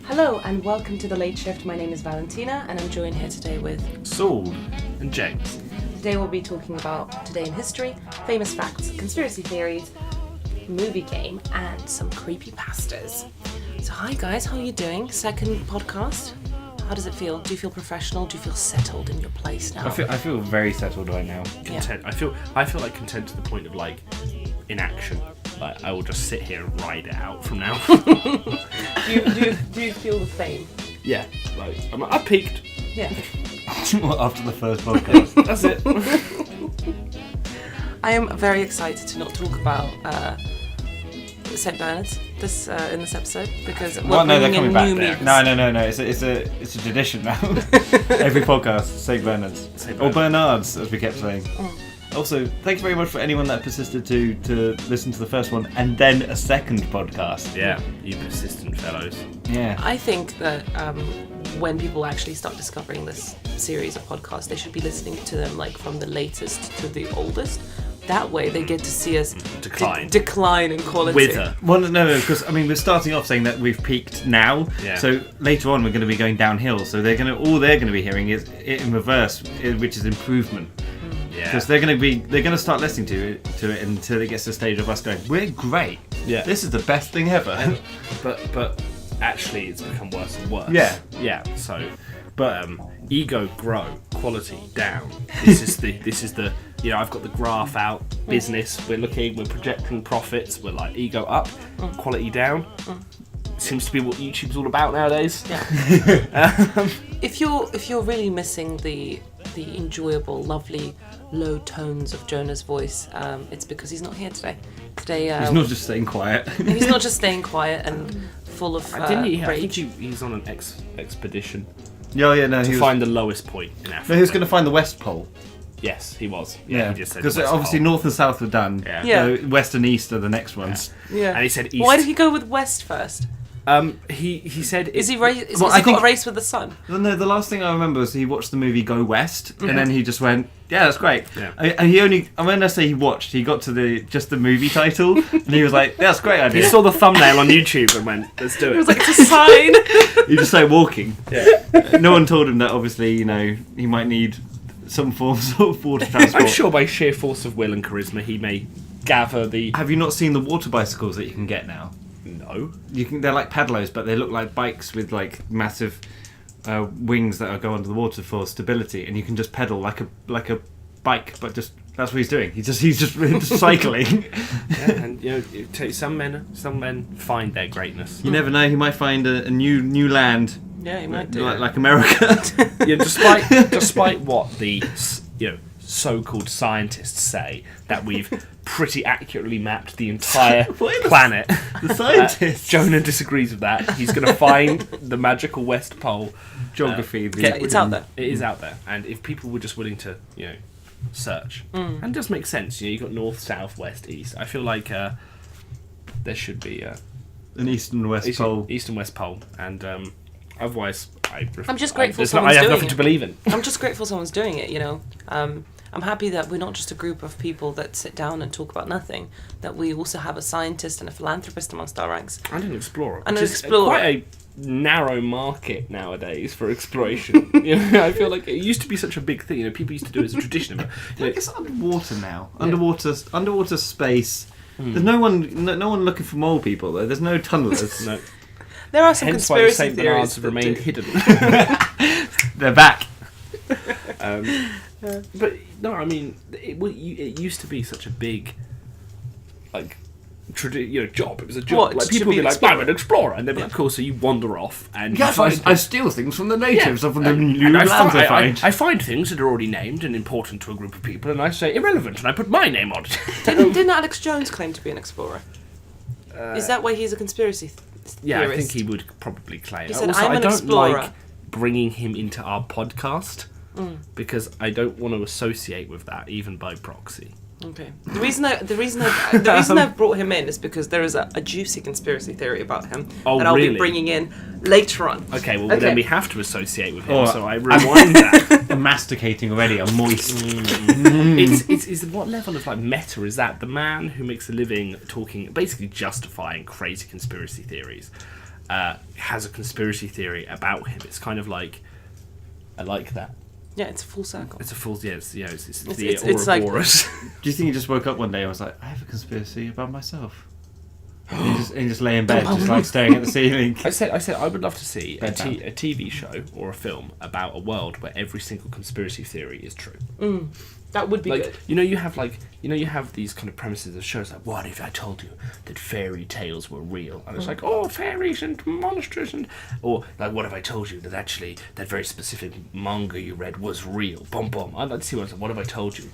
Hello and welcome to The Late Shift. My name is Valentina and I'm joined here today with Saul and James. Today we'll be talking about Today in History, famous facts, conspiracy theories, movie game, and some creepypastas. So hi guys, how are you doing? Second podcast. How does it feel? Do you feel professional? Do you feel settled in your place now? I feel very settled right now. Content. Yeah. I feel like content to the point of like inaction. Like I will just sit here and ride it out from now. do you feel the same? Yeah. Like I peaked. Yeah. After the first podcast. That's it. I am very excited to not talk about St. Bernard's in this episode because we're bringing in new memes. No. It's a tradition now. Every podcast, St. Bernard's. Or Bernard's, as we kept saying. Also, thanks very much for anyone that persisted to listen to the first one and then a second podcast. Yeah, you persistent fellows. Yeah. I think that when people actually start discovering this series of podcasts, they should be listening to them like from the latest to the oldest. That way they get to see us decline in quality. Wither. Well, no, because we're starting off saying that we've peaked now. Yeah. So later on we're going to be going downhill. So they're going to be hearing is it in reverse, which is improvement. Because they're going to start listening to it until it gets to the stage of us going, we're great. Yeah. This is the best thing ever. But actually, it's become worse and worse. Yeah. So, but ego grow, quality down. This is the. I've got the graph out. Business. We're projecting profits. We're like ego up, quality down. Seems to be what YouTube's all about nowadays. Yeah. If you're really missing the enjoyable, lovely, low tones of Jonah's voice, it's because he's not here today. He's not just staying quiet. He's not just staying quiet and full of rage. I think he's on an expedition. To find the lowest point in Africa. No, he was going to find the West Pole. Yes, he was. Yeah, he just said because obviously Pole. North and South were done. Yeah. So West and East are the next ones. Yeah. And he said East. Why did he go with West first? He said... Has he got a race with the sun? No, the last thing I remember was he watched the movie Go West, and then he just went, yeah, that's great. Yeah. And when I say he watched, he got to just the movie title, and he was like, that's a great idea. He saw the thumbnail on YouTube and went, let's do it. He was like, it's a sign. He just started walking. Yeah. No one told him that, obviously, he might need some form of water transport. I'm sure by sheer force of will and charisma, he may gather the... Have you not seen the water bicycles that you can get now? No. They're like paddlers, but they look like bikes with like massive wings that go under the water for stability, and you can just pedal like a bike, but just that's what he's doing. He's just cycling. Yeah, and some men find their greatness. You never know. He might find a new land. Yeah, he might do. Like America. Despite what the so-called scientists say, that we've pretty accurately mapped the entire planet. The scientists. Jonah disagrees with that. He's going to find the magical West Pole. Geography. It's out there. It is out there. And if people were just willing to, search, and it does make sense. You've got north, south, west, east. I feel like there should be an east and west pole. East and west pole. And otherwise, I'm just grateful someone's I have doing nothing it. to believe in. I'm just grateful someone's doing it, I'm happy that we're not just a group of people that sit down and talk about nothing, that we also have a scientist and a philanthropist amongst our ranks. And an explorer. And an explorer. Quite a narrow market nowadays for exploration. I feel like it used to be such a big thing. People used to do it as a tradition. But, it's underwater now. Yeah. Underwater space. There's no one looking for mole people though. There's no tunnelers. No. There are some Hence conspiracy why the St. Bernards have remained hidden. They're back. But no, it used to be such a big, job. It was a job. What, like people would be like, I'm an explorer, and they'd be like, cool. So you wander off and I steal things from the natives or from the new lands I find. I find things that are already named and important to a group of people, and I say irrelevant, and I put my name on it. Didn't Alex Jones claim to be an explorer? Is that why he's a conspiracy Yeah, theorist? I think he would probably claim. He said, Also, "I'm I an don't explorer." like bringing him into our podcast because I don't want to associate with that, even by proxy. Okay. The reason I brought him in is because there is a juicy conspiracy theory about him that I'll be bringing in later on. Okay, well then we have to associate with him, Oh, so I rewind that. I'm masticating already. I'm moist. It's what level of like meta is that? The man who makes a living talking, basically justifying crazy conspiracy theories, has a conspiracy theory about him. It's kind of like, I like that. Yeah, it's a full circle. It's a full, it's the it's like, Ouroboros. Do you think he just woke up one day and was like, I have a conspiracy about myself? and just lay in bed, just like staring at the ceiling. I said I would love to see a TV show or a film about a world where every single conspiracy theory is true. That would be good. You have these kind of premises of shows like, what if I told you that fairy tales were real? And it's like, oh, fairies and monsters, or like, what if I told you that actually that very specific manga you read was real? Boom, boom. I'd like to see what if I told you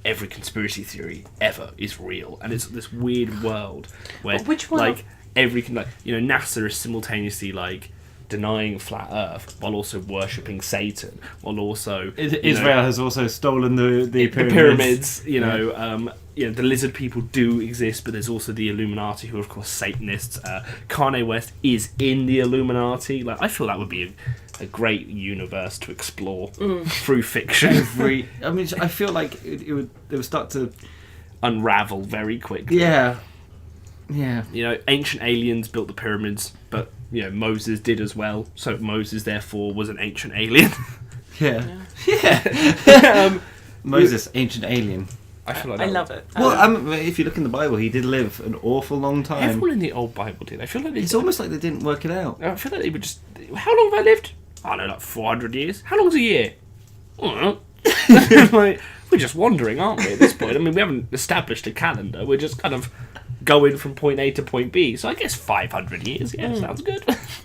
every conspiracy theory ever is real, and it's this weird world where which one? Like NASA is simultaneously like denying flat Earth while also worshipping Satan, while also Israel has also stolen the pyramids. The lizard people do exist, but there's also the Illuminati, who are of course Satanists. Kanye West is in the Illuminati. Like, I feel that would be a great universe to explore through fiction. I feel like it would start to unravel very quickly. Yeah. Ancient aliens built the pyramids, but Moses did as well. So Moses therefore was an ancient alien. Yeah. Moses, ancient alien. I feel like I love it. Well, if you look in the Bible, he did live an awful long time. Everyone in the old Bible did. I feel like it's almost like they didn't work it out. I feel like they would just. How long have I lived? I don't know, like 400 years. How long's a year? I don't know. Like, we're just wandering, aren't we? At this point, I mean, we haven't established a calendar. We're just kind of going from point A to point B. So I guess 500 years. Yeah, sounds good.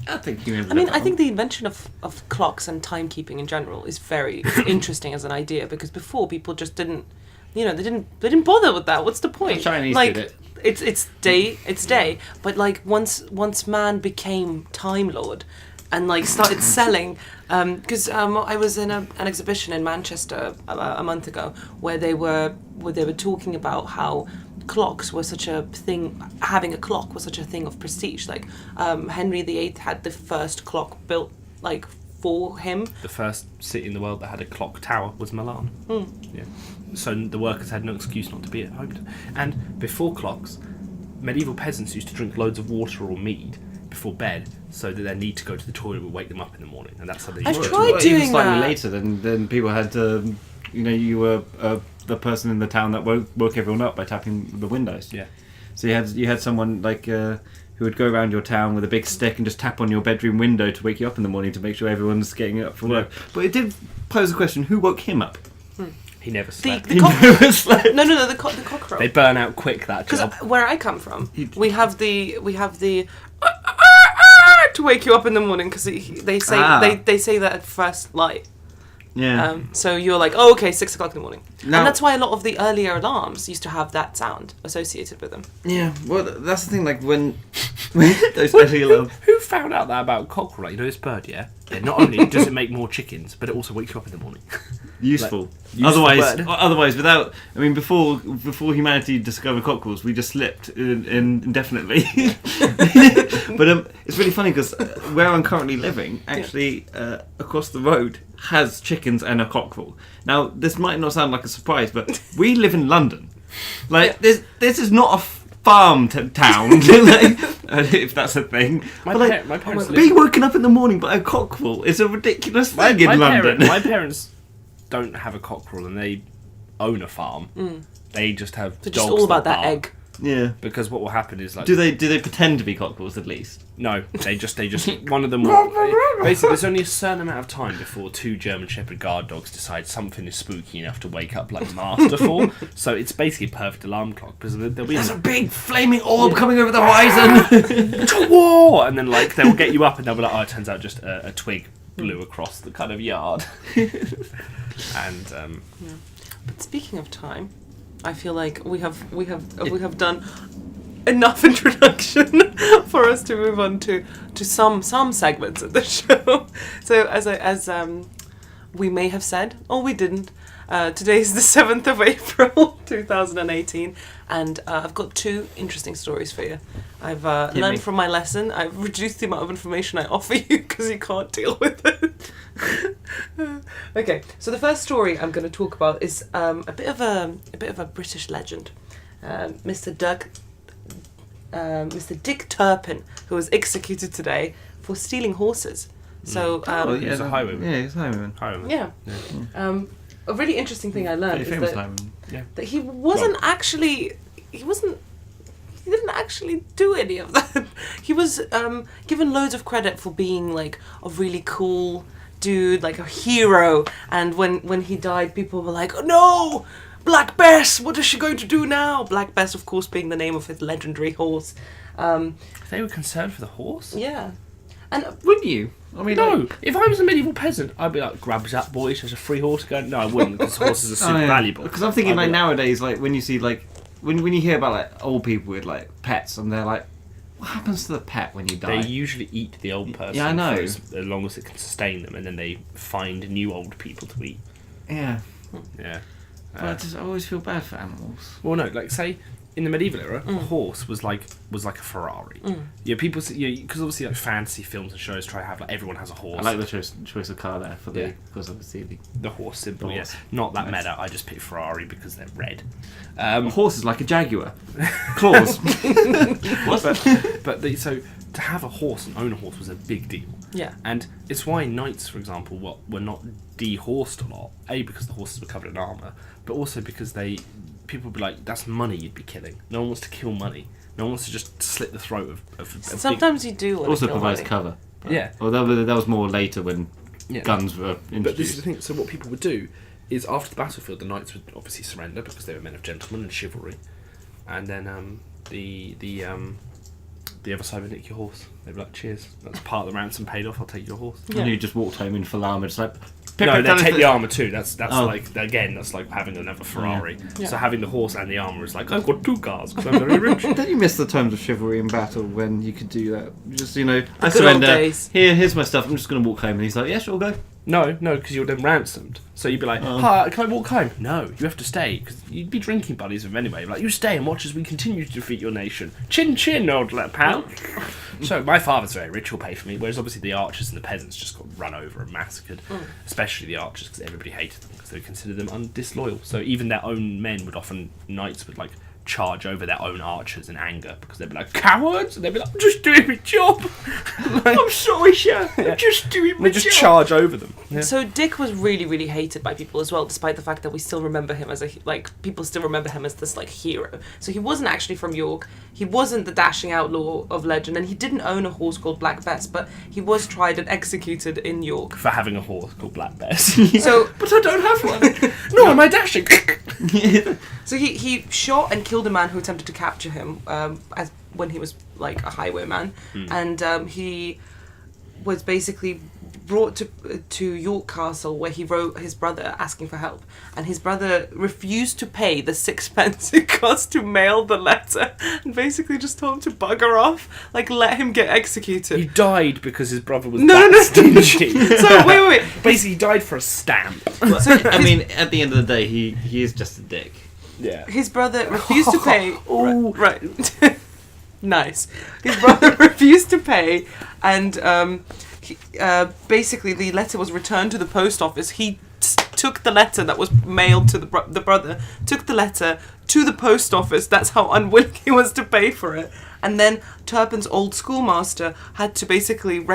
I think I think the invention of clocks and timekeeping in general is very interesting as an idea, because before people just didn't. They didn't bother with that. What's the point? The Chinese did it. It's day. But like once man became Time Lord, and like started selling, because I was in an exhibition in Manchester a month ago where they were talking about how clocks were such a thing. Having a clock was such a thing of prestige. Like Henry VIII had the first clock built like for him. The first city in the world that had a clock tower was Milan. Yeah. So the workers had no excuse not to be at home. And before clocks, medieval peasants used to drink loads of water or mead before bed, so that their need to go to the toilet would wake them up in the morning, and that's how they used I've to tried work. doing even slightly that. later than people had to. You were the person in the town that woke everyone up by tapping the windows. Yeah. So you had someone like who would go around your town with a big stick and just tap on your bedroom window to wake you up in the morning to make sure everyone's getting up for work. But it did pose a question: who woke him up? He never slept. The cock- No, the cockroach. They burn out quick, that job. Because where I come from, we have the to wake you up in the morning, because they say they say that at first light. Yeah. So you're like, oh, okay, 6 o'clock in the morning, Now- and that's why a lot of the earlier alarms used to have that sound associated with them. Yeah. Well, that's the thing. Like when those early alarms. Who found out that about cockerel? This bird, yeah? Not only does it make more chickens, but it also wakes you up in the morning. Useful. Useful bird. Otherwise, before humanity discovered cockerels, we just slept indefinitely. But it's really funny because where I'm currently living, actually, across the road, has chickens and a cockerel. Now, this might not sound like a surprise, but we live in London. Like, this is not a farm town, if that's a thing. My parents being woken up in the morning by a cockerel is a ridiculous thing in London. My parents don't have a cockerel, and they own a farm. They just have So dogs just all about that bark. egg. Yeah. Because what will happen is, like, Do they pretend to be cockerels at least? no, they just one of them will, basically there's only a certain amount of time before 2 German Shepherd guard dogs decide something is spooky enough to wake up like Master for. So it's basically a perfect alarm clock, because there'll be There's a big flaming orb coming over the horizon. to war, and then like they'll get you up and they'll be like, oh, it turns out just a twig blew across the kind of yard. And But speaking of time, I feel like we have done enough introduction for us to move on to some segments of the show. So as we may have said, or we didn't, today is the 7th of April 2018, and I've got 2 interesting stories for you. I've learned from my lesson. I've reduced the amount of information I offer you because you can't deal with it. Okay, so the first story I'm going to talk about is a bit of a British legend. Mr. Dick Turpin, who was executed today for stealing horses. So he's a highwayman. Yeah, he's a highwayman. Yeah. A really interesting thing I learned is that he didn't actually do any of that. He was given loads of credit for being like a really cool dude, like a hero. And when he died, people were like, "Oh no, Black Bess! What is she going to do now?" Black Bess, of course, being the name of his legendary horse. They were concerned for the horse? Yeah. And wouldn't you? I mean, no. If I was a medieval peasant, I'd be like, "Grab that, boys. There's a free horse going." No, I wouldn't, because horses are super valuable. Because I'm thinking nowadays, like when you see when you hear about like old people with like pets, and they're like, what happens to the pet when you die? They usually eat the old person. Yeah, I know. As long as it can sustain them, and then they find new old people to eat. Yeah. Yeah. But I always feel bad for animals. Well, no, like say in the medieval era, a horse was like a Ferrari. Yeah, people, because obviously like fantasy films and shows try to have like everyone has a horse. I like the choice of car there for because obviously the horse symbol. Horse. Yeah, not that meta. I just picked Ferrari because they're red. A horse is like a jaguar. Claws. But so to have a horse and own a horse was a big deal. yeah. And it's why knights, for example, were not dehorsed a lot. A, because the horses were covered in armour, but also because people would be like, that's money you'd be killing. No one wants to kill money. No one wants to just slit the throat of Sometimes you do want to also kill provides money. cover. Yeah. Although that was more later when guns were introduced. But this is the thing, so what people would do is after the battlefield, the knights would obviously surrender because they were men of gentlemen and chivalry. And then the other side would nick your horse. They'd be like, cheers, that's part of the ransom paid off, I'll take your horse. And you just walked home in full armour, just like... No, they take the armour too. That's like, again, that's like having another Ferrari. Yeah. So having the horse and the armour is like, I've got 2 cars because I'm very rich. Don't you miss the times of chivalry in battle when you could do that? Just, I surrender. Here's my stuff, I'm just going to walk home. And he's like, yeah, sure, go. No, because you're then ransomed. So you'd be like, hi, can I walk home? No, you have to stay, because you'd be drinking buddies with him anyway. Like, you stay and watch as we continue to defeat your nation. Chin chin, old pal. So my father's very rich, he'll pay for me, whereas obviously the archers and the peasants just got run over and massacred. Especially the archers, because everybody hated them, because they considered them disloyal. So even their own men would often, knights would like charge over their own archers in anger, because they'd be like, cowards, and they'd be like, I'm just doing my job. Like, I'm sorry, sir. I'm just doing my job. They just charge over them. Yeah. So Dick was really, really hated by people as well, despite the fact that we still remember him as people still remember him as this like hero. So he wasn't actually from York. He wasn't the dashing outlaw of legend, and he didn't own a horse called Black Bess, but he was tried and executed in York for having a horse called Black Bess. So, but I don't have one. No, am I dashing? So he shot and killed a man who attempted to capture him when he was like a highwayman, and he was basically brought to York Castle, where he wrote his brother asking for help, and his brother refused to pay the 6 pence it cost to mail the letter, and basically just told him to bugger off, like let him get executed. He died because his brother was stingy. So wait. Basically, he died for a stamp. So, I mean, at the end of the day, he is just a dick. Yeah. His brother refused to pay. Right. Nice. His brother refused to pay, and basically the letter was returned to the post office. He took the letter that was mailed to the brother, took the letter to the post office. That's how unwilling he was to pay for it. And then Turpin's old schoolmaster had to basically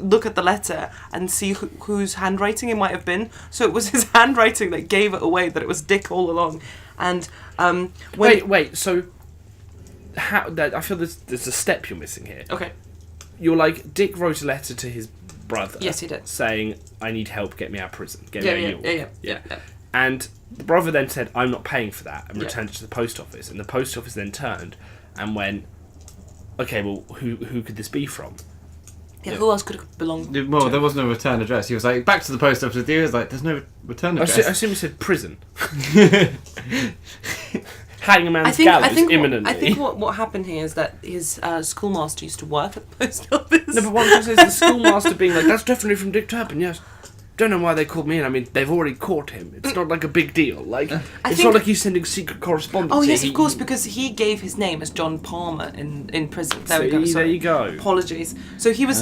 look at the letter and see whose handwriting it might have been. So it was his handwriting that gave it away that it was Dick all along. And wait. So how? I feel there's a step you're missing here. Okay. You're like, Dick wrote a letter to his brother. Yes, he did. Saying, I need help, get me out of prison. Get me out of York. Yeah. And the brother then said, I'm not paying for that, and returned it to the post office. And the post office then turned and went, okay, well, who could this be from? Yeah, who else could have belonged to? Well, there was no return address. He was like, back to the post office. He was like, there's no return address. I assume he said prison. hang a man's I think gallows imminently. I think what happened here is that his schoolmaster used to work at the post office. No, but one thing is the schoolmaster being like, that's definitely from Dick Turpin, yes. Don't know why they called me in. I mean, they've already caught him. It's not like a big deal. Like, it's not like he's sending secret correspondence. Oh yes, of course, because he gave his name as John Palmer in prison. There we go. Sorry. There you go. Apologies. So he was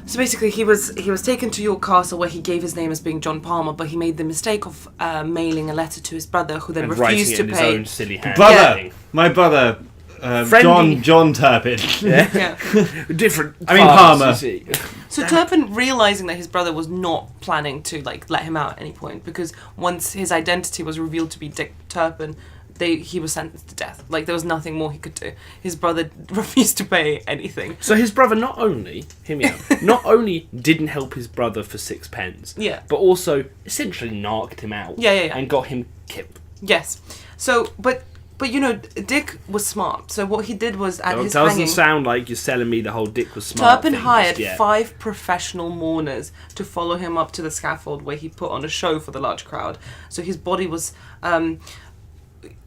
so basically he was taken to York Castle where he gave his name as being John Palmer, but he made the mistake of mailing a letter to his brother, who then refused to pay. His own silly hand. Brother, my brother. John Turpin. Yeah. Different. I mean Palmer. So Turpin, realizing that his brother was not planning to let him out at any point, because once his identity was revealed to be Dick Turpin, he was sentenced to death. Like, there was nothing more he could do. His brother refused to pay anything. So his brother not only didn't help his brother for 6 pence, but also essentially narked him out. Yeah. And got him killed. Yes. So, but Dick was smart. So what he did was at his hanging... It hanging... doesn't sound like you're selling me the whole Dick was smart Turpin thing hired just yet. 5 professional mourners to follow him up to the scaffold, where he put on a show for the large crowd. So his body was...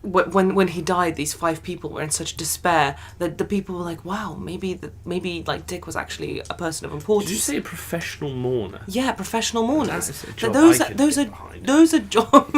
When he died, these 5 people were in such despair that the people were like, "Wow, maybe Dick was actually a person of importance." Did you say a professional mourner? Yeah, professional mourners. That is a job Those are job.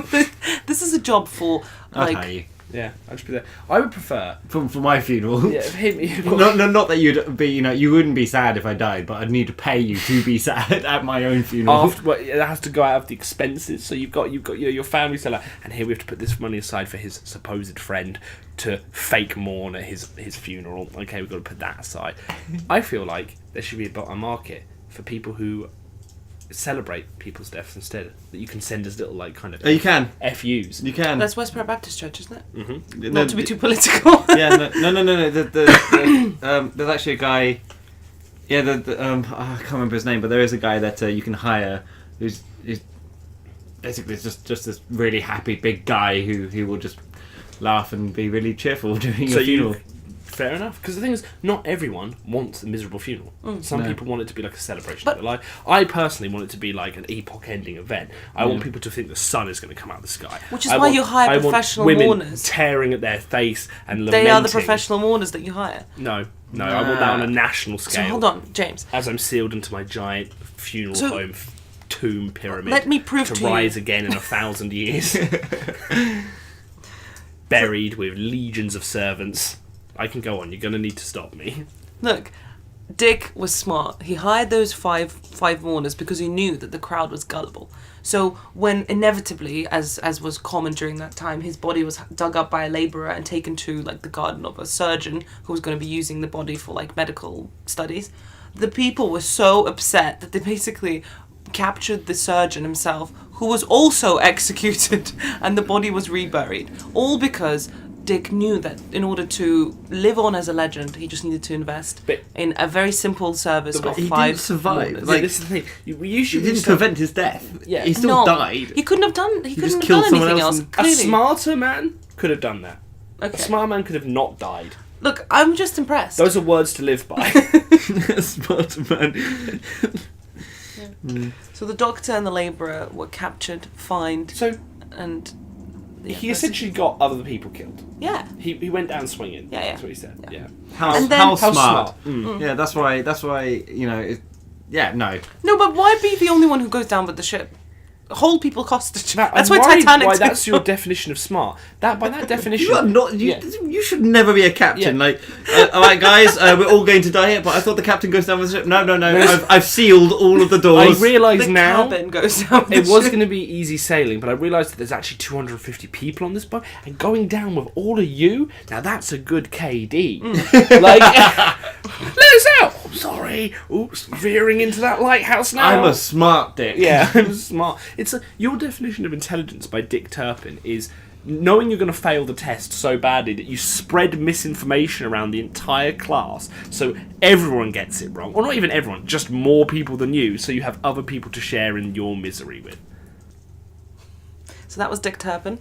This is a job for Okay. Yeah, I'd just be there. I would prefer for my funeral. Yeah, hit me. Not that you'd be, you wouldn't be sad if I died, but I'd need to pay you to be sad at my own funeral. It has to go out of the expenses. So you've got your family seller, and here we have to put this money aside for his supposed friend to fake mourn at his funeral. Okay, we've got to put that aside. I feel like there should be a market for people who celebrate people's deaths instead. That you can send as little kind of you can FUs. You can. That's Westboro Baptist Church, isn't it? Mm-hmm. Not to be too political. Yeah, no. There's actually a guy. Yeah, I can't remember his name, but there is a guy that you can hire who's basically just this really happy big guy who will just laugh and be really cheerful during your funeral. Fair enough, because the thing is, not everyone wants a miserable funeral. Some people want it to be like a celebration of their life. I personally want it to be like an epoch-ending event. I want people to think the sun is going to come out of the sky. Which is why you hire professional mourners. mourners. Tearing at their face and lamenting. They are the professional mourners that you hire. No, I want that on a national scale. So hold on, James. As I'm sealed into my giant funeral home tomb pyramid. Let me prove to rise again in 1,000 years. Buried with legions of servants. I can go on. You're going to need to stop me. Look, Dick was smart. He hired those five mourners because he knew that the crowd was gullible. So when inevitably, as was common during that time, his body was dug up by a labourer and taken to the garden of a surgeon who was going to be using the body for medical studies, the people were so upset that they basically captured the surgeon himself, who was also executed, and the body was reburied. All because Dick knew that in order to live on as a legend, he just needed to invest in a very simple service of 5. He didn't survive. This is the thing. He didn't prevent his death. Yeah. He still died. He couldn't have done. He couldn't have killed done someone anything else else. A smarter man could have done that. Okay. A smart man could have not died. Look, I'm just impressed. Those are words to live by. A smarter man. So the doctor and the labourer were captured, fined, and he essentially got other people killed. Yeah. He went down swinging. Yeah. That's what he said. Yeah. How smart. smart. Yeah, that's why. No. No, but why be the only one who goes down with the ship? Hold people hostage. That's why Titanic. Titanic. Why that's your definition of smart. By that definition, You are not. You should never be a captain. All right, guys, we're all going to die here. But I thought the captain goes down with the ship. No. I've sealed all of the doors. I realise the now cabin goes down with it the was ship. going to be easy sailing, but I realised that there's actually 250 people on this boat, and going down with all of you. Now that's a good KD. Let us out. Oh, sorry. Oops, veering into that lighthouse now. I'm a smart dick. Yeah, I'm smart. Your definition of intelligence by Dick Turpin is knowing you're going to fail the test so badly that you spread misinformation around the entire class so everyone gets it wrong. Or not even everyone, just more people than you, so you have other people to share in your misery with. So that was Dick Turpin.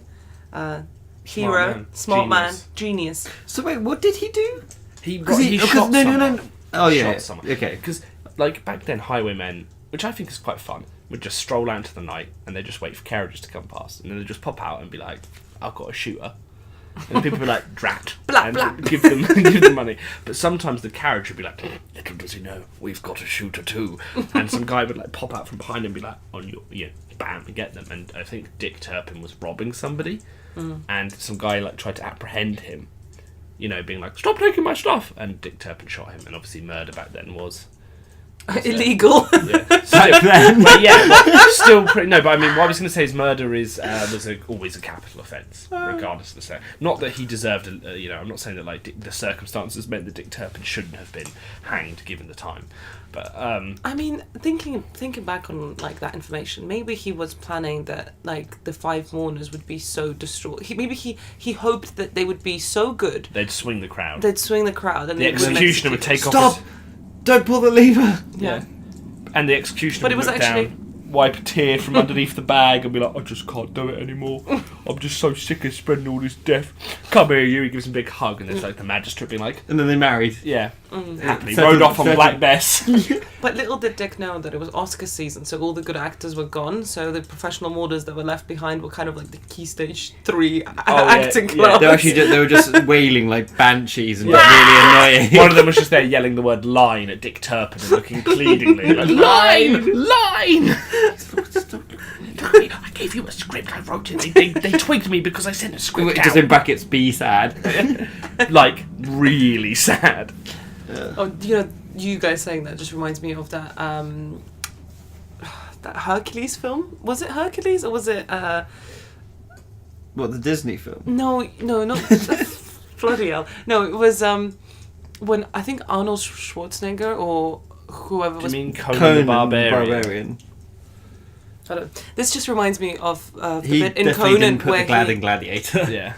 Hero, smart man, genius. So wait, what did he do? He shot someone. No. Oh yeah. Shot someone. Okay. Because back then, highwaymen, which I think is quite fun, would just stroll out into the night and they just wait for carriages to come past, and then they just pop out and be like, I've got a shooter. And people would be like, drat. Blah, and blah. give them money. But sometimes the carriage would be like, little does he know, we've got a shooter too. And some guy would like pop out from behind and be like, on your, bam, and get them. And I think Dick Turpin was robbing somebody. And some guy like tried to apprehend him, being like, stop taking my stuff. And Dick Turpin shot him. And obviously murder back then was illegal. Back then. But still pretty. No, but I mean, what I was going to say is murder was always a capital offence, regardless of the sex. Not that he deserved. I'm not saying that like the circumstances meant that Dick Turpin shouldn't have been hanged given the time. But I mean, thinking back on like that information, maybe he was planning that like the 5 mourners would be so distraught. He hoped that they would be so good. They'd swing the crowd. And the executioner would take off. Stop! Don't pull the lever. Yeah. And the executioner But it would was look actually down, wipe a tear from underneath the bag and be like, I just can't do it anymore. I'm just so sick of spreading all this death. Come here, you. He gives him a big hug, and there's like the magistrate being like... And then they married. Yeah. Happily. Certain- Rode off on certain- Black Bess. But little did Dick know that it was Oscar season, so all the good actors were gone, so the professional mourners that were left behind were kind of like the key stage 3 acting class. They were just wailing like banshees and really annoying. One of them was just there yelling the word line at Dick Turpin and looking pleadingly like, line! I gave you a script, I wrote it. They twigged me because I sent a script Just out. in brackets, be sad. Like, really sad. Oh, you guys saying that just reminds me of that that Hercules film. Was it Hercules or was it What, the Disney film? No, not bloody hell. No, it was when I think Arnold Schwarzenegger or whoever Do was. you mean Conan the Barbarian? I don't, this just reminds me of the He bit in definitely Conan didn't put where the Glad in Gladiator. Yeah.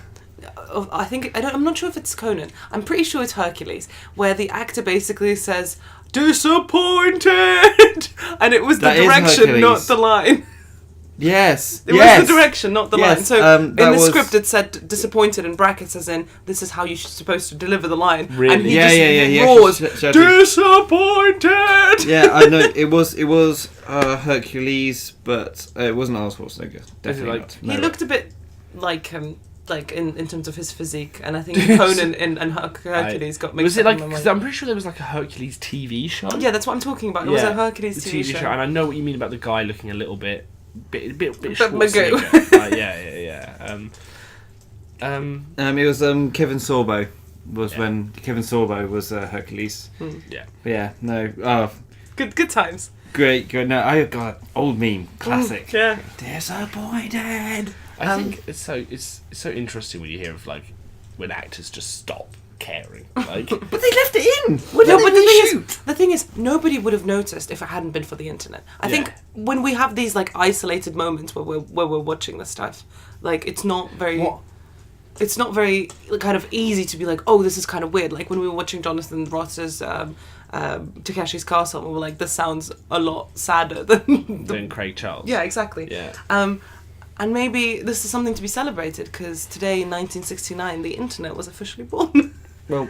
I'm not sure if it's Conan. I'm pretty sure it's Hercules, where the actor basically says disappointed, and it was the That is direction, Hercules. not the line. Yes. It was the direction, not the line. Yes, So in the was- script it said disappointed in brackets, as in this is how you're supposed to deliver the line. Really? And he Yeah. roars, She disappointed! Yeah, I know. It was Hercules, but it wasn't Arnold Schwarzenegger. Definitely like- not. He No. looked a bit like in terms of his physique, and I think Conan and Hercules got mixed Was it up like? in my Because mind. I'm pretty sure there was like a Hercules TV show. Yeah, that's what I'm talking about. It was a Hercules the TV show. and I know what you mean about the guy looking a little bit Magoo. Schwarzenegger. Yeah. It was Kevin Sorbo. When Kevin Sorbo was Hercules. Yeah. Yeah. No. Oh, Good times. great. No. God. Old meme. Classic. Yeah. Disappointed. I think it's so interesting when you hear of like when actors just stop caring. Like But they left it in. But the thing is, nobody would have noticed if it hadn't been for the internet. I think when we have these like isolated moments where we're watching this stuff, like it's not very kind of easy to be like, oh, this is kind of weird. Like when we were watching Jonathan Ross's Takeshi's Castle, we were like, this sounds a lot sadder than Craig Charles. Yeah, exactly. Yeah. And maybe this is something to be celebrated because today in 1969 the internet was officially born. Well,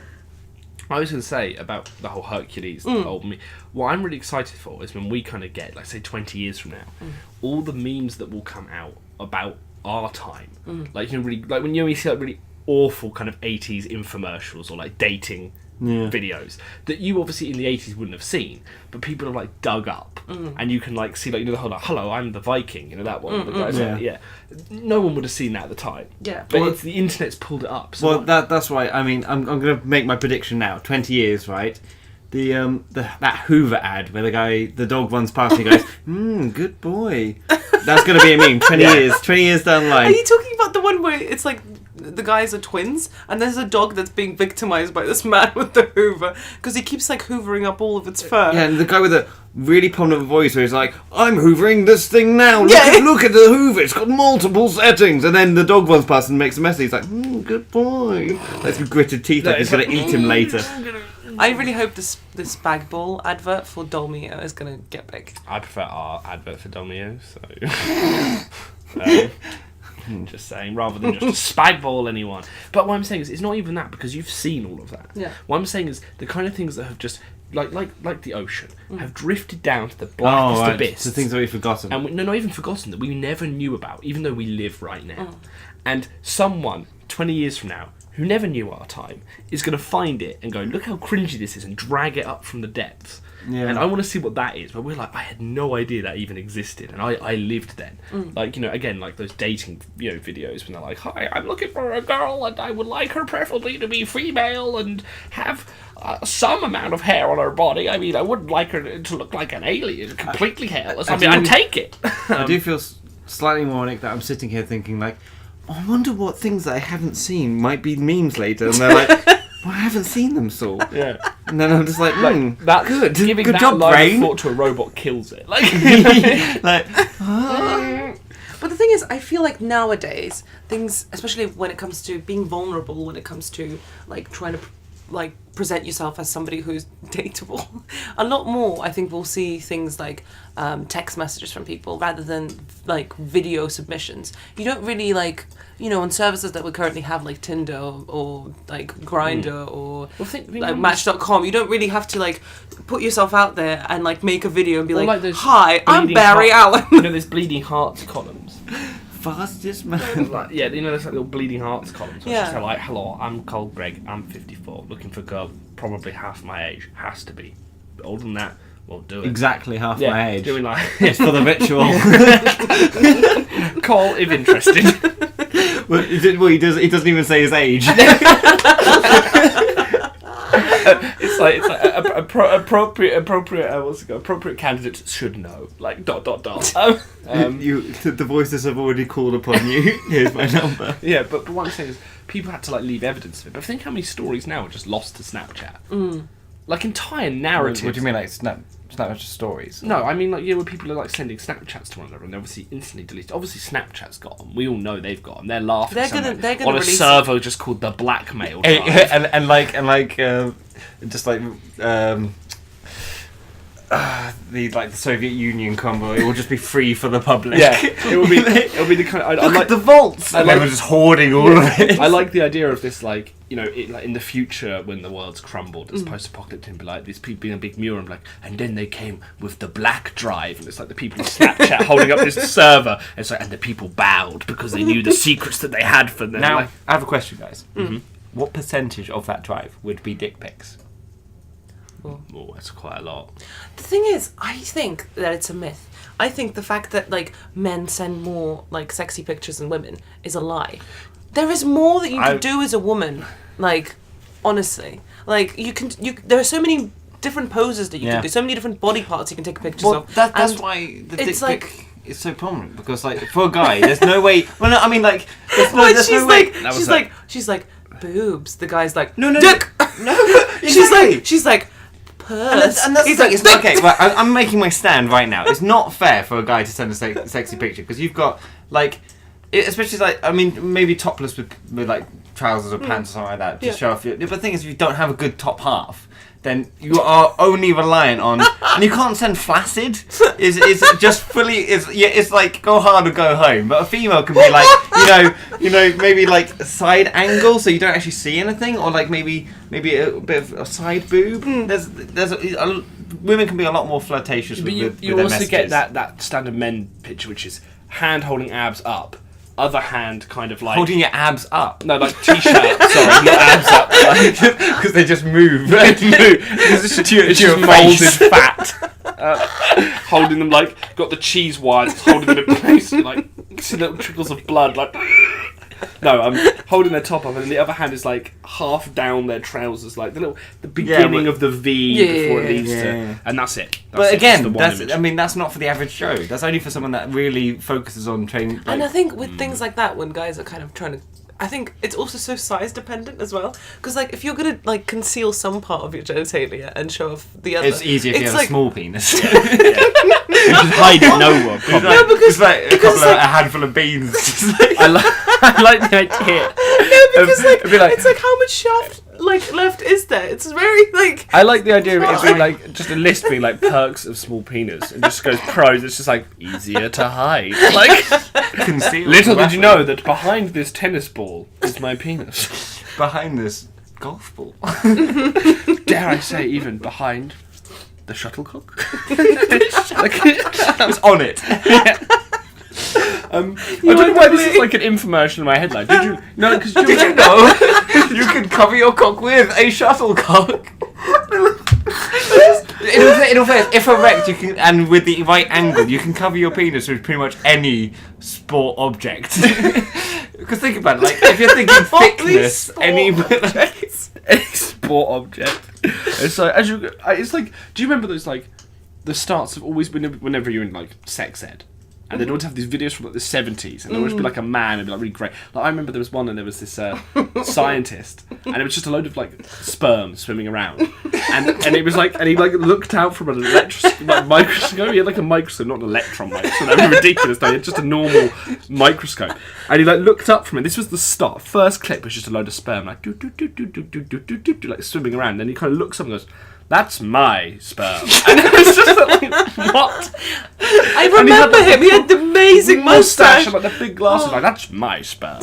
I was going to say about the whole Hercules, the old me. What I'm really excited for is when we kind of get, like, say, 20 years from now, all the memes that will come out about our time, like really, like when you see like really awful kind of 80s infomercials or like dating videos that you obviously in the 80s wouldn't have seen, but people have like dug up, and you can like see like the whole like, hello, I'm the Viking, that one. The guys no one would have seen that at the time. Yeah, but it's the internet's pulled it up. So Well, that's right. I mean, I'm going to make my prediction now. 20 years, right? That Hoover ad where the dog runs past and he goes, good boy. That's going to be a meme. 20 years down the line. Are you talking about the one where it's like the guys are twins and there's a dog that's being victimized by this man with the Hoover because he keeps like hoovering up all of its fur? Yeah, and the guy with a really prominent voice where he's like, I'm hoovering this thing now. Look at the Hoover. It's got multiple settings. And then the dog runs past and makes a mess. And he's like, good boy. Like with gritted teeth, like he's going to eat him later. I really hope this bag ball advert for Dolmio is going to get big. I prefer our advert for Domio, so just saying, rather than just spagball anyone. But what I'm saying is, it's not even that, because you've seen all of that. Yeah. What I'm saying is, the kind of things that have just like the ocean have drifted down to the blackest abyss. The things that we've forgotten. And not even forgotten, that we never knew about, even though we live right now. And someone 20 years from now who never knew our time is going to find it and go, look how cringy this is, and drag it up from the depths. Yeah. And I want to see what that is. But we're like, I had no idea that even existed, and I lived then. Like, you know, again, like those dating, you know, videos when they're like, hi, I'm looking for a girl and I would like her preferably to be female and have some amount of hair on her body. I mean, I wouldn't like her to look like an alien, completely hairless. I mean, I'd take it. I do feel slightly moronic that I'm sitting here thinking like, I wonder what things that I haven't seen might be memes later, and they're like, well, I haven't seen them, Saul. Yeah. And then I'm just like, that good. Giving good that job, line brain. of thought to a robot kills it. Like, like, But the thing is, I feel like nowadays things, especially when it comes to being vulnerable, when it comes to like trying to like present yourself as somebody who's dateable, a lot more I think we'll see things like text messages from people rather than like video submissions. You don't really like, you know, on services that we currently have like Tinder or like Grindr or like Match.com, you don't really have to like put yourself out there and like make a video and be like hi, I'm Barry Allen. You know, there's bleeding hearts columns. Fastest man. Like, yeah, you know, there's like little bleeding hearts columns. So Yeah. It's just like, hello, I'm called Greg, I'm 54, looking for a girl probably half my age, has to be. But older than that, won't do it. Exactly half Yeah, my age. doing like It's for the ritual. call if interested. Well, he doesn't even say his age. It's like appropriate what's it called? Appropriate candidates should know. Like ... The voices have already called upon you. Here's my number. Yeah, but what I'm saying is people had to like leave evidence of it. But think how many stories now are just lost to Snapchat. Like entire narratives. What do you mean, like Snapchat stories? No, I mean like, you know, when people are like sending Snapchats to one another and they're obviously instantly deleted. Obviously Snapchat's got them. We all know they've got them. They're laughing They're gonna on a release server just called the Blackmail Drive. Just like the Soviet Union convoy, it will just be free for the public. Yeah, it'll be the kind of, Look at the vaults. And we're just hoarding all of it. I like the idea of this, like, you know, like in the future when the world's crumbled, it's post-apocalyptic, and be like these people being a big mural and be like, and then they came with the black drive, and it's like the people in Snapchat holding up this server, and it's like, and the people bowed because they knew the secrets that they had for them. Now, like, I have a question, guys. What percentage of that drive would be dick pics? oh, that's quite a lot. The thing is, I think that it's a myth. I think the fact that like men send more like sexy pictures than women is a lie. There is more that you can do as a woman. Like, honestly, like there are so many different poses that you can do, so many different body parts you can take pictures of. That's why the dick pic is so prominent, because like for a guy, there's no way. Well, no, I mean like, she's like boobs. The guy's like no, dick. No, She's like. And that's the thing. It's okay. Right, I'm making my stand right now. It's not fair for a guy to send a sexy picture, because you've got like, especially like, I mean, maybe topless with like trousers or pants or something like that to show off your. But the thing is, if you don't have a good top half, then you are only reliant on, and you can't send flaccid. It's just fully. It's like go hard or go home. But a female can be like, you know, maybe like a side angle, so you don't actually see anything, or like maybe a bit of a side boob. Women can be a lot more flirtatious with you their also messages. get that standard men picture, which is hand holding abs up, other hand kind of like holding your abs up. No, like t-shirt. Sorry, not abs up. Because they just move. It's just molded fat. Holding them like got the cheese wires, holding them in place, and, like see little trickles of blood. Like no, I'm holding their top up, and then the other hand is like half down their trousers, like the beginning of the V before it leads to, and that's it. But again, that's not for the average Joe. That's only for someone that really focuses on training. Like, and I think with things like that, when guys are kind of trying to, I think it's also so size dependent as well. Because like if you're gonna like conceal some part of your genitalia and show off the other, it's easier if you have a small penis. You just hide it nowhere. No, because it's like a handful of beans. I like the idea. No, because it's like how much shaft like left is there? It's very like. I like the idea of it being like just a list being like perks of small penis, and just goes pros. It's just like easier to hide. Like little did you know that behind this tennis ball is my penis. Behind this golf ball. Dare I say, even behind the shuttlecock. It's on it. I don't know why this is like an infomercial in my head. Like, did you? No, because Did you know you can cover your cock with a shuttlecock? In all fairness, if erect, you can, and with the right angle, you can cover your penis with pretty much any sport object. Because think about it, like if you're thinking thickness, any sport object. It's like it's like. Do you remember those like the starts have always been whenever you're in like sex ed? And they'd always have these videos from like the 70s, and there'd always be like a man and be like really great. Like I remember there was one, and there was this scientist, and it was just a load of like sperm swimming around, and it was like, and he like looked out from an microscope. He had like a microscope, not an electron microscope. That was ridiculous. Though. He had just a normal microscope, and he like looked up from it. This was the start. First clip was just a load of sperm, like do do do do do do do do do, like swimming around. And then he kind of looks up and goes, "That's my sperm." And it was just like, what? I remember him. He had the amazing mustache and like the big glasses. Like, that's my sperm.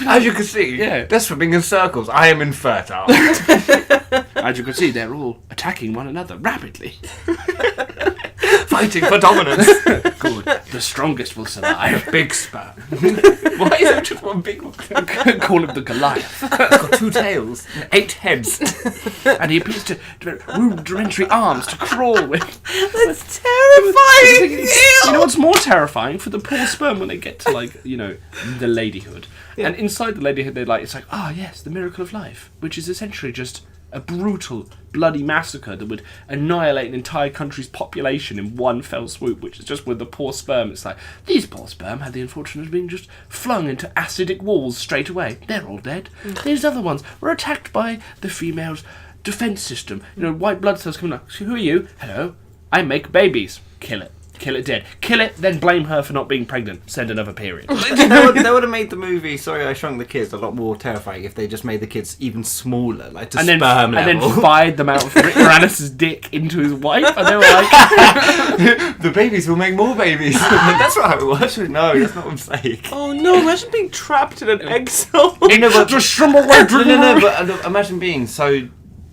As you can see, they're swimming in circles. I am infertile. As you can see, they're all attacking one another rapidly. Fighting for dominance. Good. The strongest will survive. Big sperm. Why is it just one big one? Call him the Goliath. He's got 2 tails, 8 heads, and he appears to rudimentary arms to crawl with. That's terrifying. You know what's more terrifying? For the poor sperm when they get to like, you know, the ladyhood. Yeah. And inside the ladyhood, they're like, it's like, yes, the miracle of life, which is essentially just a brutal, bloody massacre that would annihilate an entire country's population in one fell swoop, which is just with the poor sperm. It's like, these poor sperm had the unfortunate of being just flung into acidic walls straight away. They're all dead. These other ones were attacked by the female's defense system. You know, white blood cells coming up. So who are you? Hello. I make babies. Kill it. Kill it dead. Kill it, then blame her for not being pregnant. Send another period. They would have made the movie Sorry I Shrunk the Kids a lot more terrifying if they just made the kids even smaller, like to sperm level. And then fired them out of Rick Moranis' dick into his wife, and they were like... the babies will make more babies. That's not how it works. No, that's not what I'm saying. Oh no, imagine being trapped in an egg cell. Just no, but imagine being so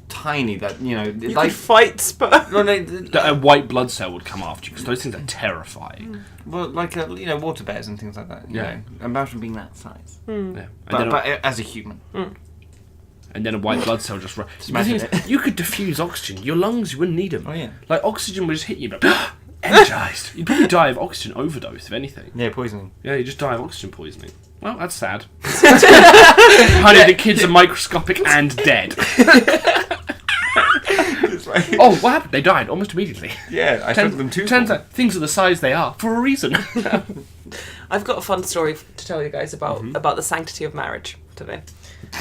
tiny that, you know... You could fight sperm. A white blood cell would come after you, because those things are terrifying. Well, like, water bears and things like that. You know, imagine being that size. Yeah. But as a human. And then a white blood cell just... Imagine it. You could diffuse oxygen. Your lungs, you wouldn't need them. Oh, yeah. Like, oxygen would just hit you, but... Energized. You'd probably die of oxygen overdose, if anything. Yeah, poisoning. Yeah, you just die of oxygen poisoning. Well, that's sad. Honey, the kids are microscopic and dead. Oh, what happened? They died almost immediately. Yeah, I took them too. Turns out things are the size they are for a reason. I've got a fun story to tell you guys about the sanctity of marriage today.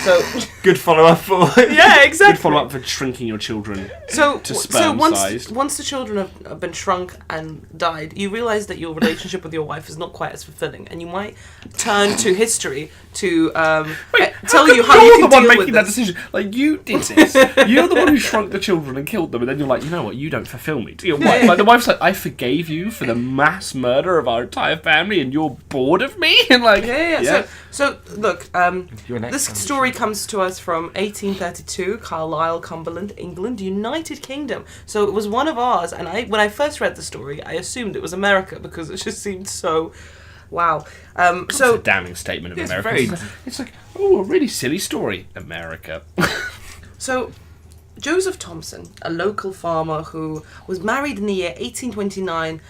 So good follow-up for yeah, exactly. Good follow-up for shrinking your children to sperm size. Once the children have been shrunk and died, you realise that your relationship with your wife is not quite as fulfilling, and you might turn to history to tell you how you can deal with this. You're the one making that decision. Like, you did this. You're the one who shrunk the children and killed them, and then you're like, you know what? You don't fulfil me to your wife. Like, the wife's like, I forgave you for the mass murder of our entire family, and you're bored of me. And like, yeah. So look, this story comes to us from 1832, Carlisle, Cumberland, England, United Kingdom. So it was one of ours, and when I first read the story, I assumed it was America because it just seemed so. Wow. It's a damning statement of America. It's like, a really silly story. America. So, Joseph Thompson, a local farmer who was married in the year 1829,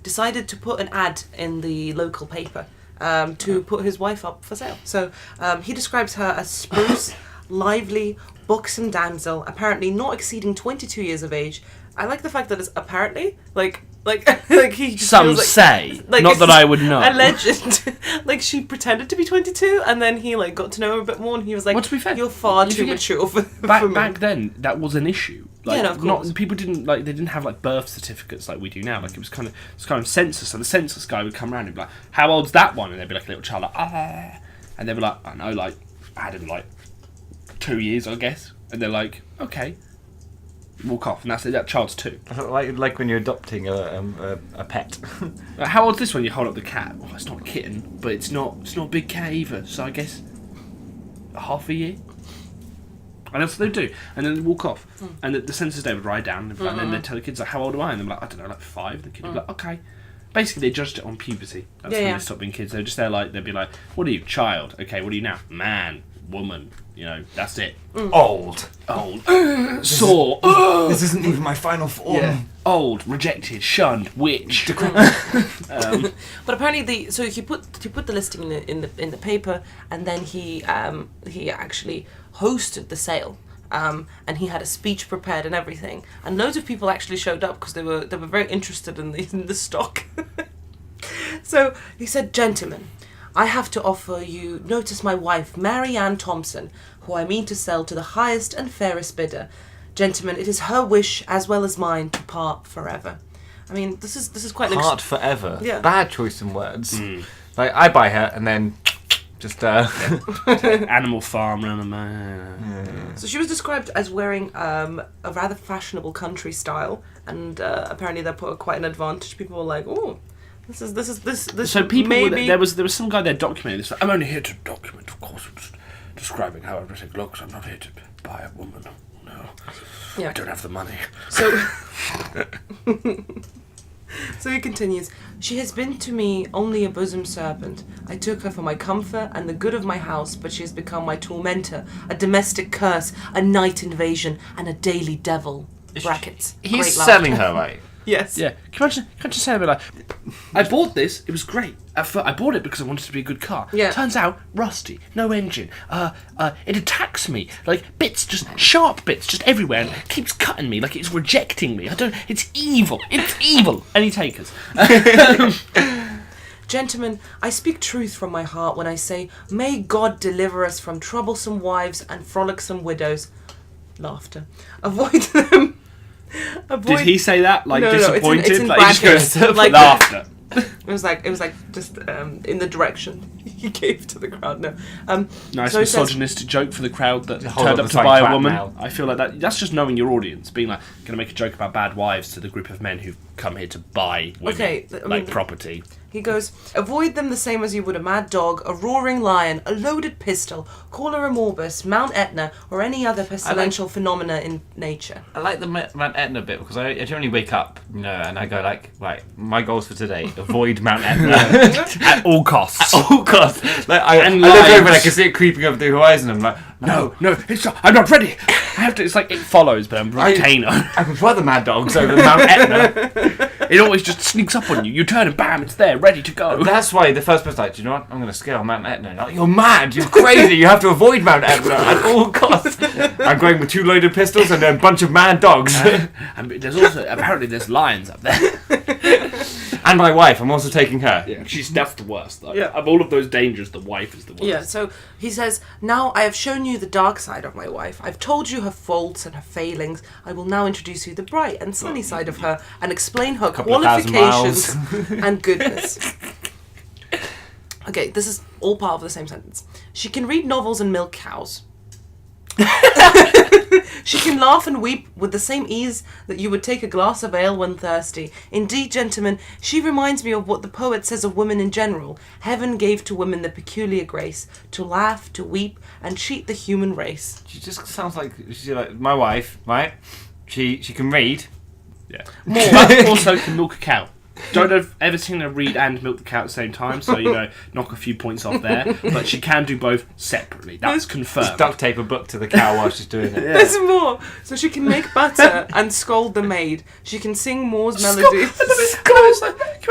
decided to put an ad in the local paper to put his wife up for sale. So, he describes her as spruce, lively, buxom damsel, apparently not exceeding 22 years of age. I like the fact that it's apparently, like he just some say, like not that I would know. A legend. Like, she pretended to be 22, and then he got to know her a bit more, and he was like, well, to be fair, "You're far too mature for me." Back then, that was an issue. Like, yeah, no, of course. People didn't they didn't have birth certificates like we do now. Like, it was kind of census. So the census guy would come around and be like, "How old's that one?" And they'd be like a little child, like, and they'd be like, "I know, like, I had him 2 years, I guess." And they're like, "Okay." Walk off, and that's it. That child's 2. Like when you're adopting a pet. How old's this one? You hold up the cat. Well, it's not a kitten, but it's not a big cat either. So I guess half a year. And that's what they do. And then they walk off, and the census day would ride down, and then they'd tell the kids how old am I? And they're like, I don't know, 5. The kid would be like, okay. basically they judged it on puberty. That's when they stopped being kids. They're just there like, they'd be like, what are you, child? Okay, what are you now? Man, woman, you know, that's it. Old. Sore. This isn't even my final form. Yeah. Old, rejected, shunned, witch. But apparently, so he put the listing in the paper, and then he actually hosted the sale, and he had a speech prepared and everything, and loads of people actually showed up because they were very interested in the stock. So he said, "Gentlemen, I have to offer you notice my wife, Mary Ann Thompson, who I mean to sell to the highest and fairest bidder. Gentlemen, it is her wish as well as mine to part forever." I mean, this is quite Part forever. Yeah. Bad choice in words. Like, I buy her and then just Animal Farm around the man. So she was described as wearing a rather fashionable country style, and apparently that put her quite an advantage. People were like, "Oh, this is." So people maybe there was some guy there documenting this. Like, I'm only here to document, of course, I'm just describing how everything looks. I'm not here to buy a woman. No, I don't have the money. So, so he continues. "She has been to me only a bosom serpent. I took her for my comfort and the good of my house, but she has become my tormentor, a domestic curse, a night invasion, and a daily devil." Brackets. He's Great selling laughter. her, right? Yes. Yeah, can you say a bit like, I bought this, it was great. I bought it because I wanted it to be a good car. Yeah. Turns out, rusty, no engine. It attacks me, like bits, just sharp bits, just everywhere, and it keeps cutting me, like it's rejecting me. It's evil. Any takers? Gentlemen, I speak truth from my heart when I say, may God deliver us from troublesome wives and frolicsome widows. Laughter. Avoid them. Did he say that? Like, No, disappointed? it's in like, he just brackets. goes, Like- laughter. It was like just in the direction he gave to the crowd. No. Nice so he says- misogynistic joke for the crowd that Hold turned up up the to buy a clap woman. now. I feel like that's just knowing your audience. Being like, going to make a joke about bad wives to the group of men who've come here to buy women, Okay, property. He goes, avoid them the same as you would a mad dog, a roaring lion, a loaded pistol, Calla Morbus, Mount Etna, or any other pestilential phenomena in nature. I like the Mount Etna bit because I generally wake up, and I go like, right, my goals for today: avoid Mount Etna At all costs. at all costs. Like I look lions. over and I can see it creeping over the horizon. I'm like, No, it's not, I'm not ready. I have to. It's like It Follows, but I'm Volcano. I prefer the Mad Dogs over Mount Etna. It always just sneaks up on you. You turn and bam, it's there, ready to go. That's why the first person's like, do you know what? I'm going to scale Mount Etna. Like, you're mad. You're crazy. You have to avoid Mount Etna at all costs. I'm going with 2 loaded pistols and a bunch of mad dogs. And there's also apparently there's lions up there. And my wife. I'm also taking her. Yeah, that's the worst. Though. Yeah. Of all of those dangers, the wife is the worst. Yeah, so he says, now I have shown you the dark side of my wife. I've told you her faults and her failings. I will now introduce you the bright and sunny side of her and explain her Couple of thousand qualifications and goodness. Okay, this is all part of the same sentence. She can read novels and milk cows. She can laugh and weep with the same ease that you would take a glass of ale when thirsty. Indeed, gentlemen, she reminds me of what the poet says of women in general. Heaven gave to women the peculiar grace to laugh, to weep, and cheat the human race. She just sounds like she's like my wife, right? She can read. Yeah. But also can milk a cow. Don't have ever seen her read and milk the cow at the same time, so knock a few points off there. But she can do both separately. That's confirmed. Just duct tape a book to the cow while she's doing it. Yeah. There's more. So she can make butter and scold the maid. She can sing Moore's melodies. Can you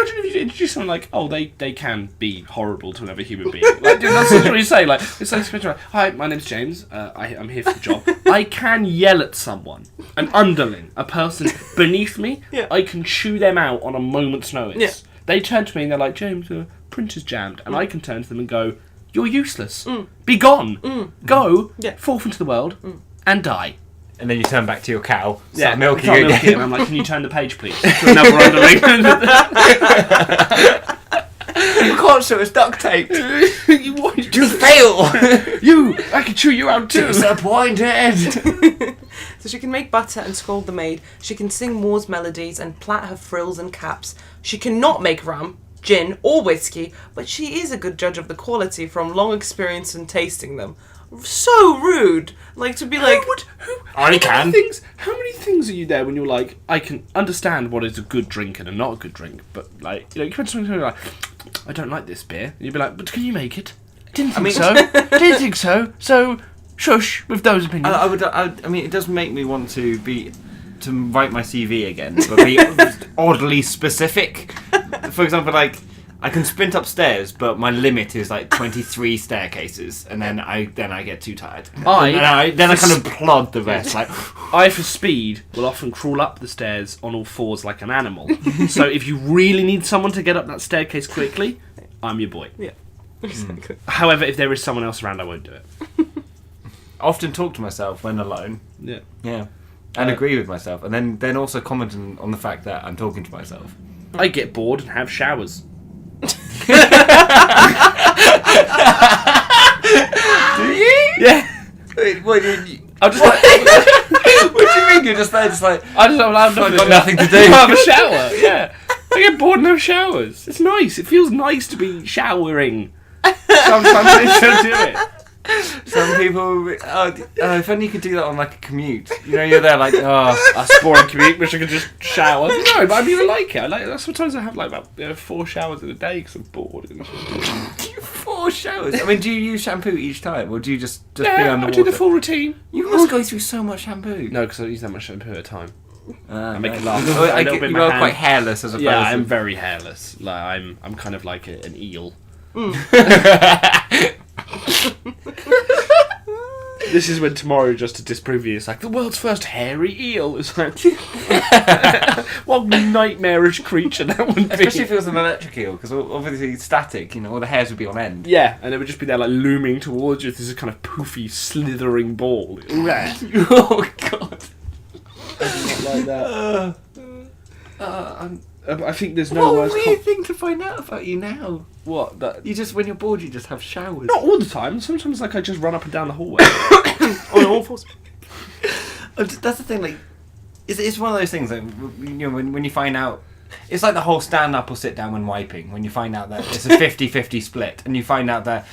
imagine if you introduce someone like, oh, they can be horrible to another human being. Like, dude, that's what you say. Like, it's like, hi, my name's James. I'm here for the job. I can yell at someone, an underling, a person beneath me. Yeah. I can chew them out on a moment's notice. Yeah. They turn to me and they're like, James, printer's jammed. And I can turn to them and go, you're useless. Be gone. Go forth into the world and die. And then you turn back to your cow, start milking start again. milking, and I'm like, can you turn the page, please? To another underling. You can't show us duct tape. You fail. I can chew you out too. Disappointed. So she can make butter and scold the maid. She can sing Moore's melodies and plait her frills and caps. She cannot make rum, gin, or whiskey, but she is a good judge of the quality from long experience in tasting them. so rude. Like, to be like... How many things are you there when you're like, I can understand what is a good drink and a not a good drink, but like, you come to something like, I don't like this beer. And you'd be like, but can you make it? Didn't think so. Didn't think so. So, shush with those opinions. I mean, it does make me want to write my CV again, but be oddly specific. For example, like, I can sprint upstairs, but my limit is like 23 staircases, and then I get too tired. I kind of plod the rest. Like, I, for speed, will often crawl up the stairs on all fours like an animal. So if you really need someone to get up that staircase quickly, I'm your boy. Yeah, exactly. However, if there is someone else around, I won't do it. often talk to myself when alone. Yeah. Yeah. And agree with myself, and then also comment on the fact that I'm talking to myself. I get bored and have showers. Do you? Yeah. Wait, what? I'm just like, What do you mean? You're just there, just like I've got nothing to do. I have a shower. Yeah. I get bored and have showers. It's nice. It feels nice to be showering. Sometimes I should do it. Some people, if only you could do that on like a commute. You know, you're there like, That's a boring commute. Wish I could just shower. No, but I mean, I like it. I like. Sometimes I have like about 4 showers in a day because I'm bored. 4 showers. I mean, do you use shampoo each time, or do you just be Yeah, underwater? I do the full routine. You must go through so much shampoo. No, because I don't use that much shampoo at a time. I make it no. last. You are quite hairless as a person. Yeah, I'm very hairless. Like I'm kind of like an eel. This is when tomorrow, just to disprove you, it's like the world's first hairy eel. It's like what nightmarish creature that would be. Especially if it was an electric eel, because obviously it's static. You know, all the hairs would be on end. Yeah, and it would just be there like looming towards you. This is kind of poofy, slithering ball. Oh God. Like that. I think there's no worse. What a weird thing to find out about you now. What? That You just, when you're bored, you just have showers. not all the time. Sometimes like I just run up and down the hallway on all fours. That's the thing. Like, it's one of those things that you know when you find out. It's like the whole stand up or sit down when wiping. When you find out that it's a 50-50 split, and you find out that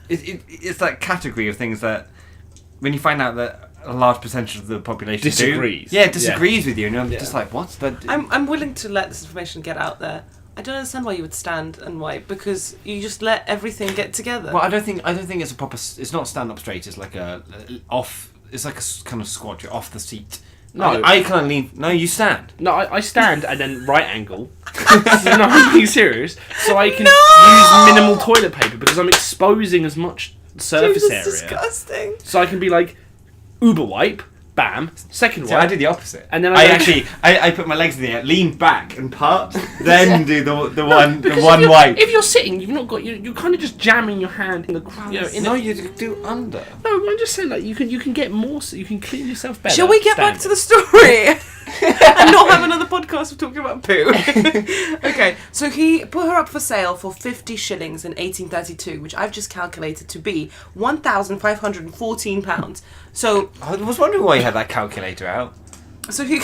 it's that category of things that when you find out that a large percentage of the population disagrees. Disagrees with you, and you're just like, what's that? I'm willing to let this information get out there. I don't understand why you would stand and wipe, because you just let everything get together. Well, I don't think it's a proper. It's not stand up straight. It's like off. It's like a kind of squat. You're off the seat. No, I kind of lean. No, you stand. No, I stand and then right angle. No, I'm being serious. So I can use minimal toilet paper because I'm exposing as much surface area. That's disgusting. So I can be like, Uber wipe, bam, second wipe. So I did the opposite. And then I put my legs in the air, lean back and part, then do the one wipe. If you're sitting, you've not got you're kind of just jamming your hand in the You do under. No, I'm just saying like you can get more, so you can clean yourself better. Shall we get back to the story and not have another podcast of talking about poo? Okay, so he put her up for sale for 50 shillings in 1832, which I've just calculated to be £1,514. So I was wondering why you had that calculator out. So he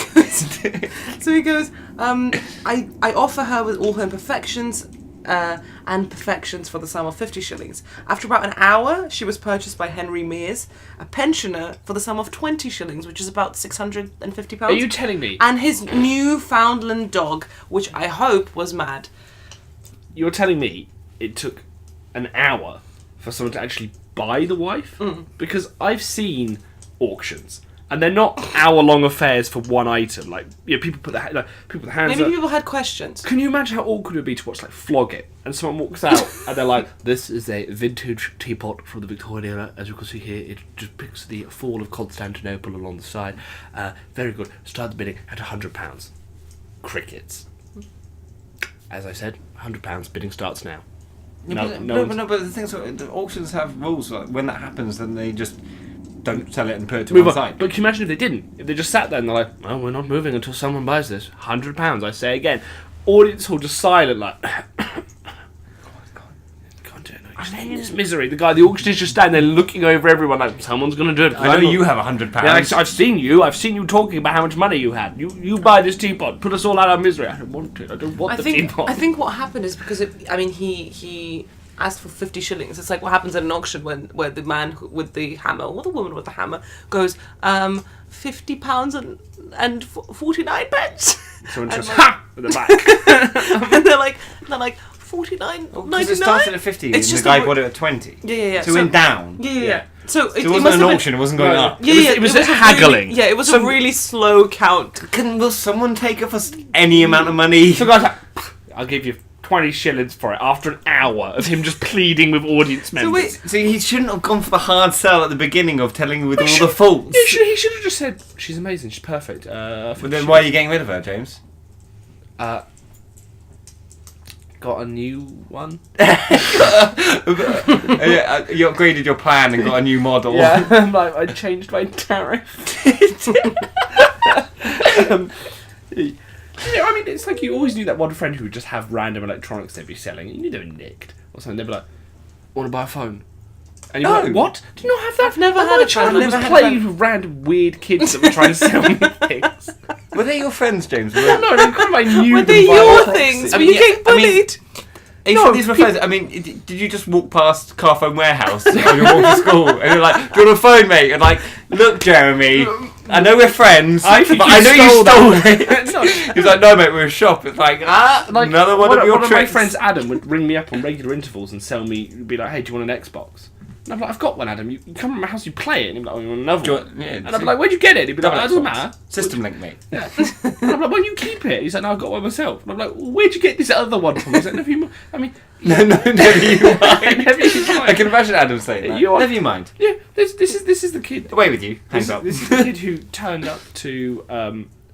goes. I offer her with all her imperfections and perfections for the sum of 50 shillings. After about an hour, she was purchased by Henry Mears, a pensioner, for the sum of 20 shillings, which is about £650. Are you telling me? And his Newfoundland dog, which I hope was mad. You're telling me it took an hour for someone to actually buy the wife? Because I've seen auctions. And they're not hour-long affairs for one item. Like, people put their hands Maybe up. people had questions. Can you imagine how awkward it would be to watch, like, Flog It? And someone walks out and they're like, this is a vintage teapot from the Victorian era. As you can see here, it depicts the fall of Constantinople along the side. Very good. Start the bidding at £100. Crickets. As I said, £100. Bidding starts now. But the thing is, the auctions have rules. Like, when that happens, then they just don't sell it and put it to one side. But can you imagine if they didn't? If they just sat there and they're like, well, we're not moving until someone buys this. £100, I say again. Audience all just silent, like, this misery. The auctioneer's just standing there looking over everyone like, someone's going to do it. I know you have £100. Yeah, I've seen you talking about how much money you had. You buy this teapot, put us all out of misery. I don't want it. I don't want the teapot. I think what happened is because he asked for 50 shillings. It's like what happens at an auction where the man with the hammer or the woman with the hammer goes, £50 and 49 pence. Someone just like, ha at the back. and they're like 49.99. Because it started at 50 and the guy bought it at 20. Yeah. So it went down. Yeah. So it wasn't an auction, it wasn't going up. It was haggling. It was a really slow count. Will someone take it for any amount of money? So guys, I'll give you 20 shillings for it after an hour of him just pleading with audience members. So he shouldn't have gone for the hard sell at the beginning of telling you with all the faults. He should have just said, she's amazing, she's perfect. But then why are you getting rid of her, James? Got a new one. You upgraded your plan and got a new model. Yeah, I changed my tariff. I mean, it's like you always knew that one friend who would just have random electronics they'd be selling. You knew they were nicked or something. They'd be like, "Want to buy a phone?" And you're like, "What? Do you not have that?" I've never had a child. I was playing with random weird kids that were trying to sell me things. Were they your friends, James? No, they're kind of like new. Were they your things? Were you getting bullied? These were friends. I mean, did you just walk past Carphone Warehouse on your walk to school and you're like, "Do you want a phone, mate?" And like, "Look, Jeremy, I know we're friends, but I know you stole it." He's like, "No, mate, we're a shop." It's like, another one of your tricks. One of my friends, Adam, would ring me up on regular intervals and sell me, be like, "Hey, do you want an Xbox?" And I'm like, "I've got one, Adam. You come to my house, you play it." And he'd be like, "Oh, you want another one?" And I'd be like, "Where'd you get it?" He'd be like, "That doesn't matter. System link, mate." Yeah. And I'm like, "Well, you keep it." He's like, "No, I've got one myself." And I'm like, "Well, where'd you get this other one from?" He's like, "Never you mind." I mean, never you mind. Never you mind. I can imagine Adam saying that. Never you mind. Yeah, this is the kid. Away with you. This is the kid who turned up to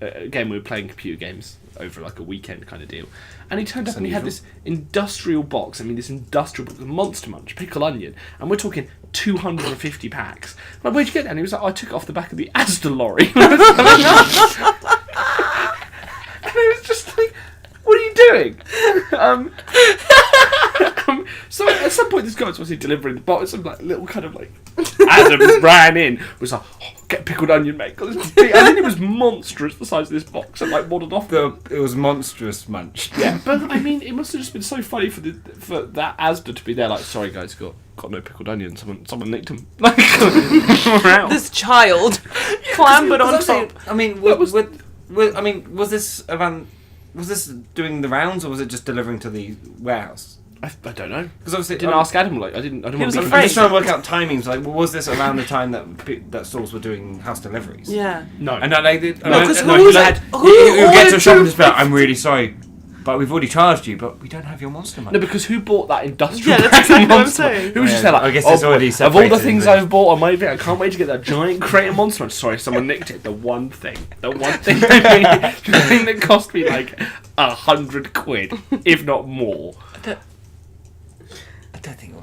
again, we were playing computer games over like a weekend kind of deal, and he turned up and he had this industrial box. I mean, this industrial box, Monster Munch, pickle onion, and we're talking 250 packs. I'm like, "Where'd you get that?" And he was like, "I took it off the back of the Asda lorry." And it was just like, "What are you doing?" So at some point, this guy was obviously delivering the box. Some like little kind of like Adam ran in, was like, "Oh, get pickled onion, mate." And then it was monstrous, the size of this box, and like waddled off. It was monstrous munch. Yeah, but I mean, it must have just been so funny for that Asda to be there. Like, "Sorry guys, got no pickled onion. Someone nicked them." Like, this child clambered on top. I mean, was this around? Was this doing the rounds, or was it just delivering to the warehouse? I don't know, because obviously I didn't ask Adam. Like, I didn't. He want was to be afraid. I'm just trying to work out timings. Like, was this around the time that stores were doing house deliveries? Yeah. No. And then because you get to a shop and just be like, "I'm really sorry, but we've already charged you, but we don't have your Monster Munch." No, because who bought that industrial? Yeah, that's exactly what I'm Monster saying. Who was just there like, I guess it's already of all the separated, things isn't it? I've bought on my video, I can't wait to get that giant crate of Monster Munch. Sorry, someone nicked it. The one thing the thing that cost me like 100 quid, if not more. I don't think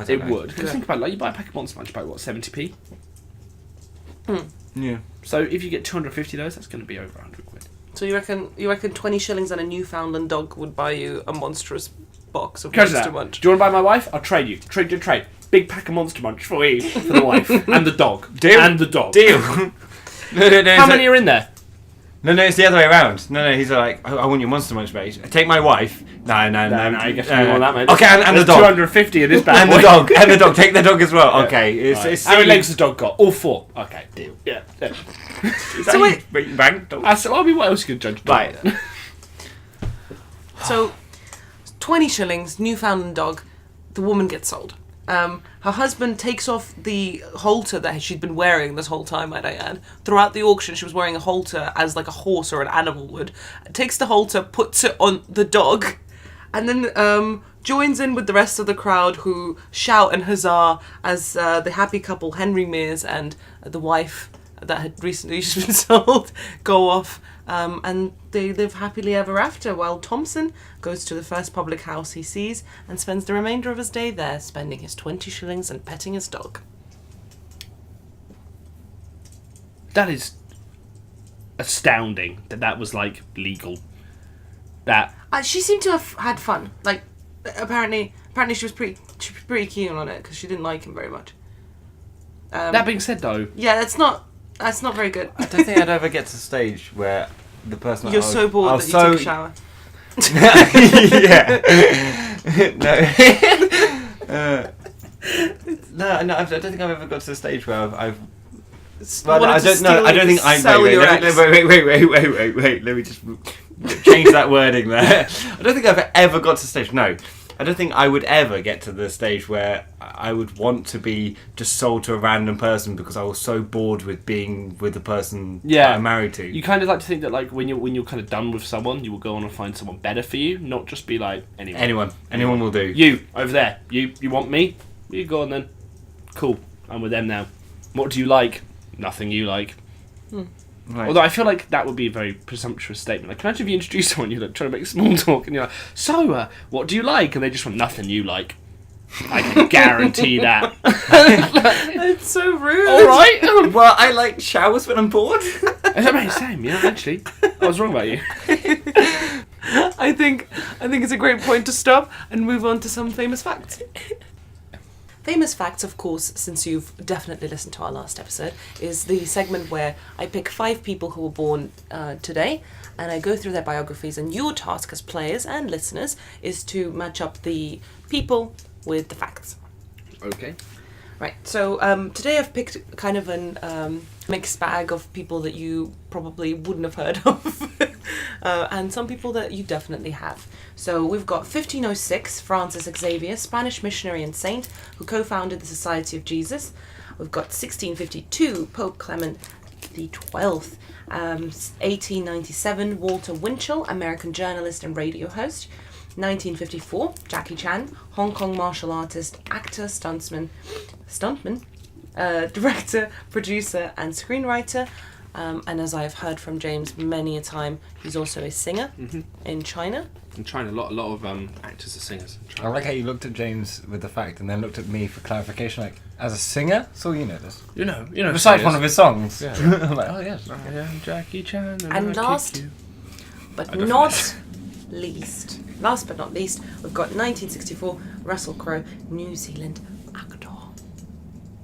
It would. Because think about it, like, you buy a pack of Monster Munch, you buy what, 70p? Yeah. So if you get 250 of those, that's going to be over 100 quid. So you reckon 20 shillings and a Newfoundland dog would buy you a monstrous box of Catch Monster that. Munch? Do you want to buy my wife? I'll trade you. Trade. Big pack of Monster Munch for you, for the wife. And the dog. Deal. And the dog. Deal. No, How many are in there? No, it's the other way around. No, he's like, "I want your Monster Munch, mate. Take my wife." No, I guess we want that, mate. Okay, and the dog. 250 in this bag. And the dog. Take the dog as well. Yeah. Okay. It's How many legs has the dog got? All 4. Okay, deal. Yeah. So wait, bang. Dog. I mean, what else you can judge? Right. So, 20 shillings, Newfoundland dog, the woman gets sold. Her husband takes off the halter that she'd been wearing this whole time, might I add. Throughout the auction, she was wearing a halter as like a horse or an animal would. Takes the halter, puts it on the dog, and then joins in with the rest of the crowd who shout and huzzah as the happy couple, Henry Mears and the wife that had recently just been sold, go off. And they live happily ever after, while Thompson goes to the first public house he sees and spends the remainder of his day there, spending his 20 shillings and petting his dog. That is astounding that was like legal. That She seemed to have had fun. Like, apparently she was pretty keen on it because she didn't like him very much. that being said, though, Yeah, that's not very good. I don't think I'd ever get to the stage where the person. You're so bored that you took a shower. Yeah. No. No, I don't think I've ever got to the stage where I've. Well, I don't know. I don't think I. Wait. Let me just change that wording there. I don't think I've ever got to the stage. No, I don't think I would ever get to the stage where I would want to be just sold to a random person because I was so bored with being with the person that I'm married to. You kind of like to think that like when you're kind of done with someone, you will go on and find someone better for you, not just be like anyone will do. You over there, you want me? You go on then. Cool, I'm with them now. What do you like? Nothing you like. Right. Although I feel like that would be a very presumptuous statement. Like, imagine if you introduce someone, you're like trying to make small talk, and you're like, "So, what do you like?" And they just want nothing you like. I can guarantee that. It's so rude. All right. Well, I like showers when I'm bored. Same. Yeah, actually, I was wrong about you. I think it's a great point to stop and move on to some famous facts. Famous facts, of course, since you've definitely listened to our last episode, is the segment where I pick 5 people who were born today, and I go through their biographies, and your task as players and listeners is to match up the people with the facts. Okay. Right, so today I've picked kind of an mixed bag of people that you probably wouldn't have heard of, and some people that you definitely have. So we've got 1506, Francis Xavier, Spanish missionary and saint, who co-founded the Society of Jesus. We've got 1652, Pope Clement XII. 1897, Walter Winchell, American journalist and radio host. 1954, Jackie Chan, Hong Kong martial artist, actor, stuntman, director, producer and screenwriter. And as I've heard from James many a time, he's also a singer in China. In China, a lot of actors are singers. I like how you looked at James with the fact and then looked at me for clarification, like, as a singer? So you know this. You know. Besides one of his songs. Yeah. I'm like, oh yes. I am Jackie Chan. And last but not least, we've got 1964, Russell Crowe, New Zealand actor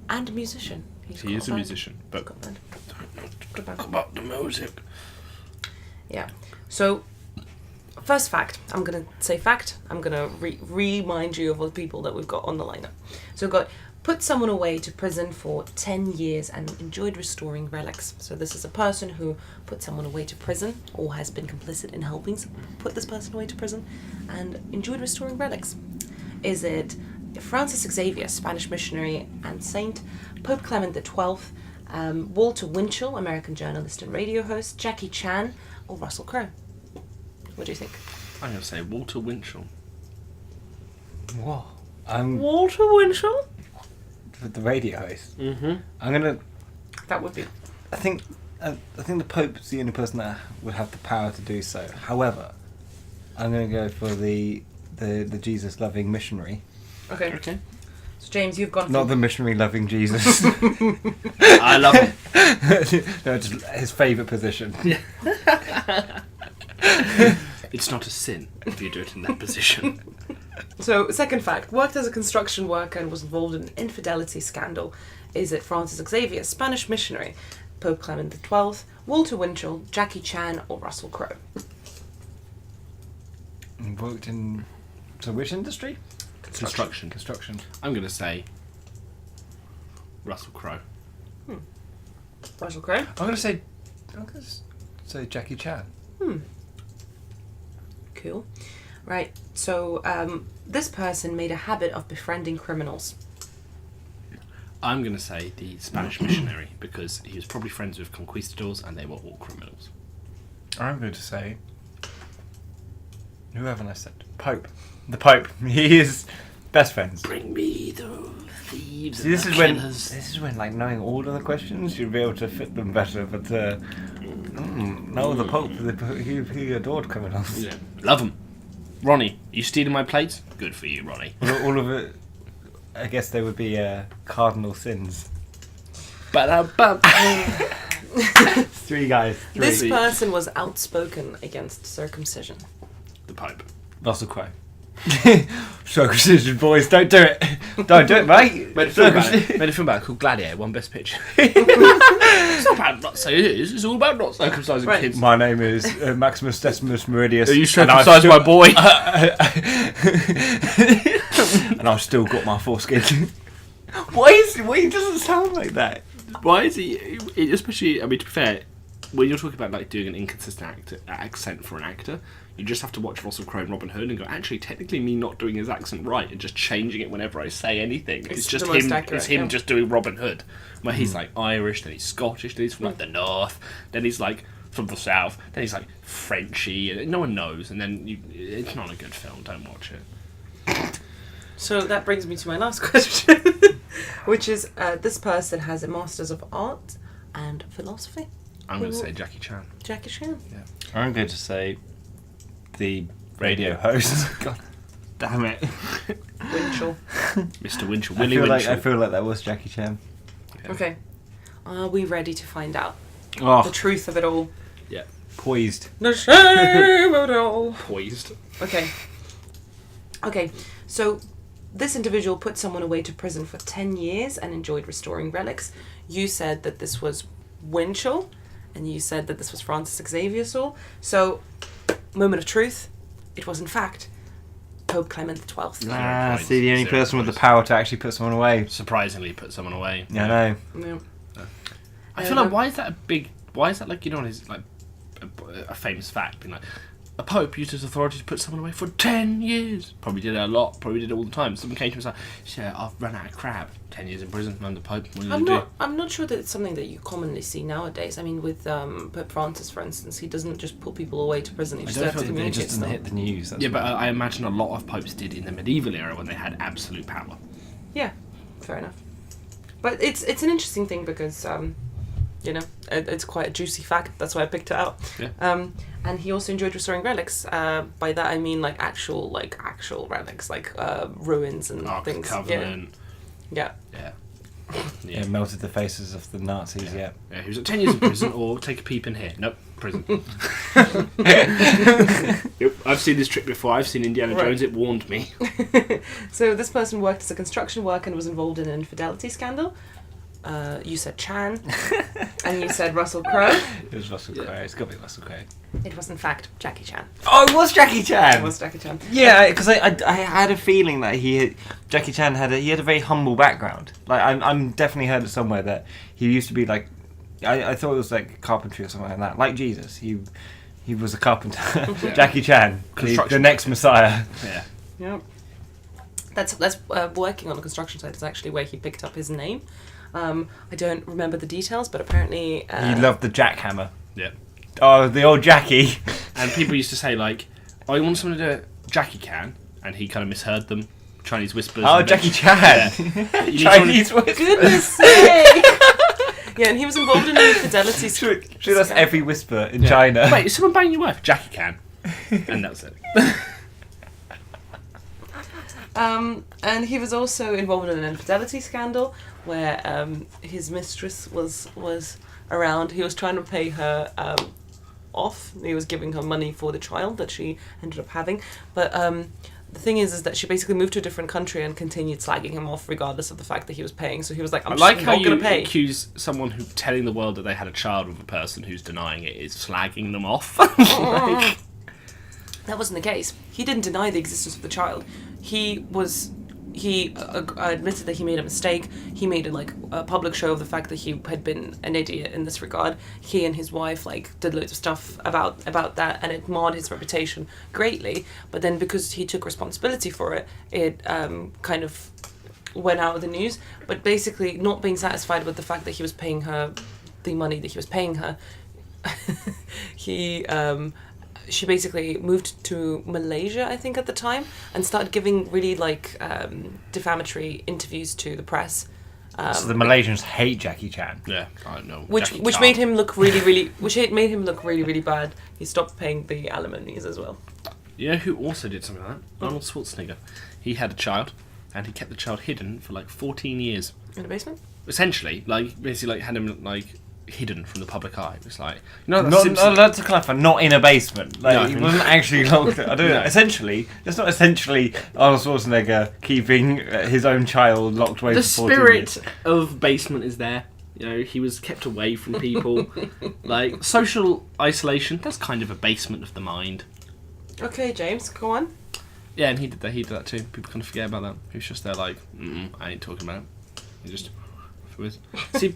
and musician. He is a musician, but don't talk about the music. Yeah. So, first fact. I'm going to say fact. I'm going to remind you of all the people that we've got on the lineup. So we've got put someone away to prison for 10 years and enjoyed restoring relics. So this is a person who put someone away to prison or has been complicit in helping put this person away to prison and enjoyed restoring relics. Is it Francis Xavier, Spanish missionary and saint, Pope Clement XII, Walter Winchell, American journalist and radio host, Jackie Chan, or Russell Crowe? What do you think? I'm going to say Walter Winchell. Whoa. Walter Winchell? The radio host. Mm-hmm. I'm gonna. That would be. I think the Pope's the only person that would have the power to do so. However, I'm gonna go for the Jesus loving missionary. Okay. So James, you've got not the missionary loving Jesus. I love him. No, just his favourite position. It's not a sin if you do it in that position. So, second fact, worked as a construction worker and was involved in an infidelity scandal. Is it Francis Xavier, Spanish missionary, Pope Clement XII, Walter Winchell, Jackie Chan, or Russell Crowe? Worked in... So which industry? Construction. I'm going to say Russell Crowe. Russell Crowe? I'm going to say Jackie Chan. Cool. Right, so this person made a habit of befriending criminals. I'm going to say the Spanish missionary because he was probably friends with conquistadors and they were all criminals. I'm going to say... Who haven't I said? Pope. The Pope. He is best friends. Bring me the thieves. See, and this the is killers. when, like, knowing all of the questions, you'd be able to fit them better. But no, the Pope, he adored criminals. Yeah. Love him. Ronnie, you stealing my plates? Good for you, Ronnie. All of it. I guess they would be cardinal sins. Three guys. This person was outspoken against circumcision. The Pope. Russell Crowe. Circumcision, boys, don't do it. Don't do it, mate. Made a film about it called Gladiator, won Best Picture. It's not about not saying it is. It's all about not circumcising kids. My name is Maximus Decimus Meridius. Are you circumcised my boy? and I've still got my foreskin. Why he doesn't sound like that? Why is he? Especially, I mean, to be fair, when you're talking about like doing an inconsistent accent for an actor, you just have to watch Russell Crowe and Robin Hood and go, actually, technically, me not doing his accent right and just changing it whenever I say anything. It's just him. It's him just doing Robin Hood, where he's like Irish, then he's Scottish, then he's from like the north, then he's like from the south, then he's like Frenchy, and no one knows, and then it's not a good film. Don't watch it. So that brings me to my last question, which is this person has a Masters of Art and Philosophy. I'm going to say Jackie Chan. Jackie Chan. Yeah. I'm going to say the radio host. God damn it. Winchell. Mr. Winchell. Willie Winchell. I feel like that was Jackie Chan. Yeah. Okay. Are we ready to find out Oh, the truth of it all? Yeah. poised. The shame of it all. Poised. Okay. Okay. So this individual put someone away to prison for 10 years and enjoyed restoring relics. You said that this was Winchell, and you said that this was Francis Xavier Saul. So, moment of truth, it was in fact Pope Clement XII. Ah, points. see, the only 0 person with points. the power to actually put someone away. Surprisingly put someone away. Yeah, I know. Yeah. I feel like, why is that like, you know, it's like a famous fact, being like, a pope used his authority to put someone away for 10 years. Probably did it a lot, probably did it all the time. Someone came to him and was like, yeah, I've run out of crab. 10 years in prison, I'm the pope, what are you going to do? I'm not sure that it's something that you commonly see nowadays. I mean, with Pope Francis, for instance, he doesn't just put people away to prison. He I just don't has to feel like it communicate just to doesn't them. hit the news. That's Yeah, but why. I imagine a lot of popes did in the medieval era when they had absolute power. Yeah, fair enough. But it's an interesting thing because, you know, it's quite a juicy fact. That's why I picked it out. Yeah. And he also enjoyed restoring relics. By that I mean like actual relics, like ruins and Ark of things. Covenant. Yeah. Yeah. Yeah, melted the faces of the Nazis, yeah. Yeah, he was at 10 years in prison, or take a peep in here. Nope, prison. Yep, I've seen this trick before. I've seen Indiana Right. Jones. It warned me. So this person worked as a construction worker and was involved in an infidelity scandal. You said Chan, and you said Russell Crowe. It was Russell Crowe. It's got to be Russell Crowe. It was in fact Jackie Chan. Oh, it was Jackie Chan! It was Jackie Chan. Yeah, because I had a feeling that Jackie Chan had a very humble background. Like I'm definitely heard it somewhere that he used to be like, I thought it was like carpentry or something like that. Like Jesus, he was a carpenter. Yeah. Jackie Chan, the next Messiah. Yeah. Yeah. That's working on the construction site is actually where he picked up his name. I don't remember the details, but apparently He loved the jackhammer. Yeah. Oh, the old Jackie. And people used to say, like, oh, you want someone to do it? Jackie can. And he kind of misheard them. Chinese whispers. Oh, and Jackie then- Chan. Yeah. You need Chinese whispers. Goodness sake! Yeah, and he was involved in an infidelity Sure, that's every whisper in Yeah. China. Wait, is someone banging your wife? Jackie can. And that's it. And he was also involved in an infidelity scandal where his mistress was around. He was trying to pay her off. He was giving her money for the child that she ended up having. But the thing is that she basically moved to a different country and continued slagging him off regardless of the fact that he was paying. So he was like, I'm I like just how not you going to pay. accuse someone who telling the world that they had a child with a person who's denying it is slagging them off. Like, That wasn't the case. He didn't deny the existence of the child. He admitted that he made a mistake. He made a public show of the fact that he had been an idiot in this regard. He and his wife did loads of stuff about that, and it marred his reputation greatly. But then because he took responsibility for it, it kind of went out of the news. But basically, not being satisfied with the fact that he was paying her the money that he was paying her, she basically moved to Malaysia, I think, at the time, and started giving really defamatory interviews to the press. So the Malaysians hate Jackie Chan. yeah, I know. Which made him look really bad. He stopped paying the alimonies as well. You know who also did something like that? Arnold Schwarzenegger. He had a child, and he kept the child hidden for 14 years. In a basement? Essentially, basically had him hidden from the public eye. It's like, you know, Not to clarify, not in a basement. No. He wasn't actually locked. I don't know. No. Essentially, it's not essentially Arnold Schwarzenegger keeping his own child locked away the for 14 spirit years. of basement is there. You know, he was kept away from people. Social isolation. That's kind of a basement of the mind. Okay, James, go on. Yeah, and he did that. He did that too. People kind of forget about that. He was just there like, I ain't talking about it. He just see.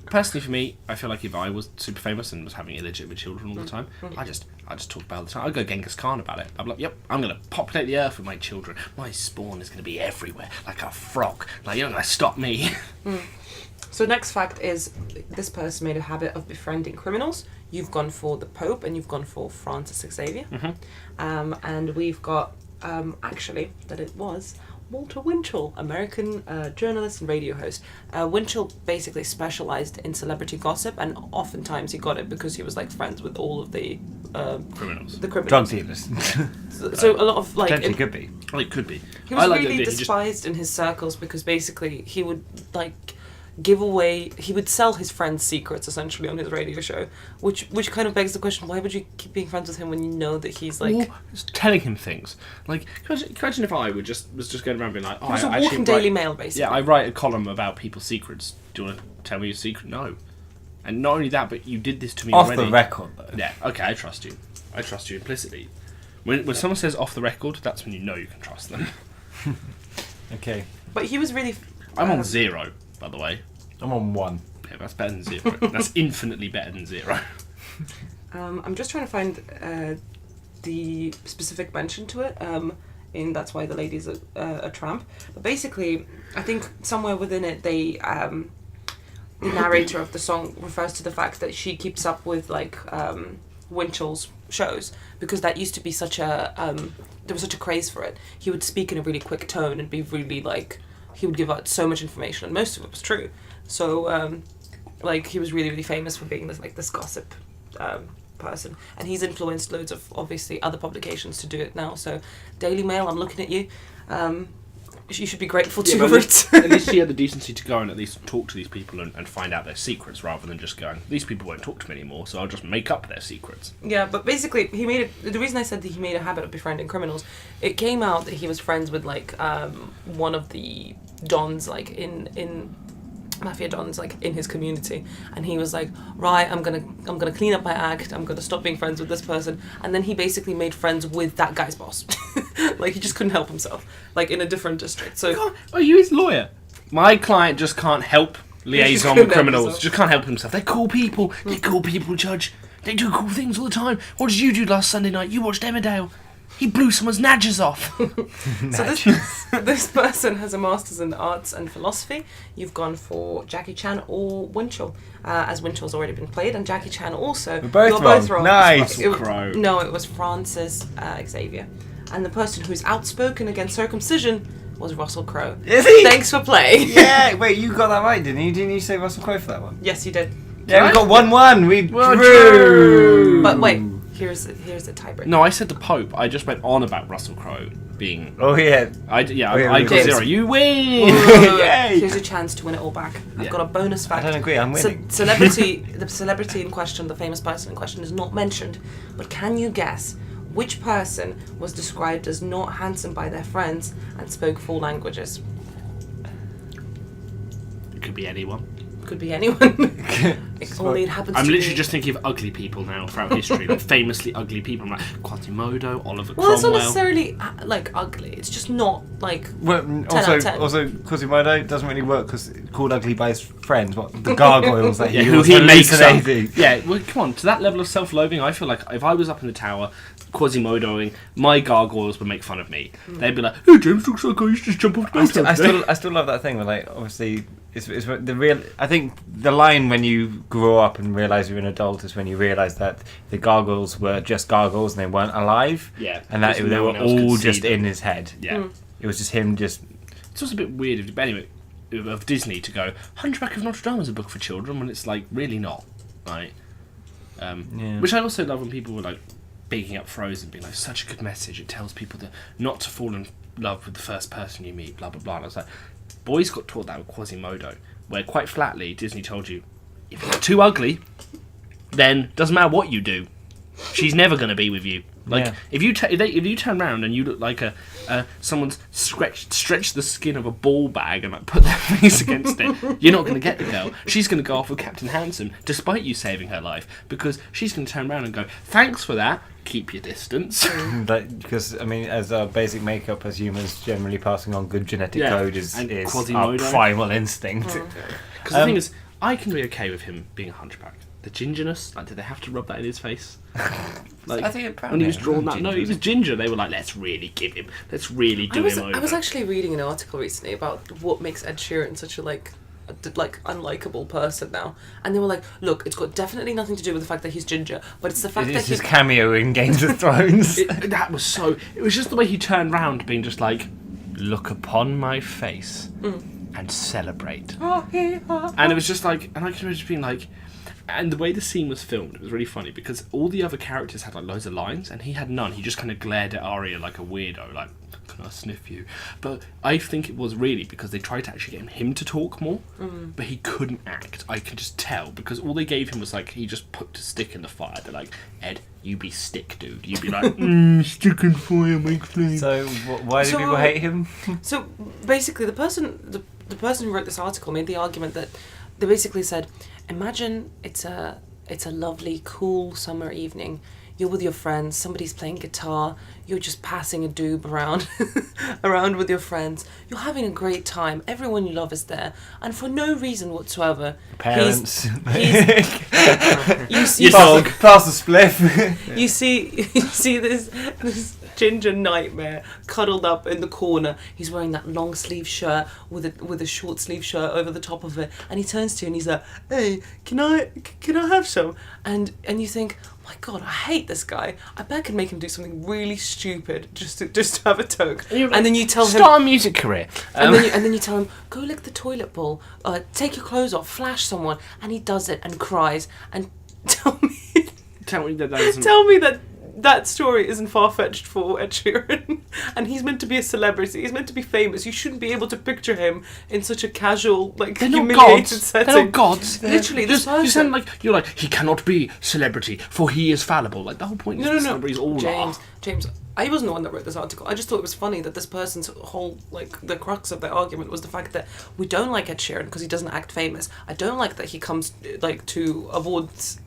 Personally, for me, I feel like if I was super famous and was having illegitimate children all the time, I just talk about it all the time. I'd go Genghis Khan about it. I'd be like, yep, I'm going to populate the earth with my children. My spawn is going to be everywhere, like a frog. Like, you're not going to stop me. So next fact is, this person made a habit of befriending criminals. You've gone for the Pope, and you've gone for Francis Xavier. And we've got, actually, that it was Walter Winchell, American journalist and radio host. Winchell basically specialised in celebrity gossip, and oftentimes he got it because he was like friends with all of the criminals. The criminals. Drug dealers. So a lot of like Potentially could be. Well, it could be. he was like really that despised in his circles because basically he would like give away, he would sell his friends' secrets essentially on his radio show, which kind of begs the question, why would you keep being friends with him when you know that he's like... Or just telling him things. Like, imagine if I was just going around being like, He was a walking Daily Mail, basically. Yeah, I write a column about people's secrets. Do you want to tell me your secret? No. And not only that, but you did this to me already. Off the record, though. Yeah, okay, I trust you. I trust you implicitly. When someone says off the record, that's when you know you can trust them. Okay. But he was really... I'm on 0, by the way. I'm on 1. Yeah, that's better than 0. That's infinitely better than 0. I'm just trying to find the specific mention to it. In That's Why the Lady's a Tramp. But basically, I think somewhere within it, the narrator of the song refers to the fact that she keeps up with like Winchell's shows, because that used to be such a there was such a craze for it. He would speak in a really quick tone and be really like, he would give out so much information, and most of it was true. So like he was really, really famous for being this gossip person, and he's influenced loads of obviously other publications to do it now. So Daily Mail, I'm looking at you. You should be grateful to your roots. At least he had the decency to go and at least talk to these people and find out their secrets, rather than just going, these people won't talk to me anymore, so I'll just make up their secrets. Yeah, but basically, the reason I said that he made a habit of befriending criminals, it came out that he was friends with like one of the dons, like in mafia dons, like in his community, and he was like, right, I'm gonna clean up my act, I'm gonna stop being friends with this person, and then he basically made friends with that guy's boss. Like, he just couldn't help himself, like in a different district. So are you his lawyer? My client just can't help liaison with criminals. Just can't help himself. They're cool people. They're cool people, Judge. They do cool things all the time. What did you do last Sunday night? You watched Emmerdale. He blew someone's nadgers off. So this person has a master's in arts and philosophy. You've gone for Jackie Chan or Winchell, as Winchell's already been played, and Jackie Chan also. We're both wrong. Nice. Crowe. No, it was Francis Xavier. And the person who's outspoken against circumcision was Russell Crowe. Is he? Thanks for playing. Yeah, wait, you got that right, didn't you? Didn't you say Russell Crowe for that one? Yes, you did. Yeah, we got 1-1. We drew. But wait, here's the tiebreaker. No, I said the Pope. I just went on about Russell Crowe being... Oh, yeah. I got James. 0. You win! Yay. Here's your chance to win it all back. I've got a bonus fact. I don't agree, I'm winning. The celebrity in question, the famous person in question, is not mentioned. But can you guess which person was described as not handsome by their friends and spoke 4 languages? It could be anyone. Could be anyone. Only it happens I'm to literally be. just thinking of ugly people now throughout history, like famously ugly people. I'm like Quasimodo, Oliver Well, it's not Cromwell. necessarily like ugly. It's just not like. Well, 10 out of 10. also, Quasimodo doesn't really work because called ugly by his friends. What, the gargoyles that who was he makes up. hallucinating. Yeah, well, come on, to that level of self-loathing, I feel like if I was up in the tower, Quasimodoing, my gargoyles would make fun of me. They'd be like, "Hey, James looks like I used to just jump off the bathtub." I still love that thing where, like, obviously, it's the real. I think the line when you grow up and realise you're an adult is when you realise that the gargoyles were just gargoyles and they weren't alive. Yeah, and that because they no were one else could all see just them. in his head. Yeah, it was just him. Just it's also a bit weird, but anyway, of Disney to go Hunchback of Notre Dame is a book for children when it's like really not, right? Which I also love when people were like bigging up Frozen, being like, such a good message. It tells people not to fall in love with the first person you meet, blah blah blah. And I was like, boys got taught that with Quasimodo, where quite flatly Disney told you, if you're too ugly, then doesn't matter what you do, she's never going to be with you. Like Yeah. if you turn around and you look like someone's stretched the skin of a ball bag and like put their face against it, you're not going to get the girl. She's going to go off with Captain Handsome despite you saving her life, because she's going to turn around and go, thanks for that, keep your distance. Because I mean, as our basic makeup as humans, generally passing on good genetic Yeah, code is and our Quasimodo. primal instinct. Because the thing is, I can be okay with him being a hunchback. The gingerness, like, did they have to rub that in his face? Like, I think when he was drawn that, no, he was ginger. They were like, let's really do him over. I was actually reading an article recently about what makes Ed Sheeran such a unlikable person now, and they were like, look, it's got definitely nothing to do with the fact that he's ginger, but it's the fact that It's his cameo in Games of Thrones. It was just the way he turned round, being just like, look upon my face and celebrate. And it was just like, and I can imagine being like, and the way the scene was filmed, it was really funny because all the other characters had like loads of lines and he had none. He just kind of glared at Arya like a weirdo, like, can I sniff you? But I think it was really because they tried to actually get him to talk more, but he couldn't act. I could just tell, because all they gave him was like, he just put a stick in the fire. They're like, Ed, you be stick, dude. You'd be like, stick and fire, make flame. So why do people hate him? So basically, the person who wrote this article made the argument that they basically said, imagine it's a lovely, cool summer evening. You're with your friends, somebody's playing guitar, you're just passing a doob around with your friends. You're having a great time. Everyone you love is there, and for no reason whatsoever, Parents. you Pass the spliff. you see this ginger nightmare cuddled up in the corner. He's wearing that long sleeve shirt with a short sleeve shirt over the top of it, and he turns to you and he's like, "Hey, can I have some?" And you think, my God, I hate this guy. I bet I could make him do something really stupid just to have a toke. And then you tell him, start a music career. and then you tell him, go lick the toilet bowl, take your clothes off, flash someone, and he does it and cries. And tell me that story isn't far-fetched for Ed Sheeran. And he's meant to be a celebrity. He's meant to be famous. You shouldn't be able to picture him in such a casual, like, They're humiliated not setting. They're not gods. Literally, this person. You sound like you're like, he cannot be celebrity for he is fallible. Like, the whole point is celebrities all are. James, I wasn't the one that wrote this article. I just thought it was funny that this person's whole, like, the crux of their argument was the fact that we don't like Ed Sheeran because he doesn't act famous. I don't like that he comes, like, to awards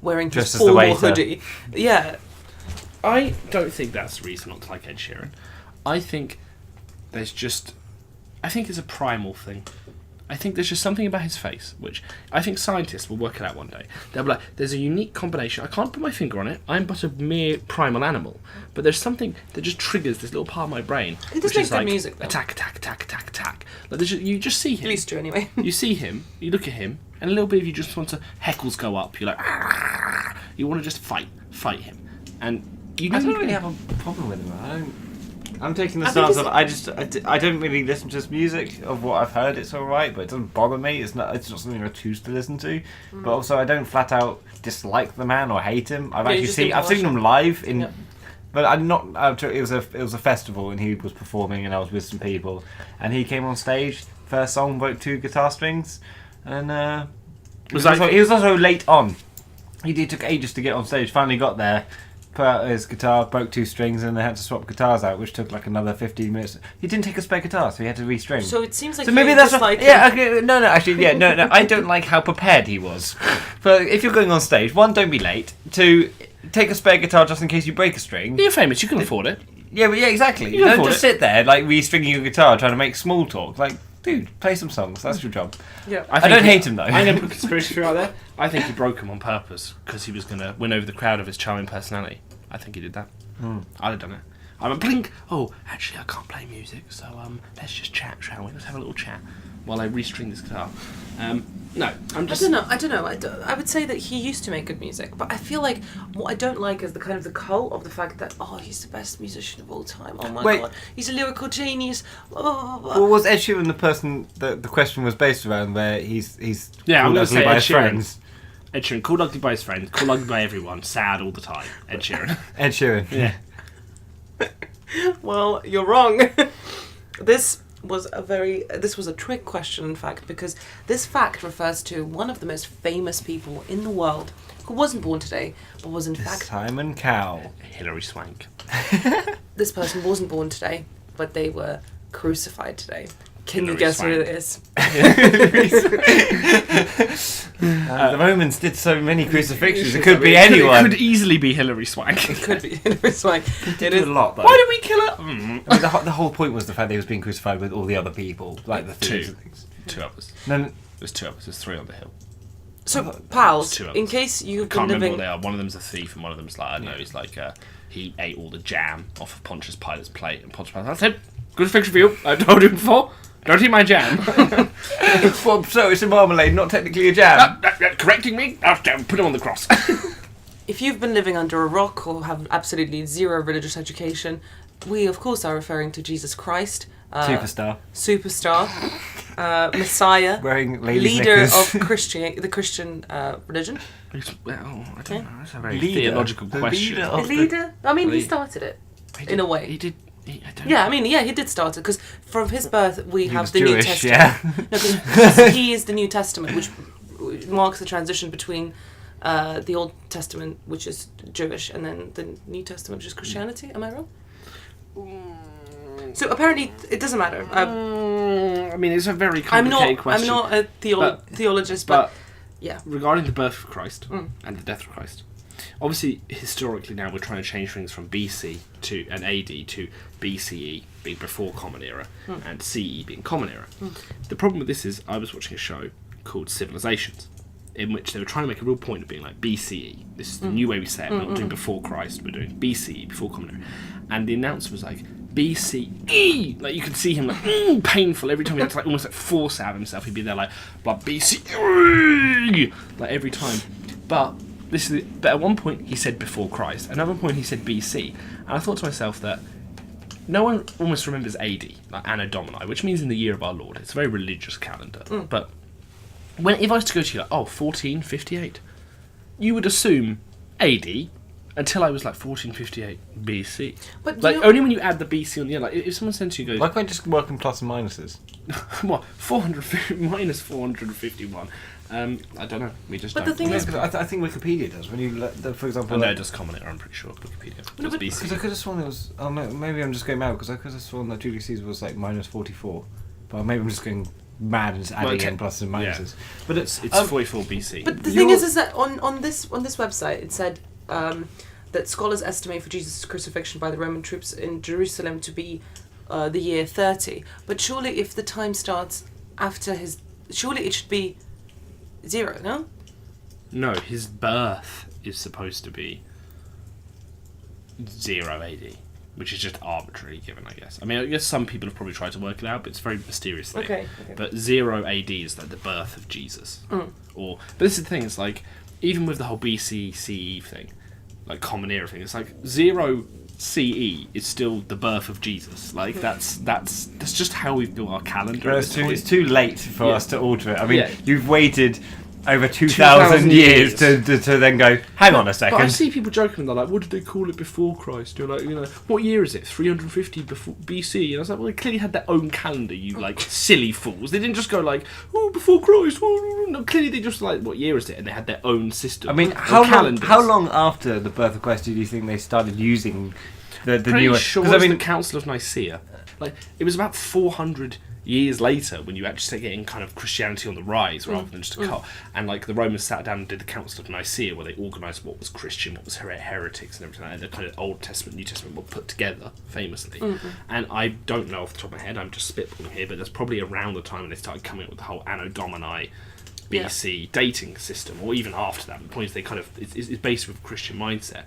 wearing his formal hoodie. Yeah. I don't think that's the reason not to like Ed Sheeran. I think it's a primal thing. I think there's just something about his face, which I think scientists will work it out one day. They'll be like, there's a unique combination. I can't put my finger on it. I'm but a mere primal animal. But there's something that just triggers this little part of my brain. He does make good music, though. Attack, attack, attack, attack, attack. Like, you just see him. At least two, anyway. You see him, you look at him, and a little bit of you just want to, heckles go up. You're like, "Argh." You want to just fight him. And I don't really have a problem with him. I'm taking the stance of I don't really listen to his music. Of what I've heard, it's all right, but it doesn't bother me. It's not something I choose to listen to. But also, I don't flat out dislike the man or hate him. I've seen him live in, but I'm not. It was a festival and he was performing and I was with some people and he came on stage. First song broke 2 guitar strings, and he was also late on. He took ages to get on stage. Finally got there. Put out his guitar, broke 2 strings, and they had to swap guitars out, which took like another 15 minutes. He didn't take a spare guitar, so he had to restring. So it seems like maybe that's like no. I don't like how prepared he was. But if you're going on stage, 1, don't be late. 2, take a spare guitar just in case you break a string. You're famous, you can afford it. Yeah, exactly. You don't just sit there like restringing your guitar trying to make small talk. Like, dude, play some songs. That's your job. Yeah, I don't hate him though. I'm going to put a conspiracy theory out there. I think he broke him on purpose because he was going to win over the crowd of his charming personality. I think he did that. I'd have done it. I'm a blink. Oh, actually, I can't play music, so let's just chat, shall we? Let's have a little chat while I restring this guitar. No, I'm just. I don't know. I would say that he used to make good music, but I feel like what I don't like is the kind of the cult of the fact that he's the best musician of all time. Oh my God, he's a lyrical genius. Well, was Ed Sheeran the person that the question was based around? Where he's I'm going to say by Ed his Sheeran. friends. Ed Sheeran, called ugly by his friends, called ugly by everyone, sad all the time. Ed Sheeran. Ed Sheeran. Yeah. Well, you're wrong. This was a trick question, in fact, because this fact refers to one of the most famous people in the world who wasn't born today, but was in fact Simon Cowell. Hilary Swank. This person wasn't born today, but they were crucified today. Can you Hilary guess Swank. who it is? The Romans did so many crucifixions. It I could mean, be It anyone. could easily be Hilary Swank. It could be Hilary Swank. Did a lot though. Why did we kill her? I mean, the whole point was the fact that he was being crucified with all the other people, like the thieves Two. and things. 2 others. No, There's 2 others. There's 3 on the hill. So, pals, Two in others. case you've Can't been remember living... what they are. One of them's a thief, and one of them's like, I don't know, he's like, he ate all the jam off of Pontius Pilate's plate, and Pontius Pilate, I said, crucifixion for you. I've told you before. Don't eat my jam. well, so it's a marmalade, not technically a jam. Correcting me? Oh, damn, put him on the cross. If you've been living under a rock or have absolutely zero religious education, we, of course, are referring to Jesus Christ. Superstar. Messiah, Wearing ladies' leader knickers. of the Christian religion. Well, I don't know. That's a very Leader. theological The question. leader The of the- leader? I mean, he Lead. started it, He in a way. He did. I don't Yeah, I mean, yeah, he did start it, because from his birth we He have was the New Jewish, Testament. yeah. No, 'cause he is the New Testament, which marks the transition between the Old Testament, which is Jewish, and then the New Testament, which is Christianity. Am I wrong? So apparently, it doesn't matter. I mean, it's a very I'm complicated not. question. I'm not a theologist, but yeah. Regarding the birth of Christ and the death of Christ, obviously, historically now we're trying to change things from BC to and AD to BCE being before Common Era and CE being Common Era. The problem with this is I was watching a show called Civilizations, in which they were trying to make a real point of being like BCE. This is the new way we say it. We're not doing before Christ. We're doing BCE, before Common Era. And the announcer was like, BCE. Like, you could see him like painful every time he had to like almost like force out of himself. He'd be there like BCE, like every time. But but at one point he said before Christ. Another point he said BC. And I thought to myself that no one almost remembers AD, like Anno Domini, which means in the year of our Lord. It's a very religious calendar. But if I was to go to you like, 1458, you would assume AD until I was like 1458 BC. But like only when you add the BC on the end, like if someone said to you, goes, Why can't you just work in plus and minuses? what 450 minus 451? I don't know. We just But don't. the thing is- I think Wikipedia does. When you, for example, Oh, no, it does Common Era. I'm pretty sure Wikipedia. It's because I BC. could have sworn it was. Oh, no, maybe I'm just going mad because I could have sworn that Julius Caesar was like minus 44. But maybe I'm just going mad and just adding in pluses and minuses. But It's 44 BC. But the thing is that on this website it said that scholars estimate for Jesus' crucifixion by the Roman troops in Jerusalem to be the year 30. But surely, if the time starts after surely it should be 0, no? No, his birth is supposed to be 0 AD, which is just arbitrarily given, I guess. I mean, I guess some people have probably tried to work it out, but it's a very mysterious thing. Okay. But 0 AD is like the birth of Jesus. But this is the thing, it's like, even with the whole BC, CE thing, like Common Era thing, it's like 0 CE is still the birth of Jesus. Like, that's just how we've built our calendar. But it's too late for us to alter it. I mean, Yeah. you've waited over 2,000 years to then go, hang on a But I second. see people joking, they're like, what did they call it before Christ? You're like, what year is it? 350 before BC? And I was like, well, they clearly had their own calendar, you like silly fools. They didn't just go like, oh, before Christ. Oh, no, clearly they just like, what year is it? And they had their own system. I mean, of how calendars. long after the birth of Christ do you think they started using the Pretty newer? sure Because it was the Council of Nicaea. Like, it was about 400 years later when you actually start getting kind of Christianity on the rise rather than just a cult. And like the Romans sat down and did the Council of Nicaea where they organised what was Christian, what was heretics and everything like that. The kind of Old Testament, New Testament were put together famously. And I don't know off the top of my head, I'm just spitballing here, but that's probably around the time when they started coming up with the whole Anno Domini BC dating system, or even after that. The point is they kind of it's based with Christian mindset.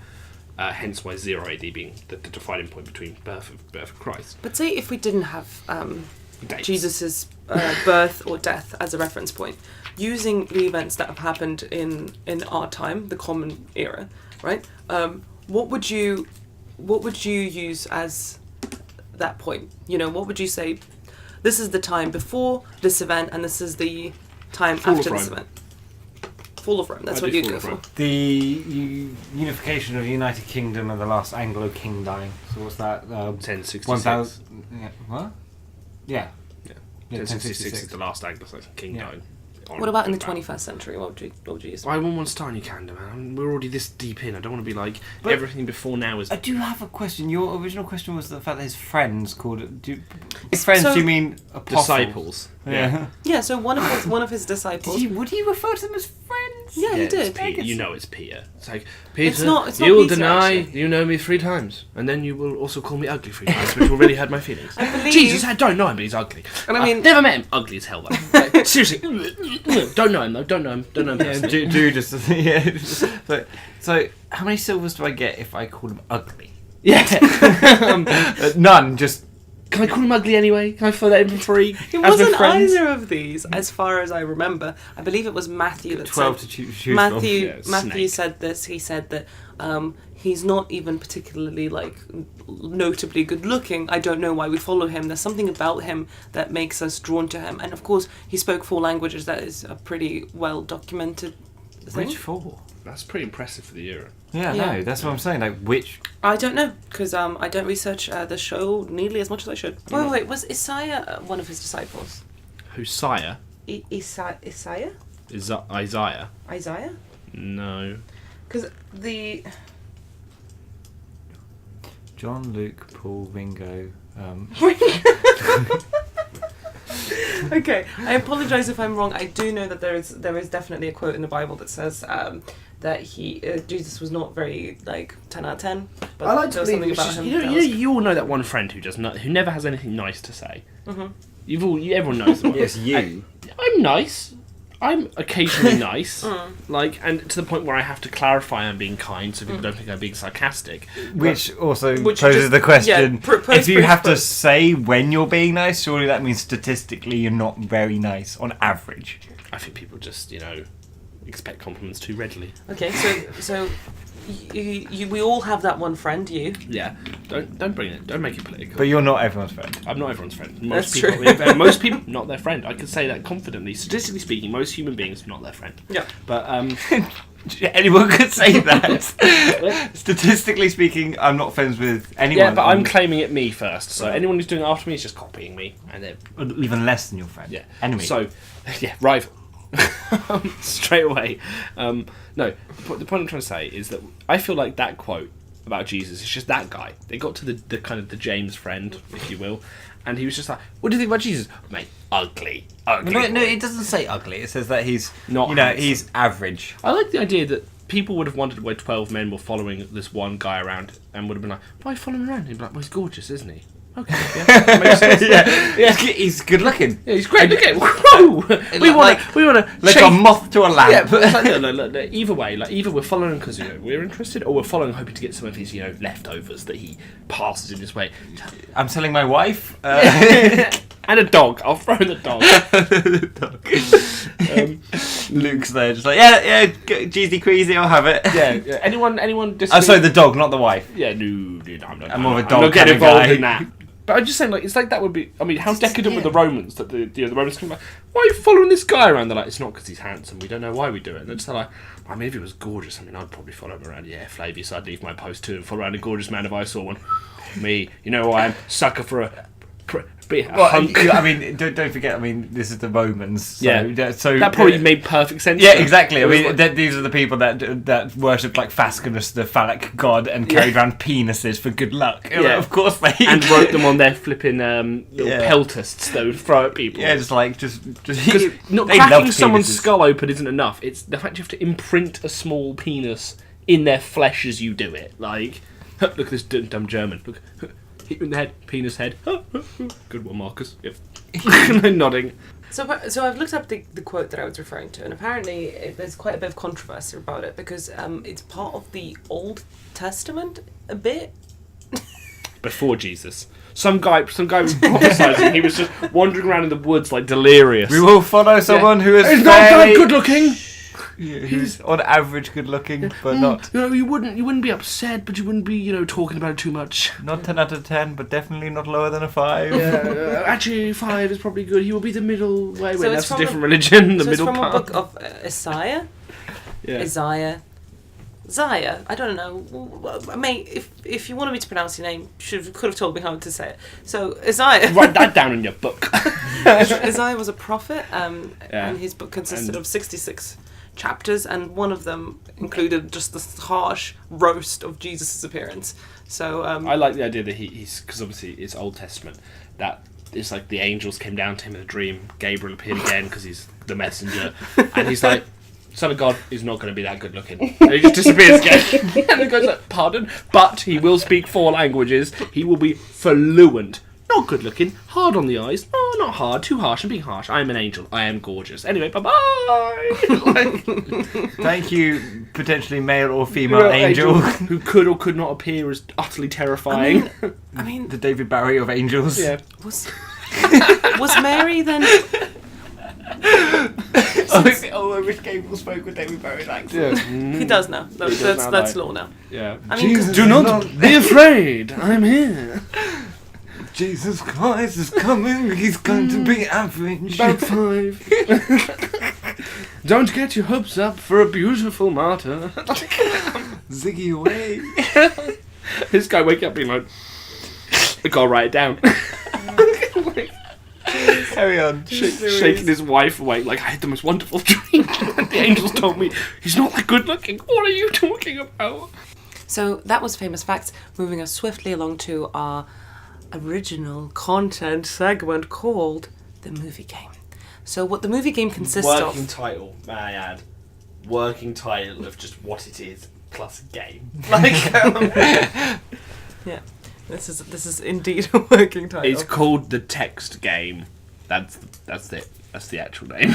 Hence why 0 AD being the defining point between birth of Christ. But say if we didn't have Dates. Jesus' birth or death as a reference point, using the events that have happened in our time, the Common Era, right? What would you use as that point? What would you say? This is the time before this event, and this is the time Fall after of this Rome. event. Fall of Rome. That's I what do you'd Fall go of for. Rome. The unification of the United Kingdom and the last Anglo King dying. So what's that? 1066. 1000. Yeah, what? Yeah. 1066 is the last Anglo-Saxon king dying. What about in the 21st century? What would you use? I wouldn't want to start a new calendar, man. We're already this deep in. I don't want to be like, everything before now is... I do have a question. Your original question was the fact that his friends called it... Do you mean apostles? Disciples. Yeah. Yeah, so one of his disciples... Would he refer to them as friends? Yeah, he did. You know it's Peter. It's like, Peter, It's not you will Peter, deny actually. you know me 3 times, and then you will also call me ugly 3 times, which will really hurt my feelings. I believe... Jesus, I don't know him, but he's ugly. And I mean... never met him. Ugly as hell, though. Like, seriously. Don't know him, though. Don't know him personally. So, how many silvers do I get if I call him ugly? Yeah. None, just... Can I call him ugly anyway? Can I throw that in for free? It wasn't either of these, as far as I remember. I believe it was Matthew that 12 said... to choose Matthew from. Yeah, snake. said this. He said that he's not even particularly, notably good looking. I don't know why we follow him. There's something about him that makes us drawn to him. And of course, he spoke 4 languages. That is a pretty well documented thing. Which 4? That's pretty impressive for the era. Yeah, Yeah. no, that's what I'm saying. Like, which... I don't know, because I don't research the show nearly as much as I should. Wait, was Isaiah one of his disciples? Who's sire? Isaiah? Is Isaiah? Isaiah? No. Because the... John, Luke, Paul, Ringo... Okay, I apologise if I'm wrong. I do know that there is definitely a quote in the Bible that says that Jesus was not very 10 out of 10. But I like there to was believe something about him. you all know that one friend who never has anything nice to say. Mm-hmm. Everyone knows them. Yes, you. I'm nice. I'm occasionally nice, and to the point where I have to clarify I'm being kind, so people don't think I'm being sarcastic. Which also Which poses just- the question: yeah, if you have to say when you're being nice, surely that means statistically you're not very nice on average. I think people just, expect compliments too readily. Okay, so we all have that one friend, you. Yeah, don't bring it. Don't make it political. But you're not everyone's friend. I'm not everyone's friend. That's Most people, true. most people, not their friend. I can say that confidently. Statistically speaking, most human beings are not their friend. Yeah. But Anyone could say that. Statistically speaking, I'm not friends with anyone. yeah, but I'm claiming it me first. So anyone who's doing it after me is just copying me, and they're even less than your friend. yeah. Enemy. So yeah, rival. Straight away. No, the point I'm trying to say is that I feel like that quote about Jesus is just that guy. They got to the kind of the James friend, if you will, and he was just like, "What do you think about Jesus, mate? Ugly." No, it doesn't say ugly. It says that he's Not handsome. he's average. I like the idea that people would have wondered why 12 men were following this one guy around and would have been like, "Why are you following him around?" He'd be like, "Well, he's gorgeous, isn't he?" Okay, yeah, makes sense. yeah, he's good looking. Yeah, he's great. Look at him. Whoa! We want to like a moth to a lamp. Yeah, but it's like, look, either way, either we're following him because we're interested, or we're following hoping to get some of his leftovers that he passes in this way. I'm selling my wife and a dog. I'll throw in the dog. Luke's there, just like yeah, cheesy queasy, I'll have it. Yeah. Anyone? I'm sorry, the dog, not the wife. Yeah, no, I'm more of a I'm dog not getting kind of involved guy. in that. But I'm just saying, it's like that would be. I mean, how decadent were the Romans that the Romans come like, why are you following this guy around? They're like, it's not because he's handsome. We don't know why we do it. And they're just like, I mean, if he was gorgeous, I'd probably follow him around. Yeah, Flavius, I'd leave my post too and follow around a gorgeous man if I saw one. Me, you know who I am? Sucker for a hunk. I mean, don't forget. I mean, this is the Romans. So, so that probably made perfect sense. Yeah, exactly. I mean, like, these are the people that worshipped like Phasconus, the phallic god, and carried around penises for good luck. Yeah, like, of course they and wrote them on their flipping little peltasts that would throw at people. Yeah, just not they cracking loved someone's penises. skull open isn't enough. It's the fact you have to imprint a small penis in their flesh as you do it. Like, look at this dumb German. Look. Hit you in the head, penis head. Good one, Marcus. Yep. Nodding. So I've looked up the quote that I was referring to, and apparently there's quite a bit of controversy about it because it's part of the Old Testament a bit. Before Jesus. Some guy was prophesizing. He was just wandering around in the woods like delirious. We will follow someone who is He's not very that good looking. who's on average good looking, but not. You wouldn't be upset, but you wouldn't be, talking about it too much. Not 10 out of 10, but definitely not lower than a 5. Yeah, actually, 5 is probably good. He will be the middle way. So That's it's a from different religion. The so middle it's from part. a book of Isaiah. Yeah. Isaiah. Zaya. I don't know. Mate, if you wanted me to pronounce your name, could have told me how to say it. So Isaiah. Write that down in your book. Isaiah was a prophet, and his book consisted of 66 chapters, and one of them included just this harsh roast of Jesus' appearance. So I like the idea that he's because obviously it's Old Testament, that it's like the angels came down to him in a dream. Gabriel appeared again because he's the messenger, and he's like, Son of God is not going to be that good looking. And he just disappears again. And the guy's like, pardon? But he will speak 4 languages. He will be fluent. Not good looking. Hard on the eyes. No, not hard. Too harsh and being harsh. I am an angel. I am gorgeous. Anyway, bye-bye. Thank you, potentially male or female angel. Who could or could not appear as utterly terrifying. I mean, The David Bowie of angels. Yeah. was Mary then? I wish Gabriel spoke with David Bowie's accent. Yeah. He does now. He does now, That's like- law now. Yeah. I mean, Jesus, Do not be afraid. I'm here. Jesus Christ is coming. He's going to be average. About 5. Don't get your hopes up for a beautiful martyr. Ziggy away. This guy waking up being like, I gotta write it down. Carry on. Shaking his wife away like, I had the most wonderful dream. The angels told me he's not that good looking. What are you talking about? So that was Famous Facts, moving us swiftly along to our original content segment called The Movie Game. So what the movie game consists Working of... title, may I add. Working title of just what it is, plus game. Yeah, this is indeed a working title. It's called The Text Game. That's it. That's the actual name.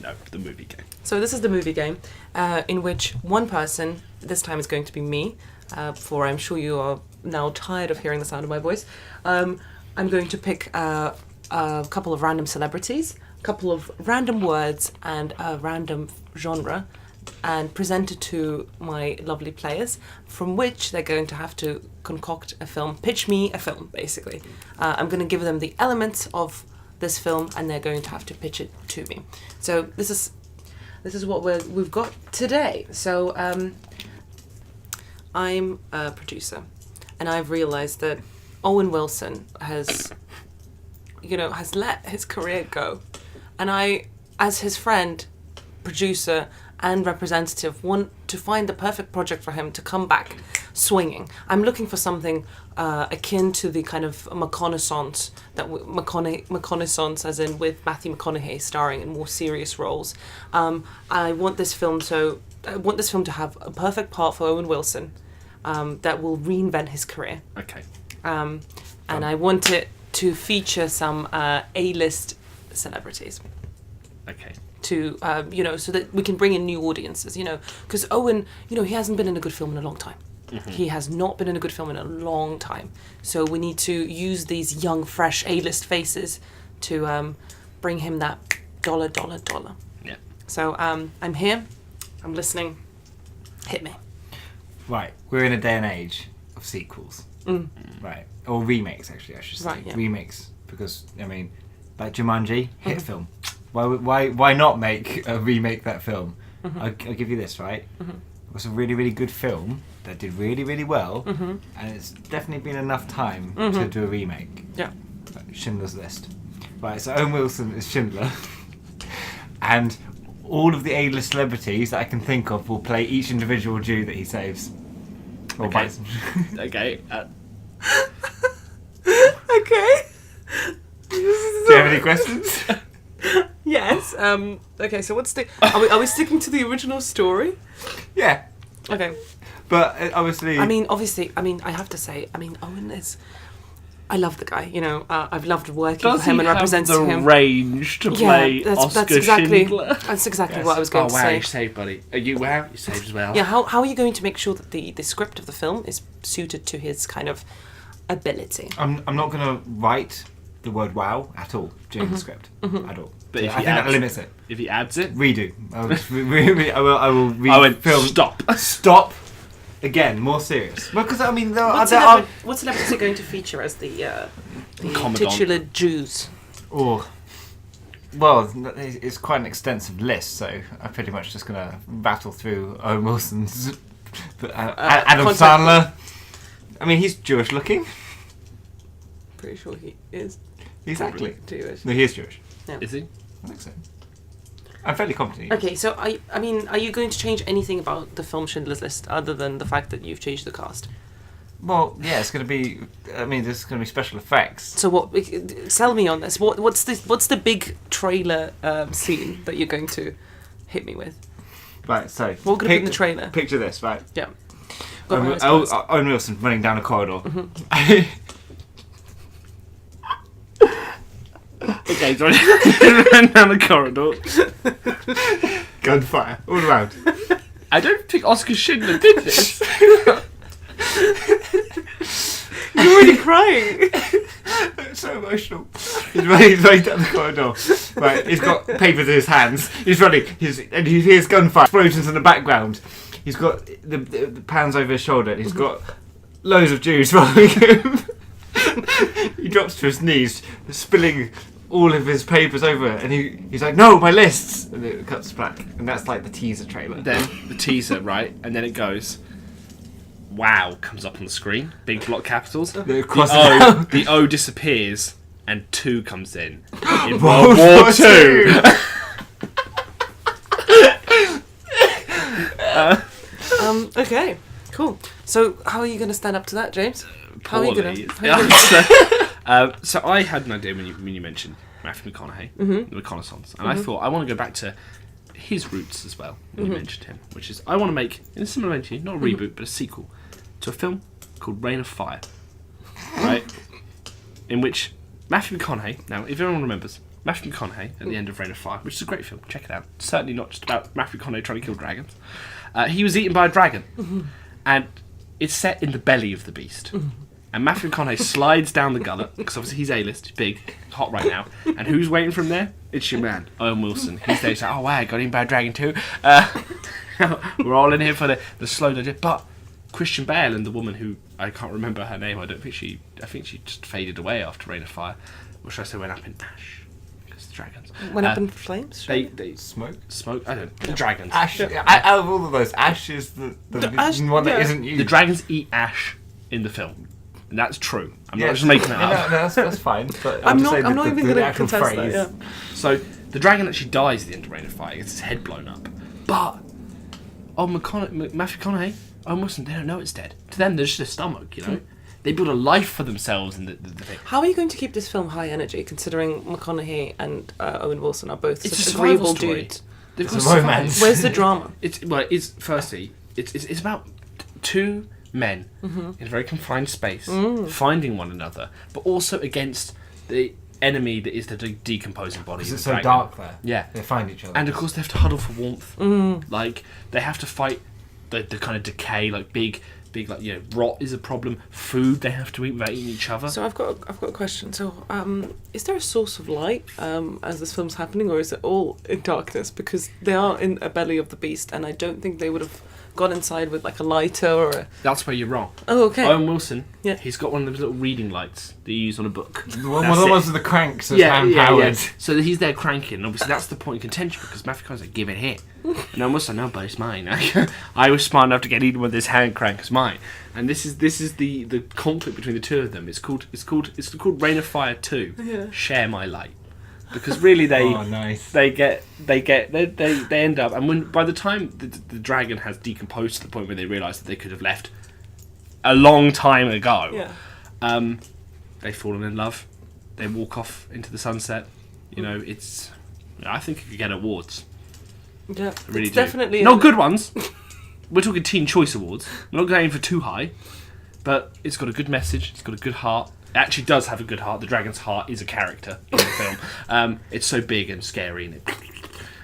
No, The Movie Game. So this is the movie game, in which one person, this time is going to be me, for I'm sure you are now tired of hearing the sound of my voice. I'm going to pick a couple of random celebrities, a couple of random words, and a random genre, and present it to my lovely players, from which they're going to have to concoct a film, pitch me a film, basically. I'm going to give them the elements of this film, and they're going to have to pitch it to me. So this is what we've got today. So I'm a producer, and I've realised that Owen Wilson has let his career go, and I, as his friend, producer, and representative, want to find the perfect project for him to come back swinging. I'm looking for something akin to the kind of reconnaissance as in with Matthew McConaughey starring in more serious roles. I want this film to have a perfect part for Owen Wilson that will reinvent his career. Okay. And I want it to feature some A-list celebrities. Okay. To so that we can bring in new audiences, because Owen, he hasn't been in a good film in a long time. Mm-hmm. He has not been in a good film in a long time. So we need to use these young, fresh A-list faces to bring him that dollar. Yeah. So I'm here. I'm listening. Hit me. Right, we're in a day and age of sequels. Mm. Right, or remakes actually, I should say. Right, yeah. Remakes, because like Jumanji, hit film. Why not make a remake that film? Mm-hmm. I'll give you this, right? Mm-hmm. It was a really, really good film that did really, really well, Mm-hmm. and it's definitely been enough time Mm-hmm. to do a remake. Yeah. Schindler's List. Right, so Owen Wilson is Schindler, and all of the A-list celebrities that I can think of will play each individual Jew that he saves. Or Okay. vice- Okay. Okay. Do you have any questions? Yes. Okay. So what's the? Are we sticking to the original story? Yeah, Okay. but obviously... Obviously, I have to say, Owen is... I love the guy, I've loved working Does for him he and have representing the him. range to play Oscar Schindler? That's exactly Yes. what I was going to Wow, say. you saved, buddy. You saved as well. Yeah, how are you going to make sure that the script of the film is suited to his kind of ability? I'm not going to write the word wow at all during the script. At all. But So if I he think that adds- limits it. If he adds it, Redo. I will read I went, film. stop. Stop. Again, more serious. Because there What are... celebrities are going to feature as the Commandant. titular Jews? Oh. Well, it's quite an extensive list, so I'm pretty much just going to battle through Owen Wilson's But Adam Sandler. I mean, he's Jewish looking. Pretty sure he is. Exactly. Jewish. No, he is Jewish. Yeah. Is he? I think so. I'm fairly confident. Okay, so I mean, are you going to change anything about the film Schindler's List other than the fact that you've changed the cast? Well, yeah, it's going to be. I mean, there's going to be special effects. So what? Sell me on this. What's the big trailer scene that you're going to hit me with? Right. So What we're going to put in the trailer? Picture this, right? Yeah. Owen Wilson running down a corridor. Okay, so I ran down the corridor. Gunfire all around. I don't think Oscar Schindler did this. You're already crying. It's so emotional. He's running down the corridor. Right, he's got papers in his hands. He's running. And he hears gunfire, explosions in the background. He's got the pans over his shoulder. And he's got loads of Jews following him. He drops to his knees, spilling all of his papers over, and he's like, "No, my lists!" And it cuts black, and that's like the teaser trailer. Then the teaser, right, and then it goes. Wow comes up on the screen, big block capitals. The O disappears, and 2 comes in World War II. Okay, cool. So how are you going to stand up to that, James? How are you going to? So I had an idea when you mentioned Matthew McConaughey, the reconnaissance, and I thought I want to go back to his roots as well when you mentioned him, which is I want to make, in a similar vein to you, not a reboot but a sequel to a film called Reign of Fire, right? In which Matthew McConaughey, now if everyone remembers, Matthew McConaughey at the end of Reign of Fire, which is a great film, check it out. Certainly not just about Matthew McConaughey trying to kill dragons. He was eaten by a dragon, and it's set in the belly of the beast. And Matthew McConaughey slides down the gullet, because obviously he's A-list, he's big, hot right now. And who's waiting for him there? It's your man, Owen Wilson. He's there, he's like, oh wow, got eaten by a dragon too. We're all in here for the slow digit. But Christian Bale and the woman who, I can't remember her name, I think she just faded away after Reign of Fire. Or should I say went up in ash? Because the dragons. Went up in flames? They Smoke? I don't know. The dragons. Ash. Out of all of those, Ash is the Ash, one that yeah. isn't used. The dragons eat ash in the film. And that's true. I'm not just making that up. No, that's fine. But I'm just not saying even going to contest phrase. that. Yeah. So the dragon actually dies at the end of Reign of Fire, gets his head blown up. But Matthew McConaughey, Owen Wilson, they don't know it's dead. To them, there's just a stomach, you know. They build a life for themselves in the thing. How are you going to keep this film high energy, considering McConaughey and Owen Wilson are both It's such a survival agreeable story. dudes? They've got It's to a survive. romance. Where's the drama? It's about 2 men in a very confined space finding one another, but also against the enemy that is the decomposing body. Because of it's the so dragon. dark there. Yeah. They find each other. And of course they have to huddle for warmth. Like they have to fight the kind of decay, like big like, you know, rot is a problem. Food they have to eat without eating each other. So I've got a question. So is there a source of light as this film's happening, or is it all in darkness? Because they are in a belly of the beast, and I don't think they would have gone inside with like a lighter or a... That's where you're wrong. Oh, okay. Owen Wilson, Yeah. he's got one of those little reading lights that you use on a book. One of the ones with the cranks that's hand-powered. So he's there cranking, and obviously that's the point of contention, because Matthew McConaughey's like, give it here. And Owen Wilson, no, but it's mine. I was smart enough to get eaten with this hand crank, it's mine. And this is the conflict between the two of them. It's called Reign of Fire 2. Yeah. Share my light. Because really they Oh, nice. they end up, and when by the time the dragon has decomposed to the point where they realise that they could have left a long time ago, Yeah. they've fallen in love. They walk off into the sunset. You know, I think it could get awards. Yeah. I really it's do. definitely Not good ones. We're talking Teen Choice Awards. We're not going for too high, but it's got a good message. It's got a good heart. It actually does have a good heart. The dragon's heart is a character in the film. It's so big and scary, and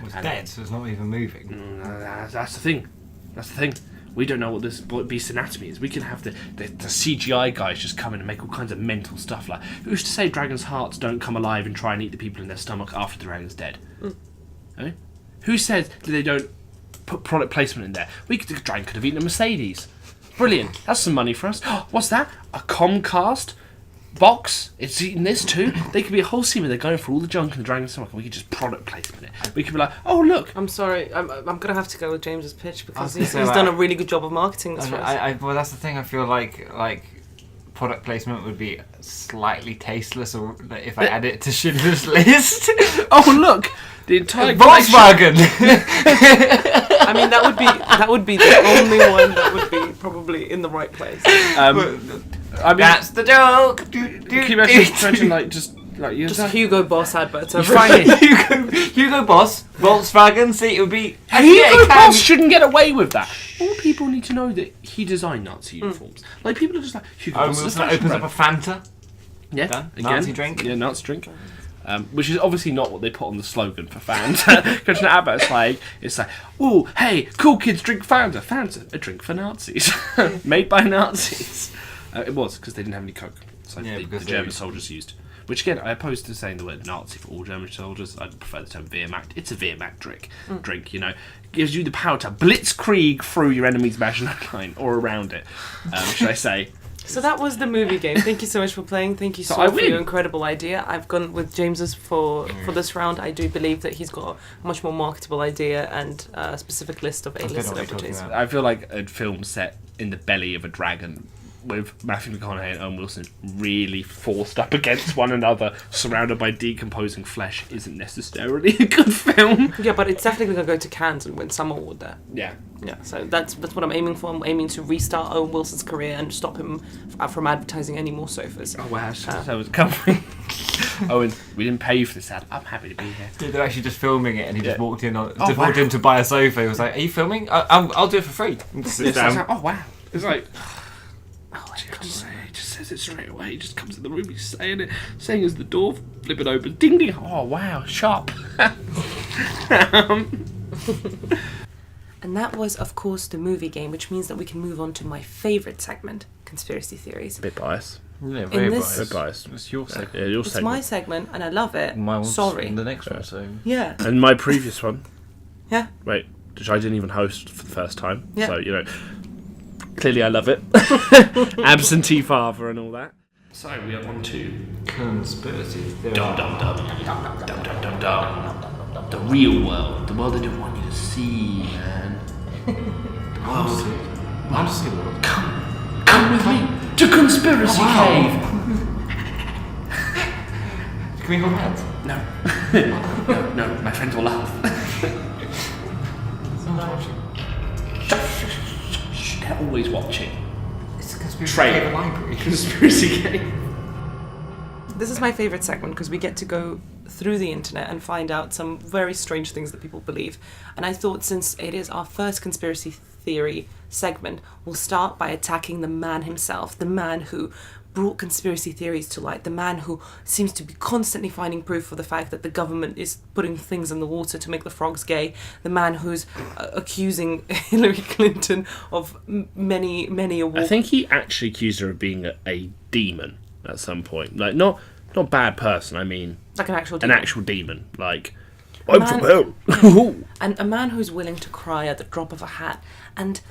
It's dead, so it's not even moving. that's the thing. That's the thing. We don't know what this beast's anatomy is. We can have the CGI guys just come in and make all kinds of mental stuff. Like, who's to say dragons' hearts don't come alive and try and eat the people in their stomach after the dragon's dead? Eh? Who says that they don't put product placement in there? The dragon could have eaten a Mercedes. Brilliant. That's some money for us. What's that? A Comcast box, it's eating this too. They could be a whole scene where they're going for all the junk in the dragon's stomach, and we could just product placement it. We could be like, oh look. I'm sorry, I'm gonna have to go with James's pitch because he's so done a really good job of marketing this for us. Well, that's the thing. I feel like product placement would be slightly tasteless, or if I add it to Schindler's List. Oh look, the entire Volkswagen. I mean, that would be the only one that would be probably in the right place. I mean, that's the joke. Can you imagine like just Hugo Boss adverts. You find it. Hugo Boss, Volkswagen. See, it would be. Hugo Boss shouldn't get away with that. All people need to know that he designed Nazi uniforms. Like people are just like Hugo Boss. Wilson opens up a Fanta. Yeah, Done. again. Nazi drink. Yeah, Nazi drink. Which is obviously not what they put on the slogan for Fanta. Because an advert it's like, oh, hey, cool kids drink Fanta. Fanta, a drink for Nazis, made by Nazis. It was because they didn't have any Coke, so the German soldiers used. Which again, I oppose to saying the word Nazi for all German soldiers. I prefer the term Wehrmacht. It's a Wehrmacht drink. You know, gives you the power to blitzkrieg through your enemy's imaginary line or around it. Should I say? So that was the movie game. Thank you so much for playing. Thank you for your incredible idea. I've gone with James's for this round. I do believe that he's got a much more marketable idea and a specific list of A-list celebrities. I feel like a film set in the belly of a dragon with Matthew McConaughey and Owen Wilson really forced up against one another, surrounded by decomposing flesh, isn't necessarily a good film. Yeah, but it's definitely going to go to Cannes and win some award there. Yeah. Yeah, so that's what I'm aiming for. I'm aiming to restart Owen Wilson's career and stop him from advertising any more sofas. Oh wow, so was covering. Owen, we didn't pay you for this ad. I'm happy to be here. Yeah, they're actually just filming it, and he just walked in walked in to buy a sofa. He was like, "Are you filming? I'll do it for free." Sit down. Like, oh wow, it's like. Oh, He just says it straight away. He just comes in the room. He's saying it, saying as the door flipping open. Ding ding. Oh wow, sharp. And that was, of course, the movie game, which means that we can move on to my favourite segment, conspiracy theories. A bit biased. Yeah, very biased. Bit biased. It's your segment. Yeah, your it's my segment, and I love it. Sorry. The next one, so. Yeah. And my previous one. Yeah. Wait, which I didn't even host for the first time. Yeah. So, you know, clearly I love it. Absentee father and all that. So we are on to Conspiracy theory. dum dum dum dum dum dum dum. The real world, the world I don't want you to see, man. The world. I want to see the world. Come with me to Conspiracy Cave. Can we hold hands? No, no, my friends will laugh. Someone's watching. Shh, they're always watching. It's a conspiracy Trailer. cave library. Conspiracy Cave. This is my favourite segment because we get to go through the internet and find out some very strange things that people believe. And I thought, since it is our first conspiracy theory segment, we'll start by attacking the man himself, the man who brought conspiracy theories to light, the man who seems to be constantly finding proof for the fact that the government is putting things in the water to make the frogs gay, the man who's accusing Hillary Clinton of many awards. I think he actually accused her of being a demon at some point. Like, not bad person, I mean... Like an actual demon. An actual demon. Like, I'm from hell. Yeah. And a man who's willing to cry at the drop of a hat, and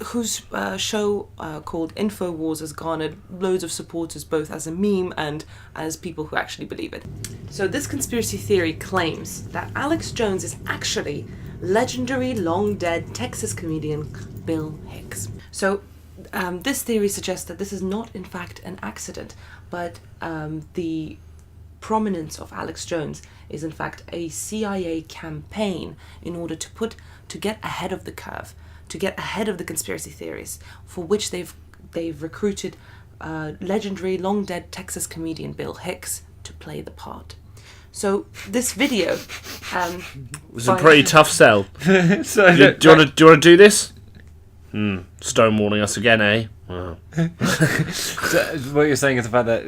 whose show called InfoWars has garnered loads of supporters, both as a meme and as people who actually believe it. So this conspiracy theory claims that Alex Jones is actually legendary long-dead Texas comedian Bill Hicks. So this theory suggests that this is not in fact an accident, but the prominence of Alex Jones is in fact a CIA campaign in order to get ahead of the curve, to get ahead of the conspiracy theories, for which they've recruited legendary long dead Texas comedian Bill Hicks to play the part. So this video was a pretty tough sell. So do you want to do this? Stonewalling us again, eh? Wow. So what you're saying is the fact that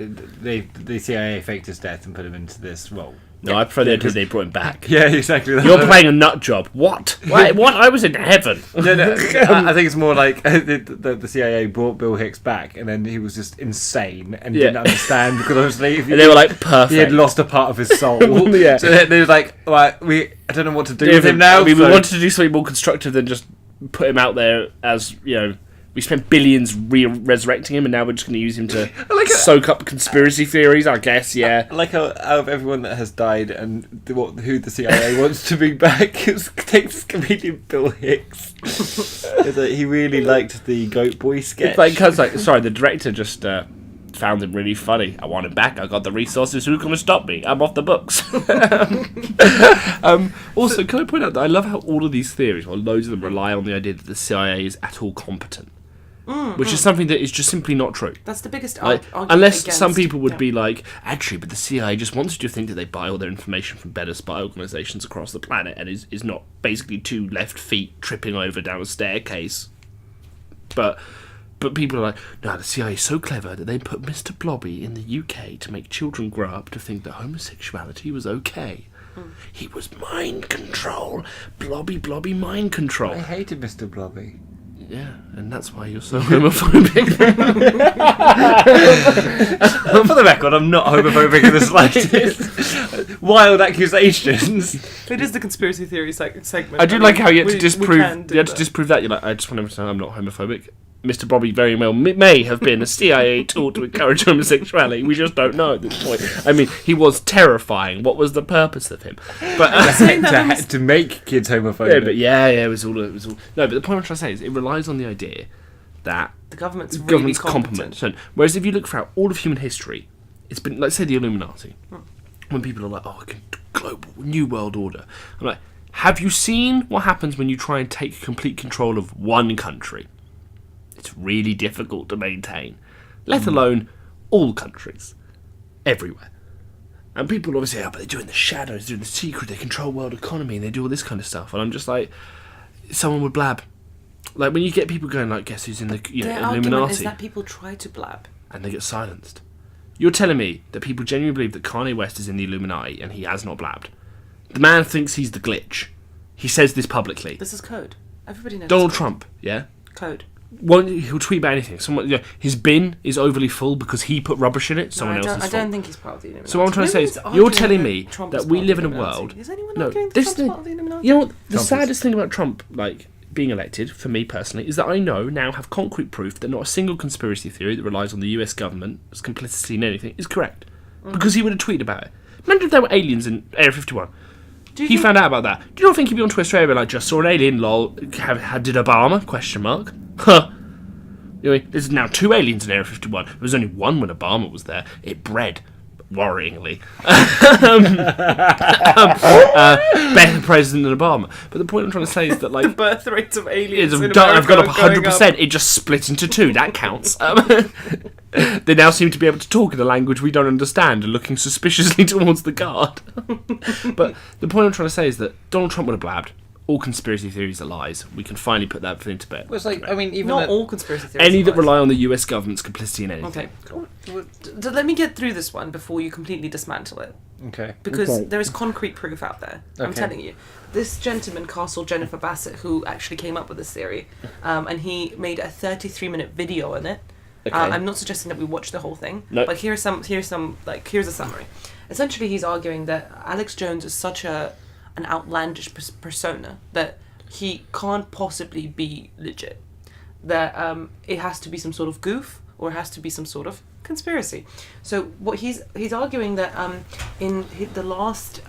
the CIA faked his death and put him into this role. No, I prefer the idea they brought him back. Yeah, exactly. You're playing a nut job. What? Wait, what? I was in heaven. No, I think it's more like the CIA brought Bill Hicks back, and then he was just insane and didn't understand, because obviously and they were like, perfect. He had lost a part of his soul. Yeah. So they were like, right, I don't know what to do with him now. I mean, we wanted to do something more constructive than just put him out there as, you know, We spent billions resurrecting him, and now we're just going to use him to soak up conspiracy theories, I guess, yeah. I like how out of everyone that has died and who the CIA wants to bring back, takes comedian Bill Hicks. He really liked the Goat Boy sketch. Sorry, the director just found him really funny. I want him back. I got the resources. Who's going to stop me? I'm off the books. Also, can I point out that I love how all of these theories, well, loads of them rely on the idea that the CIA is at all competent. Which is something that is just simply not true. That's the biggest argument unless against, some people would be like, actually, but the CIA just wants you to think that they buy all their information from better spy organisations across the planet and is not basically two left feet tripping over down a staircase. But people are like, no, the CIA is so clever that they put Mr. Blobby in the UK to make children grow up to think that homosexuality was okay. He was mind control. Blobby mind control. I hated Mr. Blobby. Yeah, and that's why you're so homophobic. For the record, I'm not homophobic in the slightest. Wild accusations. It is the conspiracy theory segment. I do like how you had to disprove. You had to disprove that. You're like, I just want to say I'm not homophobic. Mr. Bobby very well may have been a CIA tool to encourage homosexuality. We just don't know at this point. I mean, he was terrifying. What was the purpose of him? But to make kids homophobic. It was all. No, but the point I'm trying to say is it relies on the idea that the government's really competent. Whereas if you look throughout all of human history, it's been, let's say, the Illuminati. When people are like, oh, global new world order, I'm like, have you seen what happens when you try and take complete control of one country? It's really difficult to maintain, let alone all countries, everywhere. And people obviously say, but they do it in the shadows, they're in the secret, they control world economy, and they do all this kind of stuff. And I'm just like, someone would blab. Like when you get people going like, guess who's in the Illuminati? Argument is that people try to blab. And they get silenced. You're telling me that people genuinely believe that Kanye West is in the Illuminati and he has not blabbed. The man thinks he's the glitch. He says this publicly. This is code. Everybody knows. Donald Trump, yeah? Code. He'll tweet about anything. His bin is overly full because he put rubbish in it. Someone else's fault. I don't think he's part of the Illuminati. So what I'm trying to say is, you're telling me that we live in a world. Is anyone arguing that Trump's part of the Illuminati? You know what? The saddest thing about Trump, being elected, for me personally, is that I now have concrete proof that not a single conspiracy theory that relies on the US government's complicity in anything is correct. Because he would have tweeted about it. Imagine if there were aliens in Area 51. He found out about that. Do you not think he'd be on Twitter area like, just saw an alien, lol, did Obama? Question mark. Huh. There's now 2 aliens in Area 51. There was only one when Obama was there. It bred, worryingly, better president than Obama. But the point I'm trying to say is that the birth rates of aliens in I've gone up America 100%. It just split into 2. That counts. They now seem to be able to talk in a language we don't understand and looking suspiciously towards the guard. But the point I'm trying to say is that Donald Trump would have blabbed. All conspiracy theories are lies. We can finally put that into bed. Well, it's like, I mean, even not all conspiracy theories. Any that rely on the US government's complicity in anything. Okay, cool. Let me get through this one before you completely dismantle it. Okay. Because there is concrete proof out there. Okay. I'm telling you. This gentleman, Castle Jennifer Bassett, who actually came up with this theory, and he made a 33-minute video on it. Okay. I'm not suggesting that we watch the whole thing, but here's a summary. Essentially, he's arguing that Alex Jones is such an outlandish persona that he can't possibly be legit. That it has to be some sort of goof or it has to be some sort of conspiracy. So what he's arguing that in the last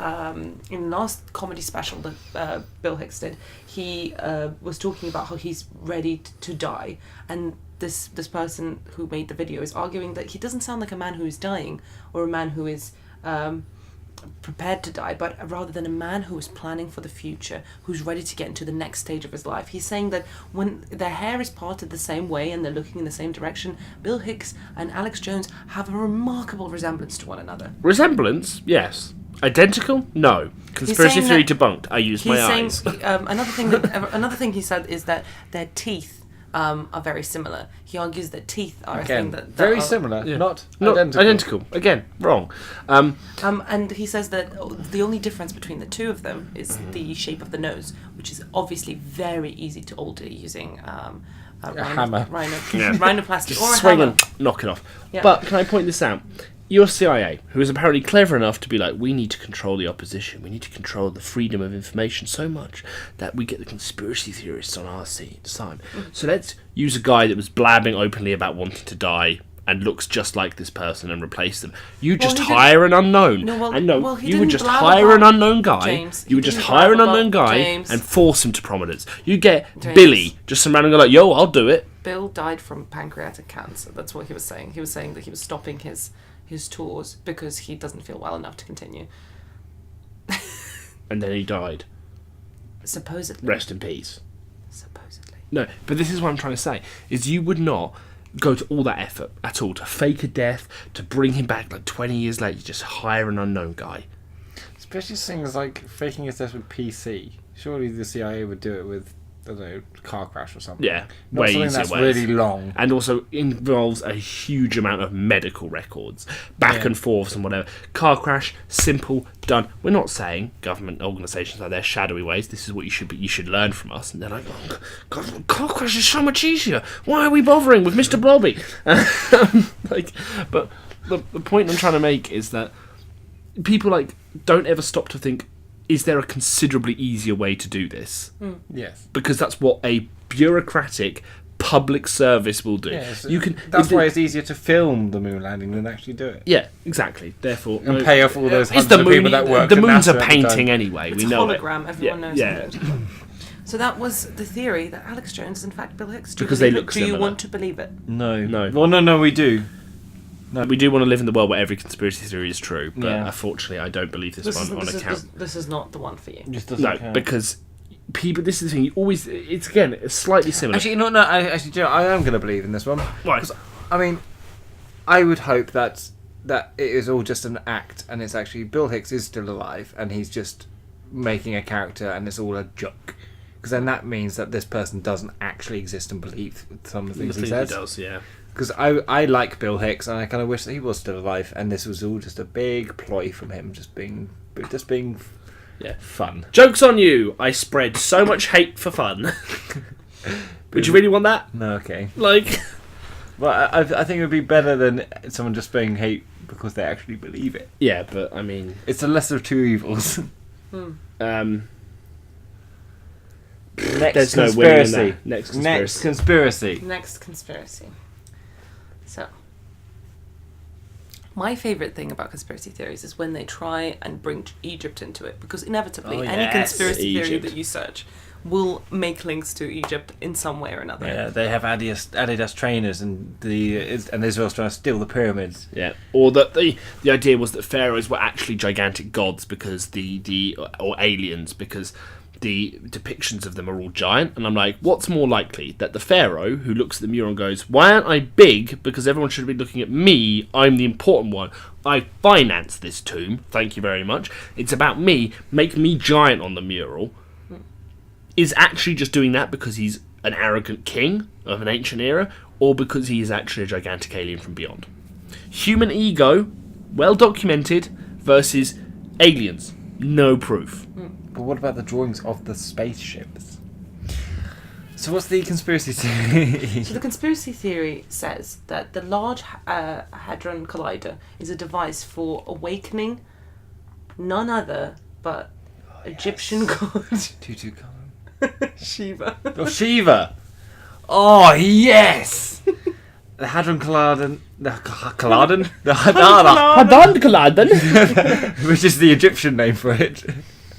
comedy special that Bill Hicks did, he was talking about how he's ready to die, and this person who made the video is arguing that he doesn't sound like a man who is dying or a man who is prepared to die, but rather than a man who is planning for the future, who's ready to get into the next stage of his life. He's saying that when their hair is parted the same way and they're looking in the same direction, Bill Hicks and Alex Jones have a remarkable resemblance to one another. Resemblance? Yes. Identical? No. Conspiracy theory debunked. I used my eyes. Another thing he said is that their teeth are very similar. He argues that teeth are a thing that very are similar, yeah. not identical. Again, wrong. And he says that the only difference between the two of them is the shape of the nose, which is obviously very easy to alter using a hammer, rhinoplasty, just or a swing hammer. and knock it off. Yeah. But can I point this out? You're CIA, who is apparently clever enough to be like, we need to control the opposition. We need to control the freedom of information so much that we get the conspiracy theorists on our side. So let's use a guy that was blabbing openly about wanting to die and looks just like this person and replace them. You just hire an unknown. You would just hire an unknown guy. You would just hire an unknown guy and force him to prominence. You get Billy, just some random guy like, yo, I'll do it. Bill died from pancreatic cancer. That's what he was saying. He was saying that he was stopping his tours because he doesn't feel well enough to continue. And then he died. Supposedly. Rest in peace. Supposedly. No, but this is what I'm trying to say, is you would not go to all that effort at all to fake a death, to bring him back like 20 years later. You just hire an unknown guy. Especially things like faking a death with PC. Surely the CIA would do it with, I don't know, car crash or something. Yeah, not way something easier that's ways. really long. And also involves a huge amount of medical records, back and forths and whatever. Car crash, simple, done. We're not saying government organisations have their shadowy ways. This is what you should learn from us. And they're like, oh, God, car crash is so much easier. Why are we bothering with Mr. Blobby? But the point I'm trying to make is that people don't ever stop to think, is there a considerably easier way to do this? Yes. Because that's what a bureaucratic public service will do. Yes, That's why it's easier to film the moon landing than actually do it. Yeah, exactly. Therefore, and pay off all those it's hundreds of people that work. The moon's at a NASA painting anyway. It's we know hologram. Everyone knows. Yeah. So that was the theory that Alex Jones is in fact Bill Hicks. Because they look Do you similar. want to believe it? No. Well, no, we do. No, we do want to live in the world where every conspiracy theory is true, but Yeah. unfortunately, I don't believe this one on account. This is not the one for you. Just doesn't No, count. because people. This is the thing. You always. It's again. It's slightly similar. Actually, no. I am going to believe in this one. Why? I mean, I would hope that it is all just an act, and it's actually Bill Hicks is still alive, and he's just making a character, and it's all a joke. Because then that means that this person doesn't actually exist and believe some of the things he says. He does, yeah. Because I like Bill Hicks, and I kind of wish that he was still alive, and this was all just a big ploy from him, just being Yeah. fun. Joke's on you! I spread so much hate for fun. Would you really want that? No, okay. Well, I think it would be better than someone just spraying hate because they actually believe it. yeah, but I mean, It's the lesser of two evils. there's no winning in that. Next conspiracy. Next conspiracy. So, my favourite thing about conspiracy theories is when they try and bring Egypt into it, because inevitably any conspiracy theory Egypt. that you search will make links to Egypt in some way or another. Yeah, they have Adidas trainers, and Israel's trying to steal the pyramids. Yeah, or that the idea was that pharaohs were actually gigantic gods because or aliens because the depictions of them are all giant. And I'm like, what's more likely, that the pharaoh who looks at the mural and goes, why aren't I big? Because everyone should be looking at me. I'm the important one. I financed this tomb. Thank you very much. It's about me. Make me giant on the mural. Is actually just doing that because he's an arrogant king of an ancient era, or because he is actually a gigantic alien from beyond? Human ego, well documented, versus aliens, no proof. But what about the drawings of the spaceships? So what's the conspiracy theory? So the conspiracy theory says that the Large Hadron Collider is a device for awakening none other but Egyptian god Tutankhamun. Shiva. Oh, Shiva! Oh, yes! The Hadron Collider... The Hadron Collider? Which is the Egyptian name for it.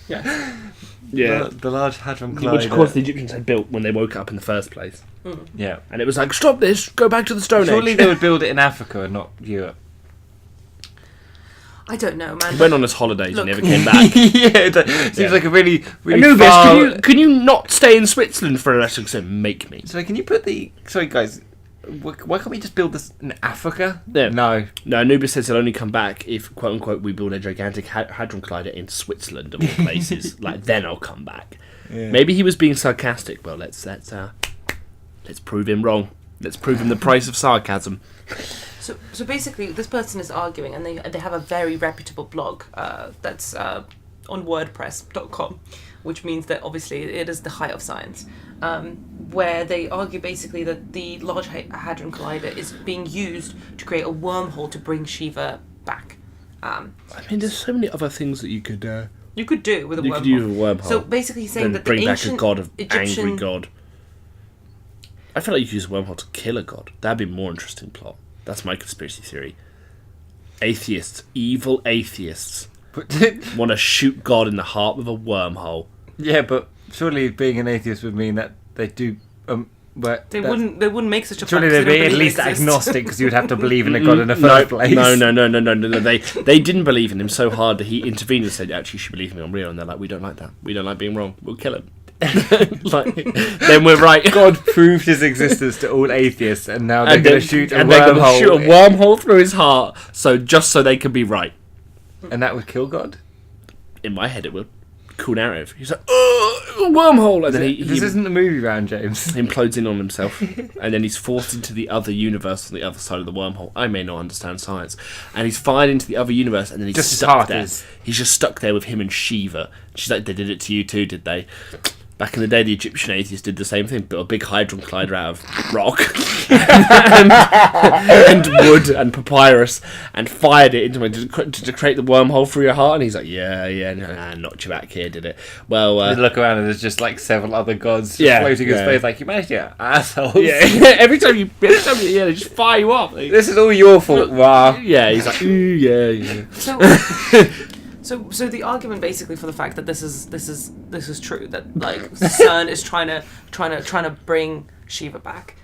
Yeah. The Large Hadron Collider. Which, of course, the Egyptians had built when they woke up in the first place. Yeah. And it was like, stop this, go back to the Stone Surely Age. they would build it in Africa and not Europe. I don't know, man. He went on his holidays Look. and never came back. Yeah, that seems like a really Anubis, far... can you not stay in Switzerland for a rest of time? Make me. So can you put the... Sorry, guys. Why can't we just build this in Africa? Yeah. No. No, Anubis says he'll only come back if, quote unquote, we build a gigantic Hadron Collider in Switzerland of all places. Then I'll come back. Yeah. Maybe he was being sarcastic. Well, let's prove him wrong. Let's prove him the price of sarcasm. So basically, this person is arguing, and they have a very reputable blog that's on WordPress.com, which means that obviously it is the height of science, where they argue basically that the Large Hadron Collider is being used to create a wormhole to bring Shiva back. I mean, there's so many other things that you could do with a wormhole. You could use a wormhole. So basically, he's saying then that bring the back a ancient god of Egyptian angry god. I feel like you could use a wormhole to kill a god. That'd be a more interesting plot. That's my conspiracy theory. Atheists, evil atheists, want to shoot God in the heart with a wormhole. Yeah, but surely being an atheist would mean that they do. But they wouldn't make such a. Surely fact, they'd they be don't at believe least it exists. agnostic because you would have to believe in a god in the first place. No. They didn't believe in him so hard that he intervened and said, "Actually, you should believe me, I'm real." And they're like, "We don't like that. We don't like being wrong. We'll kill him." Then we're right. God proved his existence to all atheists, and now they're going to shoot a shoot a wormhole through his heart, just so they can be right. And that would kill God? In my head, it would. Cool narrative. He's like, a wormhole, and then he This isn't the movie round, James. implodes in on himself, and then he's forced into the other universe on the other side of the wormhole. I may not understand science, and he's fired into the other universe, and then he's Just his stuck heart there. is. He's just stuck there with him and Shiva. She's like, they did it to you too, did they? Back in the day, the Egyptian atheists did the same thing, built a big hadron collider out of rock and wood and papyrus, and fired it into him to create the wormhole through your heart. And he's like, yeah, knocked you back here, did it? Well, You look around and there's just like several other gods floating in space, like, you managed to assholes. yeah. every time you, they just fire you up. This is all your fault, Ra. Yeah, he's like, ooh, yeah. So the argument basically for the fact that this is true, that like CERN is trying to bring Shiva back,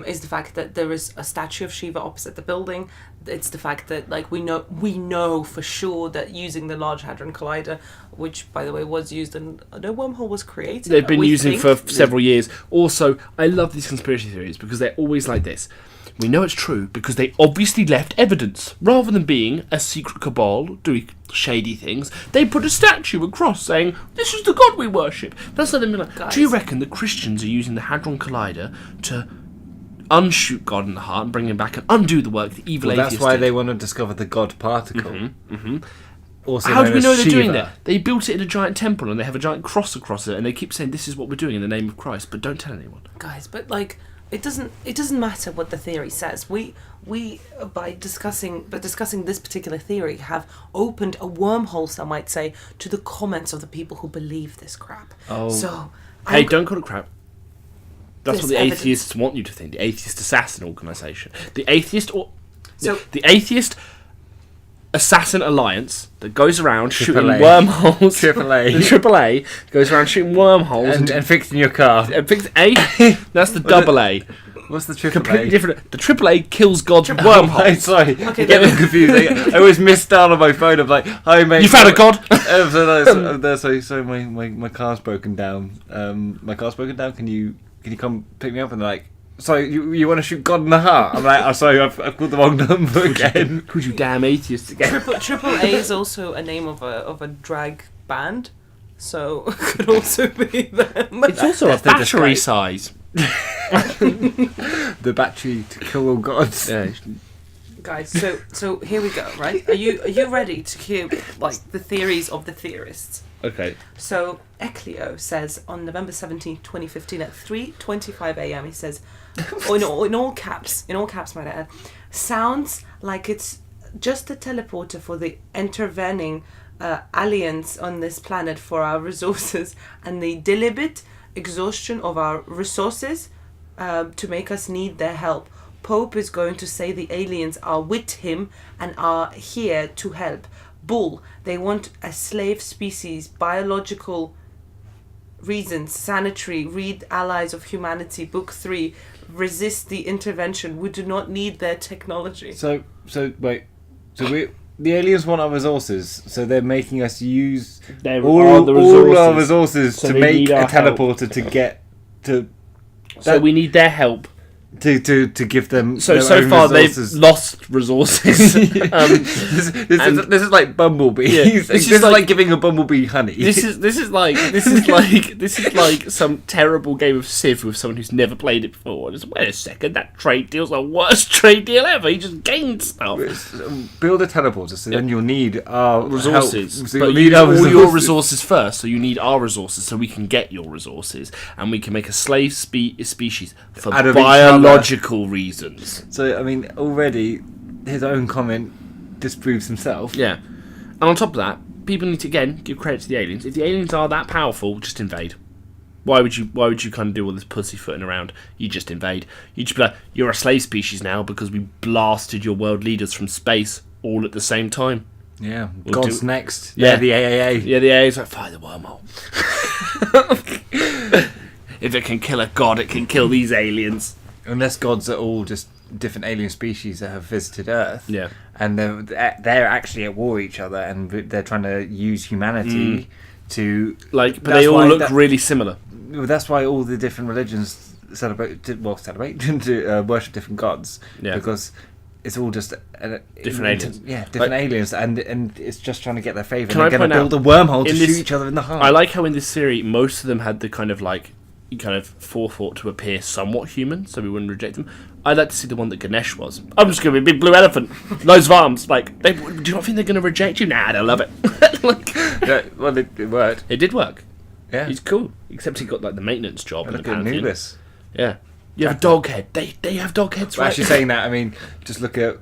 is the fact that there is a statue of Shiva opposite the building. It's the fact that like we know for sure that using the Large Hadron Collider, which by the way was used and no wormhole was created. They've been using for several years. Also, I love these conspiracy theories because they're always like this. We know it's true because they obviously left evidence. Rather than being a secret cabal doing shady things, they put a statue across saying, "This is the God we worship." That's like them being like, Guys. do you reckon the Christians are using the Hadron Collider to unshoot God in the heart and bring him back and undo the work the evil atheists That's why did? they want to discover the God particle. Also How do known we know as they're Shiva. doing that? They built it in a giant temple and they have a giant cross across it and they keep saying, "This is what we're doing in the name of Christ," but don't tell anyone. Guys, but like it doesn't matter what the theory says. We by discussing this particular theory have opened a wormhole, some might say, to the comments of the people who believe this crap. Oh. So Hey, don't call it crap. That's There's what the evidence. atheists want you to think. The Atheist Assassin Organisation. The Atheist So- the Atheist Assassin Alliance that goes around shooting AAA. wormholes. AAA. The AAA goes around shooting wormholes And fixing your car. and fix A. That's the double A. What's the triple Completely A? different. The AAA kills God's Oh, wormholes. sorry. Okay, I get them confused. I always miss down on my phone. I'm like, "Hi mate." You found a God? So my car's broken down. My car's broken down. Can you come pick me up? And they're like, "So you want to shoot God in the heart?" I'm like, "Oh, sorry, I've called the wrong number again." Could you damn atheists again? Triple A is also a name of a drag band, so it could also be them. It's also a That's the battery disgrace. size. The battery to kill all gods. Yeah. Guys, so here we go, right? Are you ready to hear like the theories of the theorists? Okay. So Eclio says on November 17th, 2015 at 3:25 a.m. he says, in all caps, might I add, sounds like it's just a teleporter for the intervening aliens on this planet for our resources and the deliberate exhaustion of our resources to make us need their help. Pope is going to say the aliens are with him and are here to help. Bull. They want a slave species, biological reasons, sanitary, read Allies of Humanity, Book 3, resist the intervention. We do not need their technology. So wait. So the aliens want our resources, so they're making us use all our resources So to they make need a our help. teleporter to get to. So we need their help. To give them. So their so own far resources. they've lost resources. This is like bumblebees. Yeah, this this is is like like- giving a bumblebee honey. This is like some terrible game of Civ with someone who's never played it before. Just wait a second, that trade deal's the worst trade deal ever. You just gained stuff. Build a teleporter, so then you'll need our Resources, help. So but you'll you need our all your resources first. So you need our resources, so we can get your resources, and we can make a slave species for Out of each biological reasons. So I mean, already his own comment disproves himself. Yeah. And on top of that, people need to, again, give credit to the aliens. If the aliens are that powerful, just invade. Why would you kind of do all this pussyfooting around? You just invade. You just be like, you're a slave species now because we blasted your world leaders from space all at the same time. Yeah. We'll God's do- next. Yeah. The AAA. Yeah, the AA's like, fire the wormhole. If it can kill a god, it can kill these aliens. Unless gods are all just different alien species that have visited Earth. Yeah. And they're actually at war with each other, and they're trying to use humanity to... But they all look really similar. Well, that's why all the different religions celebrate to worship different gods. Yeah. Because it's all just different aliens. Yeah, different aliens, and it's just trying to get their favour. Can and I they're going to point build out, a wormhole to in shoot this- each other in the heart. I like how in this series, most of them had the kind of forethought to appear somewhat human, so we wouldn't reject them. I'd like to see the one that Ganesh was. I'm just going to be a big blue elephant, loads of arms. Do you not think they're going to reject you? Nah, they'll love it. Well, it worked. It did work. Yeah. He's cool, except he got the maintenance job. in Look the at Pantheon. Anubis. Yeah. You have a dog head. They have dog heads, Well, right? actually, saying that, I mean, just look at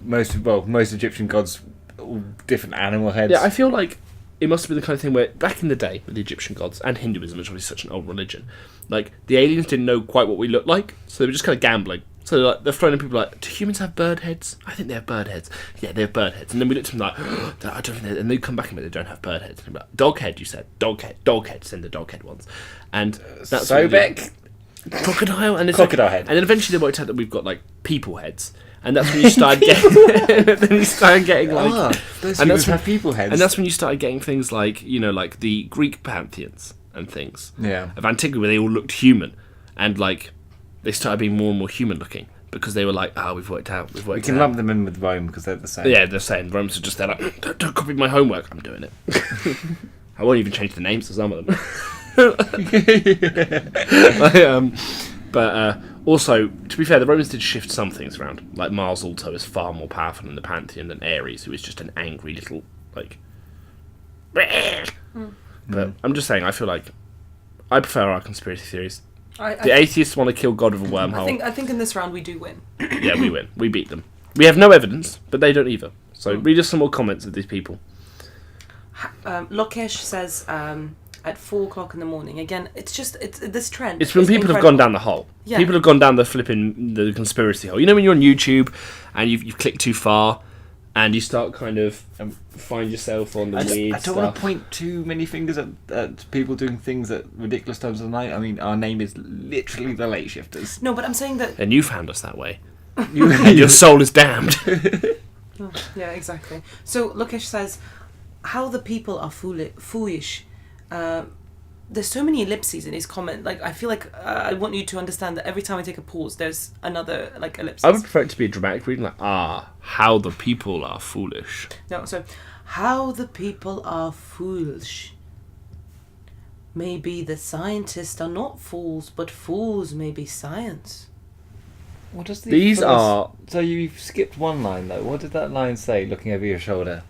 most Egyptian gods, all different animal heads. Yeah, I feel like it must have been the kind of thing where back in the day with the Egyptian gods and Hinduism, which was such an old religion, the aliens didn't know quite what we looked like, so they were just kind of gambling. So they're throwing in people like, do humans have bird heads? I think they have bird heads. Yeah, they have bird heads. And then we looked at them like, I don't think they... And they come back and they don't have bird heads. And they're like, dog head, you said. Dog head. Send the dog head ones. And that's Sobek. Crocodile. And it's Crocodile head. And then eventually they worked out that we've got people heads. And that's when you started getting... then you started getting those and humans that's have people heads. And that's when you started getting things like the Greek pantheons and things. Yeah. Of antiquity where they all looked human. And they started being more and more human looking. Because they were like, we've worked out. We can lump them in with Rome because they're the same. Yeah, they're saying Romans are just there like, don't copy my homework. I'm doing it. I won't even change the names to some of them. But also, to be fair, the Romans did shift some things around. Like Mars Alto is far more powerful in the Pantheon than Ares, who is just an angry little But I'm just saying, I feel like I prefer our conspiracy theories. The atheists want to kill God with a wormhole. I think in this round we do win. Yeah, we win. We beat them. We have no evidence, but they don't either. So read us some more comments of these people. Lokesh says at 4 o'clock in the morning. Again, it's this trend. It's when people have gone down the hole. Yeah. People have gone down the conspiracy hole. You know when you're on YouTube and you've clicked too far and you start kind of find yourself on the weird I don't want to point too many fingers at people doing things at ridiculous times of the night. I mean, our name is literally the Late Shifters. No, but I'm saying that... And you found us that way. And your soul is damned. Oh, yeah, exactly. So Lokesh says, how the people are foolish. There's so many ellipses in his comment. I feel like I want you to understand that every time I take a pause, there's another ellipsis. I would prefer it to be a dramatic reading, how the people are foolish. No, so how the people are foolish. Maybe the scientists are not fools, but fools may be science. What does These are... So you've skipped one line though. What did that line say? Looking over your shoulder.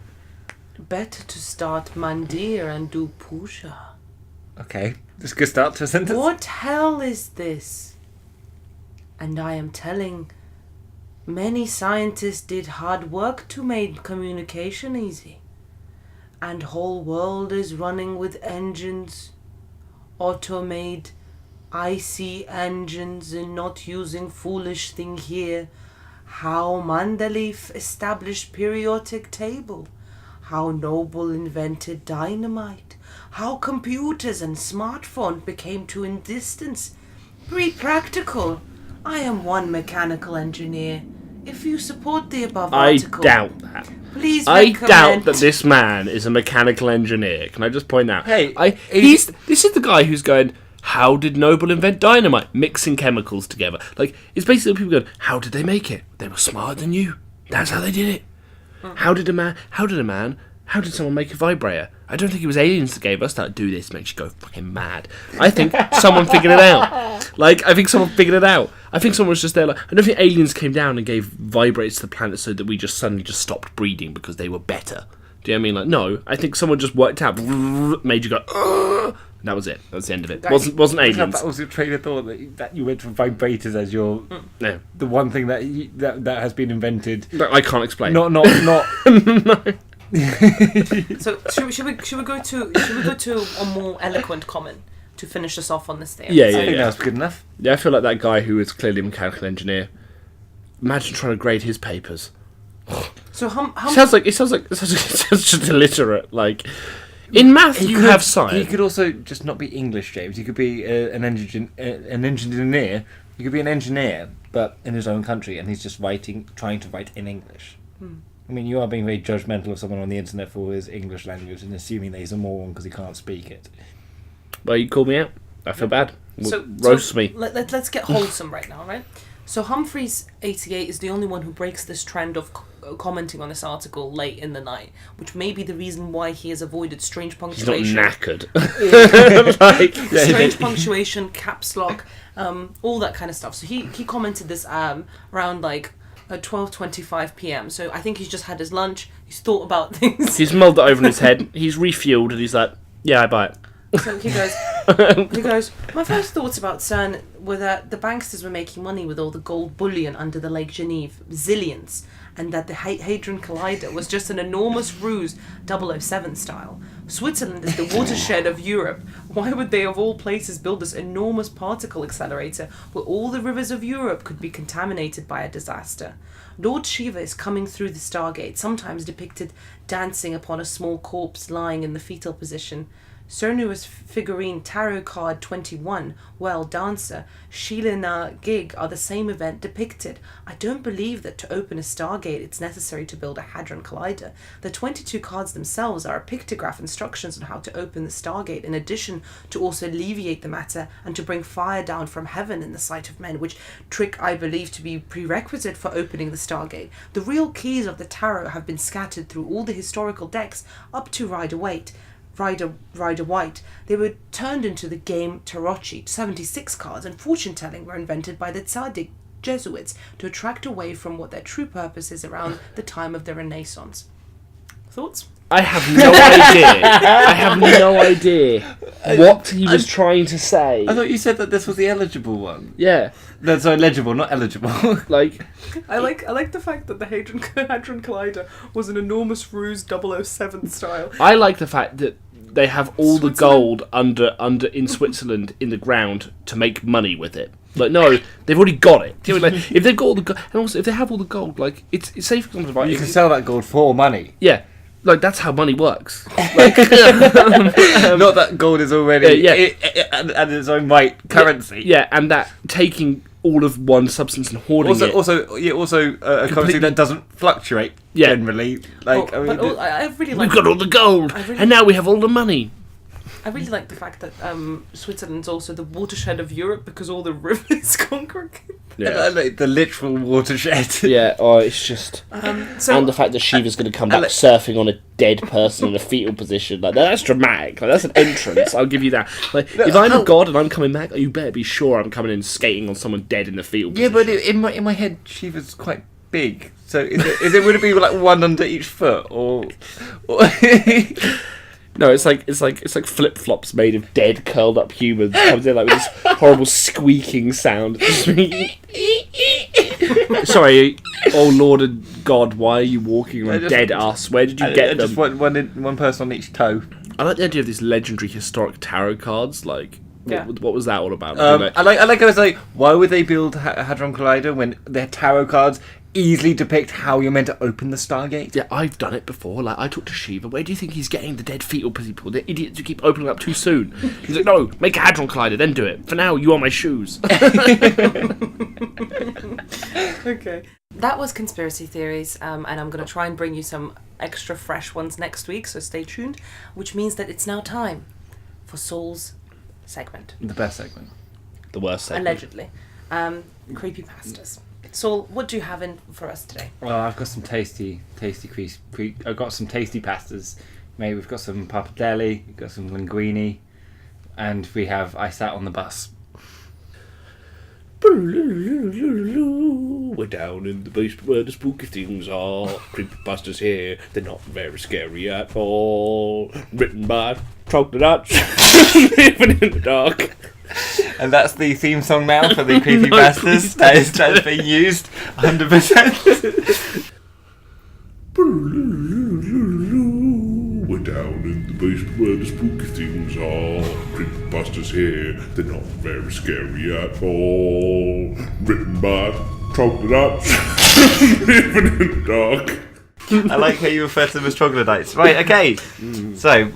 Better to start mandir and do puja. Okay, that's a good start to a sentence. What hell is this? And I am telling, many scientists did hard work to make communication easy. And whole world is running with engines, auto-made, IC engines, and not using foolish thing here. How Mandalif established periodic table. How Noble invented dynamite. How computers and smartphone became to in distance. Be practical. I am one mechanical engineer. If you support the above article... I doubt that. Please I recommend... doubt that this man is a mechanical engineer. Can I just point out? Hey, this is the guy who's going, how did Noble invent dynamite? Mixing chemicals together. It's basically people going, how did they make it? They were smarter than you. That's how they did it. How did someone make a vibrator? I don't think it was aliens that gave us that. Do this makes you go fucking mad. I think someone figured it out. I think someone figured it out. I think someone was just there. I don't think aliens came down and gave vibrators to the planet so that we just suddenly just stopped breeding because they were better. Do you know what I mean? No, I think someone just worked out, made you go, That was it. That was the end of it. Guys, Wasn't aliens. That was your train of thought that you went for vibrators as your No, the one thing that has been invented. that I can't explain. Not. So should we go to a more eloquent comment to finish us off on this theory? Yeah, I think that's good enough. Yeah, I feel like that guy who was clearly a mechanical engineer. Imagine trying to grade his papers. So It sounds like just illiterate. Like in math, you have science. He could also just not be English, James. He could be an engineer. He could be an engineer, but in his own country, and he's just trying to write in English. I mean, you are being very judgmental of someone on the internet for his English language and assuming that he's a moron because he can't speak it. Well, you called me out. I feel bad. Roast me. Let's get wholesome right now, right? So Humphreys88 is the only one who breaks this trend of commenting on this article late in the night, which may be the reason why he has avoided strange punctuation. He's not knackered. Strange punctuation, caps lock, all that kind of stuff. So he commented this around like at 12:25 p.m. So I think he's just had his lunch. He's thought about things. He's mulled it over in his head. He's refueled, and he's like, "Yeah, I buy it." So he goes, my first thoughts about CERN were that the banksters were making money with all the gold bullion under the Lake Genève, zillions, and that the Hadron Collider was just an enormous ruse, 007 style. Switzerland is the watershed of Europe. Why would they, of all places, build this enormous particle accelerator where all the rivers of Europe could be contaminated by a disaster? Lord Shiva is coming through the Stargate, sometimes depicted dancing upon a small corpse lying in the fetal position. Cernua's figurine Tarot Card 21, Well Dancer, Sheila Gig are the same event depicted. I don't believe that to open a Stargate it's necessary to build a Hadron Collider. The 22 cards themselves are a pictograph instructions on how to open the Stargate, in addition to also alleviate the matter and to bring fire down from heaven in the sight of men, which trick I believe to be prerequisite for opening the Stargate. The real keys of the tarot have been scattered through all the historical decks up to Rider Waite. They were turned into the game Tarocchi. 76 cards and fortune-telling were invented by the Tzaddik Jesuits to attract away from what their true purpose is around the time of the Renaissance. Thoughts? I have no idea. I have no idea what he was trying to say. I thought you said that this was the eligible one. Yeah. No, sorry, legible, not eligible. Like, I like the fact that the Hadron Collider was an enormous ruse 007 style. I like the fact that they have all the gold under in Switzerland in the ground to make money with it. Like, no, they've already got it. You know, like, if they've got all the gold, and also if they have all the gold, like it's safe. You can sell that gold for money. Yeah, like that's how money works. Like, not that gold is already and its own right currency. Yeah, and that taking all of one substance and hoarding it. Also a currency that doesn't fluctuate generally. Like, I really like. We've got all the gold, and now we have all the money. I really like the fact that Switzerland's also the watershed of Europe because all the rivers congregate. Yeah, like the literal watershed. Yeah, it's just, and the fact that Shiva's going to come back surfing on a dead person in a fetal position, like that's dramatic. Like that's an entrance. I'll give you that. Like if I'm a god and I'm coming back, you better be sure I'm coming in skating on someone dead in the fetal position. Yeah, but in my head, Shiva's quite big. So would it be like one under each foot or... No, it's like flip flops made of dead, curled up humans. Comes in like with this horrible squeaking sound. Sorry, oh Lord and God, why are you walking around dead us? Where did you get them? Just one person on each toe. I like the idea of these legendary historic tarot cards. Like, what was that all about? I like. I was like, why would they build Hadron Collider when their tarot cards easily depict how you're meant to open the Stargate? Yeah, I've done it before. Like, I talked to Shiva. Where do you think he's getting the dead fetal people? The idiots who keep opening up too soon. He's like, no, make a Hadron Collider, then do it. For now, you are my shoes. Okay. That was conspiracy theories, and I'm going to try and bring you some extra fresh ones next week, so stay tuned. Which means that it's now time for Saul's segment. The best segment. The worst segment. Allegedly. Creepypastas. Saul, what do you have in for us today? Well, I've got some tasty I've got some tasty pastas. Maybe we've got some pappardelle, we've got some linguine, and we have I Sat on the Bus. We're down in the basement where the spooky things are. Creepypastas here. They're not very scary at all. Written by troglodytes, living in the dark. And that's the theme song now for the creepypastas. That is being used 100%. We're down in the basement where the spooky things are. Creepypastas here, they're not very scary at all. Written by troglodytes, living in the dark. I like how you refer to them as troglodytes. Right, okay. So,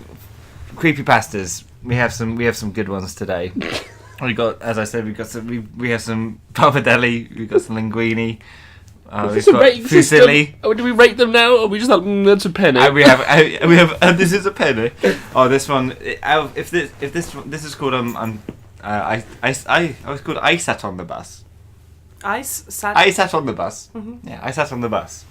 creepypastas. We have some good ones today. We got, as I said, we have some pappardelle, we've got some linguine. We've got fusilli. Oh, do we rate them now, or we just like that's a penny? And we have this is a penny. Oh, this one. If this is called I was called I sat on the bus. I sat on the bus. Mm-hmm. Yeah, I sat on the bus.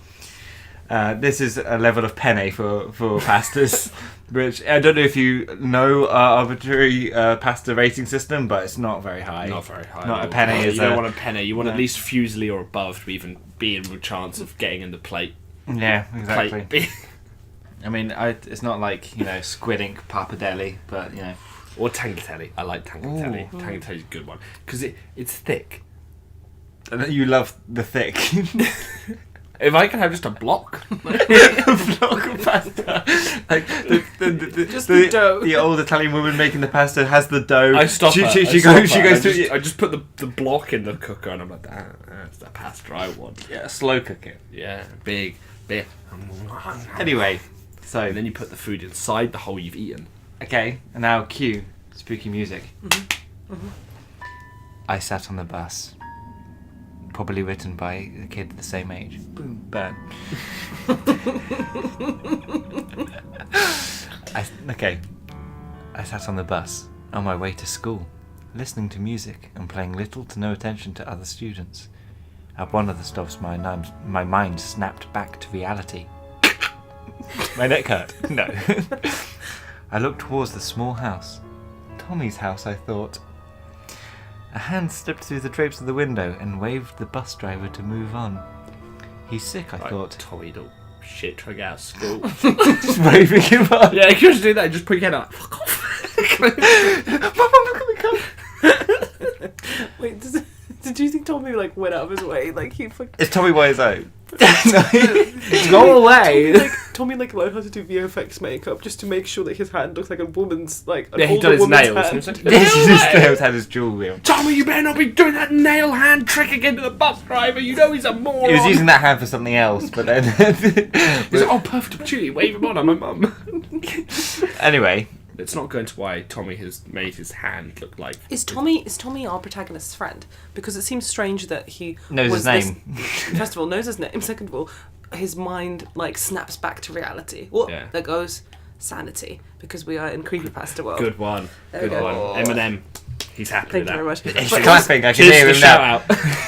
This is a level of penne for pastas, which I don't know if you know our arbitrary pasta rating system, but it's not very high. Not very high. Not a penne. You don't want a penne. You want at least fusilli or above to even be in a chance of getting in the plate. Yeah, exactly. Plate. I mean, it's not like squid ink pappardelle, but Or tagliatelle. I like tagliatelle. Tagliatelle is a good one because it's thick. And you love the thick. If I can have just a block, a block of pasta, like the dough. The old Italian woman making the pasta has the dough. I stop her. She goes through. I just put the block in the cooker, and I'm like, that's the pasta I want. Yeah, slow cook it. Yeah, big. Anyway, so and then you put the food inside the hole you've eaten. Okay, and now cue spooky music. Mm-hmm. Mm-hmm. I sat on the bus. Probably written by a kid the same age. Boom, burn. I sat on the bus on my way to school, listening to music and paying little to no attention to other students. At one of the stops, my mind snapped back to reality. My neck hurt. No. I looked towards the small house. Tommy's house, I thought. A hand slipped through the drapes of the window and waved the bus driver to move on. He's sick, I thought. Tommy, little shit, trying to get out of school. Just waving him on. Yeah, you can just do that. Just put your head out. Fuck off. Mum, look at me come. Wait, did you think Tommy went out of his way? He fucking... Is Tommy by his own? Go away. Tommy learned how to do VFX makeup just to make sure that his hand looks like a woman's an he older done his woman's nails. hand. His nails had his jewellery on. Tommy, you better not be doing that nail hand trick again to the bus driver. You know he's a moron. He was using that hand for something else, but then he's like, perfect opportunity. Wave him on. I'm my mum. Anyway. Let's not go into why Tommy has made his hand look like... Is Tommy our protagonist's friend? Because it seems strange that he... knows his name. First of all, knows his name. Second of all, his mind, snaps back to reality. Well, yeah. There goes sanity, because we are in creepypasta world. Good one. There we go. Eminem. He's happy with that. Thank you very much. He's clapping. I can hear him now.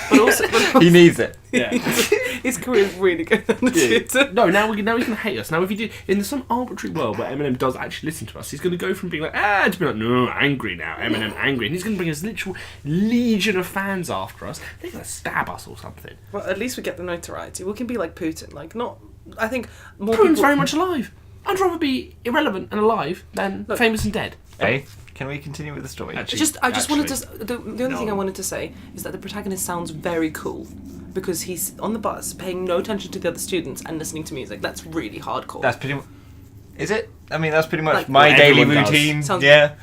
But also, he needs it. Yeah. His career is really going on the Twitter. No, now he's going to hate us. Now, if you do in some arbitrary world where Eminem does actually listen to us, he's going to go from being like, to be like, no, angry now, Eminem angry, and he's going to bring his literal legion of fans after us. They're going to stab us or something. Well, at least we get the notoriety. We can be like Putin. Not. I think more Putin's people... very much alive. I'd rather be irrelevant and alive than famous and dead. Hey, can we continue with the story? I just wanted to. The only thing I wanted to say is that the protagonist sounds very cool because he's on the bus, paying no attention to the other students and listening to music. That's really hardcore. That's pretty. Is it? I mean, that's pretty much my daily routine. Yeah.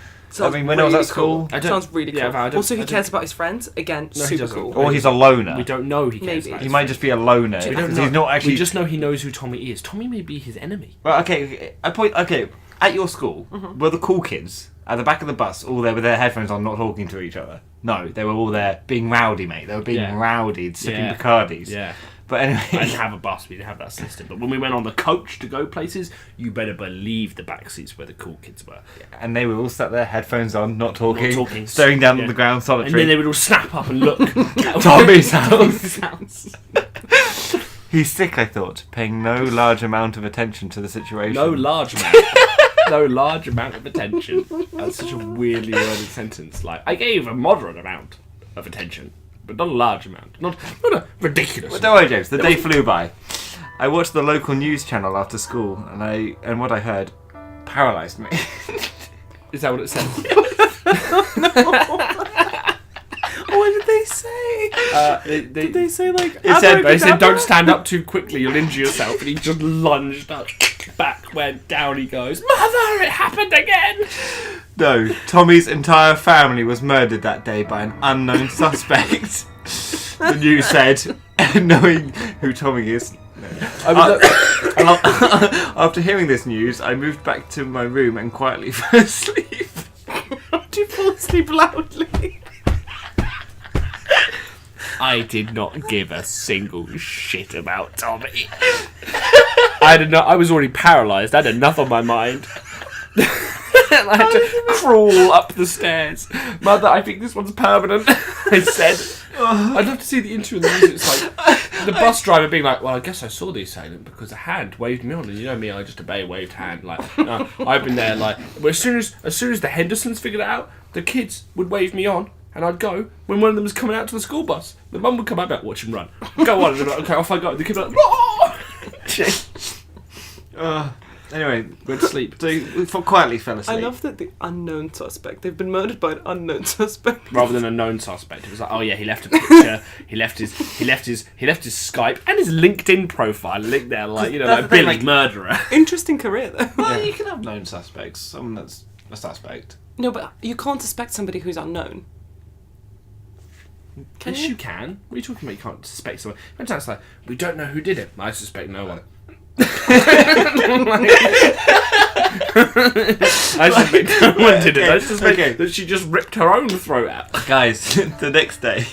I mean, when I was at school, sounds really cool. Also, he cares about his friends. Again, super cool. Or he's a loner. We don't know he cares. He might just be a loner. We don't know. He's not actually. We just know he knows who Tommy is. Tommy may be his enemy. Well, okay. At your school, were the cool kids at the back of the bus all there with their headphones on, not talking to each other? No, they were all there being rowdy, mate. They were being rowdy, sipping Bacardis. Yeah. But anyway, I didn't have a bus. We didn't have that system. But when we went on the coach to go places, you better believe the back seats where the cool kids were. And they were all sat there, headphones on, not talking. Staring down on the ground, solitary. And then they would all snap up and look. Tommy's house. He's sick, I thought, paying no large amount of attention to the situation. No large amount. No large amount of attention. That's such a weirdly worded sentence. I gave a moderate amount of attention. But not a large amount. Not a ridiculous amount. Don't worry, James. The day flew by. I watched the local news channel after school, and what I heard paralysed me. Is that what it says? What did they say? Did they say like? They said don't stand up too quickly, you'll injure yourself. And he just lunged up, back went down. He goes, "Mother, it happened again." No, Tommy's entire family was murdered that day by an unknown suspect. The news said, knowing who Tommy is. After hearing this news, I moved back to my room and quietly fell asleep. Do you fall asleep loudly? I did not give a single shit about Tommy. I was already paralysed. I had enough on my mind. I had to crawl up the stairs. Mother, I think this one's permanent. I said. I'd love to see the intro and the music. It's like the bus driver being like, "Well, I guess I saw the assailant because a hand waved me on, and you know me, I just obey a waved hand." Like, I've been there. Like, well, as soon as the Hendersons figured it out, the kids would wave me on. And I'd go when one of them was coming out to the school bus. The mum would come out, watch him run. Go on, and I'm like, okay, off I go. The kid would be like, Anyway, went to sleep. So he quietly fell asleep. I love that the unknown suspect. They've been murdered by an unknown suspect. Rather than a known suspect. It was like, oh yeah, he left a picture. he left his Skype and his LinkedIn profile linked there, like, you know, like Billy like, murderer. Interesting career though. Well, you can have known suspects. Someone that's a suspect. No, but you can't suspect somebody who's unknown. Yes, you can. What are you talking about? You can't suspect someone. Sometimes it's like, we don't know who did it. I suspect no one. I suspect no one did it. I suspect that she just ripped her own throat out. Guys, the next day,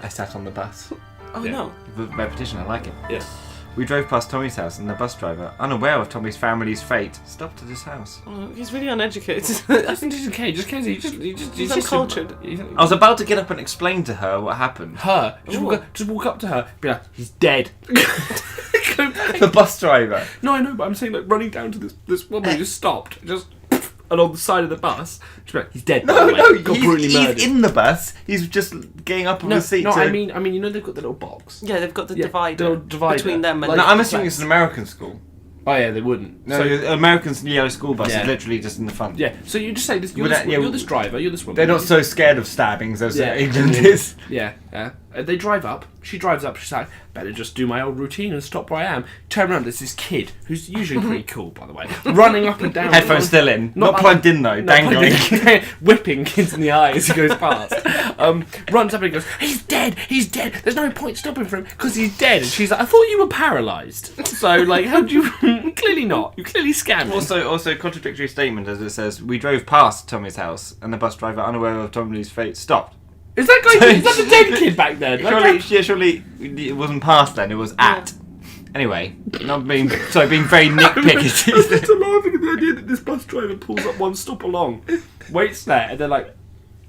I sat on the bus. Oh no. Repetition, I like it. Yeah. We drove past Tommy's house and the bus driver, unaware of Tommy's family's fate, stopped at his house. Oh, he's really uneducated. I think he's okay. He's uncultured. I was about to get up and explain to her what happened. Just walk up to her, be like, he's dead. Go back. The bus driver. No, I know, but I'm saying like running down to this woman who just stopped, just along the side of the bus. She's like, he's dead. No, got brutally murdered. He's in the bus. He's just getting up on the seat. No, I mean, you know they've got the little box. Yeah, they've got the divider between them and. Like, no, I'm assuming it's an American school. Oh yeah, they wouldn't. No, Americans' yellow school bus is literally just in the front. Yeah, so you just say this. You're this driver. You're this woman. They're not so scared of stabbings as England is. Yeah. They drive up. She drives up. She's like, better just do my old routine and stop where I am. Turn around. There's this kid who's usually pretty cool, by the way, running up and down. Headphones still in, not plugged in though, dangling, whipping kids in the eye as he goes past. Runs up and goes, he's dead. There's no point stopping for him because he's dead. And she's like, I thought you were paralysed. So like, how do you? Clearly not. You clearly scammed him. Also contradictory statement as it says, we drove past Tommy's house and the bus driver, unaware of Tommy's fate, stopped. Is that the dead kid back then? Surely it wasn't past then, it was at. Anyway, being very nitpicky. I'm just laughing at the idea that this bus driver pulls up one stop along, waits there, and they're like,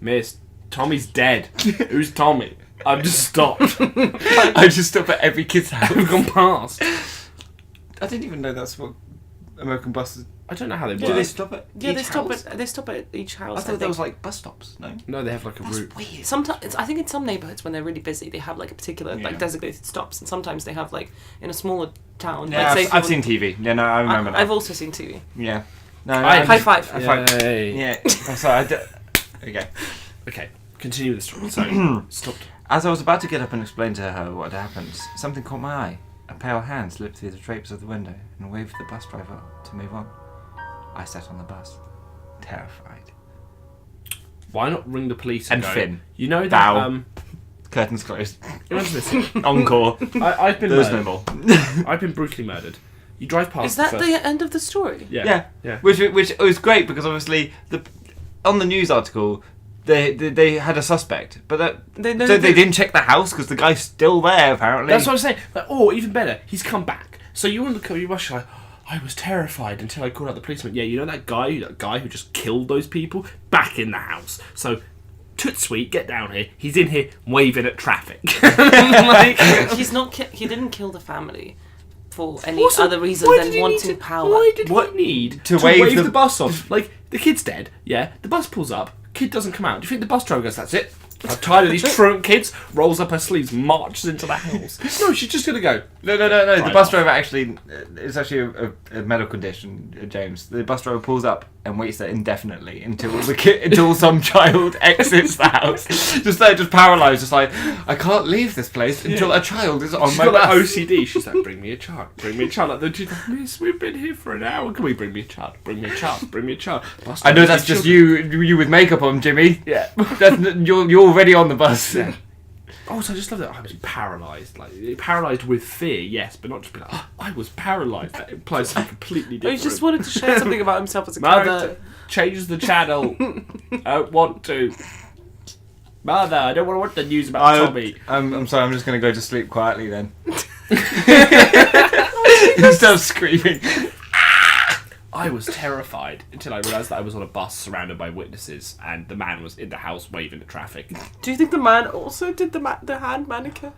Miss, Tommy's dead. Who's Tommy? I've just stopped. I just stopped at every kid's house. We've gone past. I didn't even know that's what American buses. I don't know how they work. Do they stop at? Yeah, they stop at each house. I thought there was like bus stops. No, they have like a route. Weird. Sometimes I think in some neighbourhoods when they're really busy, they have like a particular like designated stops, and sometimes they have like in a smaller town. Yeah, like, I've seen TV. Yeah, no, I remember. I've also seen TV. Yeah. No, high five. Yeah. I'm sorry. Okay. Okay. Continue the story. Sorry. Stopped. As I was about to get up and explain to her what had happened, something caught my eye. A pale hand slipped through the drapes of the window and waved the bus driver to move on. I sat on the bus, terrified. Why not ring the police and go, Finn? You know that Bow. Curtains closed. Encore. I've been There's murdered. no more. I've been brutally murdered. You drive past. Is that the end of the story? Yeah. Which was great because obviously on the news article they had a suspect, but they didn't check the house because the guy's still there apparently. That's what I'm saying. Like, or even better, he's come back. So you want to come, you rush like, I was terrified until I called out the policeman. Yeah, you know that guy who just killed those people? Back in the house. So, toot sweet, get down here. He's in here waving at traffic. Like, he didn't kill the family for any other reason than wanting power. Why did he need to wave the bus off? Like, the kid's dead, yeah? The bus pulls up, kid doesn't come out. Do you think the bus driver goes, that's it? I'm tired of these truant kids. Rolls up her sleeves, marches into the house. No, she's just gonna go. No. The bus driver actually, it's actually a medical condition, James. The bus driver pulls up and waits there indefinitely until some child exits the house. Just paralysed, just like, I can't leave this place until a child is on She's my got bus. like OCD. She's like, bring me a child. Like, she's like, miss, we've been here for an hour. Can we bring me a child? Bring me a child. Bus I know drivers that's need just children. you with makeup on, Jimmy. Yeah. You're already on the bus. Yeah. Also, I just love that I was paralysed. Like, paralysed with fear, yes, but not just be like, oh, I was paralysed. That implies something completely He different. just wanted to share something about himself as a Mother, character. change the channel. I don't want to. Mother, I don't want to watch the news about Tommy. I'm sorry, I'm just going to go to sleep quietly then. Instead of screaming. I was terrified until I realised that I was on a bus surrounded by witnesses and the man was in the house waving at traffic. Do you think the man also did the hand manicure?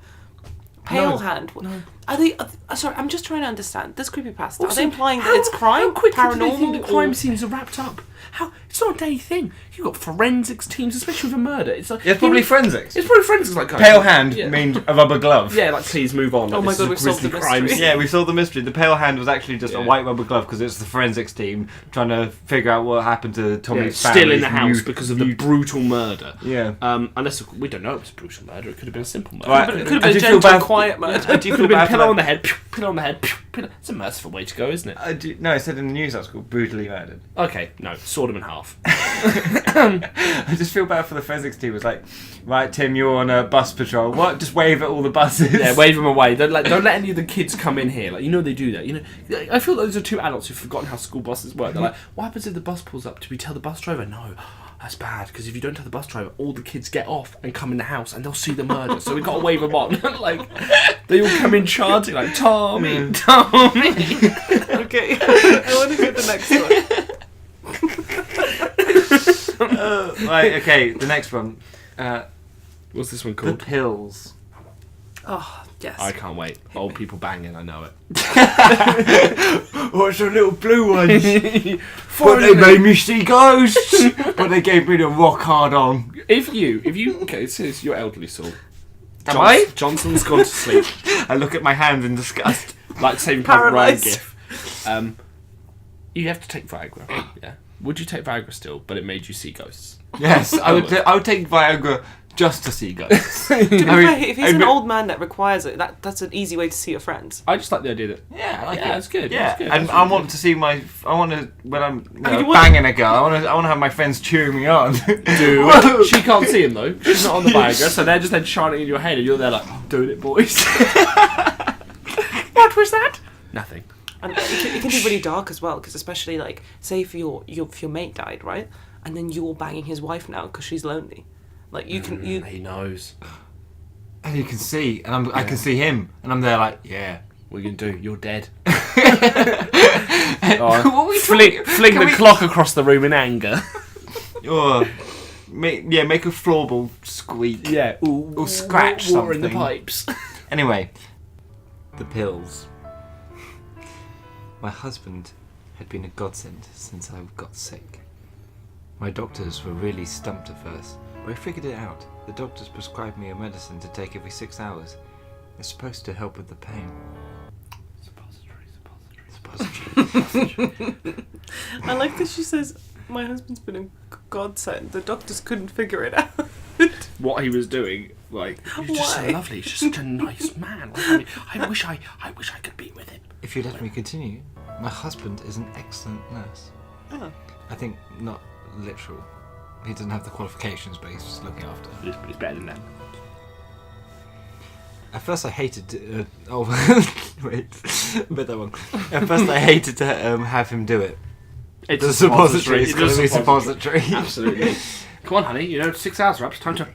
Pale hand. No. Are they? Sorry, I'm just trying to understand. This creepypasta. Are Also, they implying that it's crime, How quickly do they think paranormal, the crime or- scenes are wrapped up? How? It's not a day thing. You've got forensics teams, especially with a murder. It's like It's probably forensics. It's probably forensics. Like Pale hand Yeah. means a rubber glove. Yeah, like please move on. Like, Oh my this God, is a we've solved grisly the crime mystery. scene. Yeah, we solved the mystery. The pale hand was actually just a Yeah. white rubber glove because it's the forensics team trying to figure out what happened to Yeah, Tommy's still in the family's house because of the brutal murder. Yeah. Unless we don't know it was a brutal murder, it could have been a simple murder. Right. But it could have I been do a feel gentle, bad- quiet murder. I do Could feel have been bad for pillow that. on the head, pillow on the head, pillow. It's a merciful way to go, isn't it? No, it said in the news that's called brutally murdered. Okay, no, sawed him in half. I just feel bad for the forensics team. It's like, right, Tim, you're on a bus patrol. What? Just wave at all the buses. Yeah, wave them away. Don't let any of the kids come in here. Like, you know they do that. You know, I feel like those are two adults who've forgotten how school buses work. They're like, what happens if the bus pulls up? Do we tell the bus driver? No, that's bad because if you don't tell the bus driver, all the kids get off and come in the house and they'll see the murder. So we've got to wave them on. Like, they all come in chanting like, Tommy, Tommy. Okay, I want to hear the next one. Right, okay, the next one. What's this one The called? pills. Oh yes. I can't wait. Old people banging, I know it. What's the little blue ones? But they made me see ghosts. But they gave me the rock hard on. If you, okay, so you're elderly, Saul. Am I? Johnson's gone to sleep. I look at my hands in disgust. Like Saving Private Ryan Paralysed. gif. You have to take Viagra. Yeah. Would you take Viagra still, but it made you see ghosts? Yes, I would take Viagra just to see ghosts. I mean, If he's an old man that requires it, that's an easy way to see your friends. I just like the idea that Yeah, I like Yeah, it. it's good, Yeah, it's good, and it's I really want to see when I'm you want- banging a girl. I want to have my friends cheering me on. do. She can't see him though. She's not on the Viagra, so they're just then chanting in your head, and you're there like, doing it, boys. What was that? Nothing. And it can be really dark as well, because especially like, say if your mate died, right, and then you're banging his wife now because she's lonely, like you He knows. And you can see, and I can see him, and I'm there like, yeah. What are you gonna do? You're dead. What are we Fling Can the we- clock across the room in anger. Or make a floorball squeak. Yeah. Or scratch water in the something. pipes. Anyway, the pills. My husband had been a godsend since I got sick. My doctors were really stumped at first, but I figured it out. The doctors prescribed me a medicine to take every 6 hours. It's supposed to help with the pain. Suppository. I like that she says, my husband's been a godsend. The doctors couldn't figure it out. What he was doing, like, he was just so Why? lovely. He's just such a nice man. Like, I mean, I wish I could be with him. If you let me continue, my husband is an excellent nurse. Oh. I think not literal. He doesn't have the qualifications, but he's just looking after her. But it's better than that. At first I hated wait, bet that one. At first I hated to have him do it. It's The a suppository. It's It is gonna be suppository. suppository. Absolutely. Come on, honey. 6 hours are up. It's time to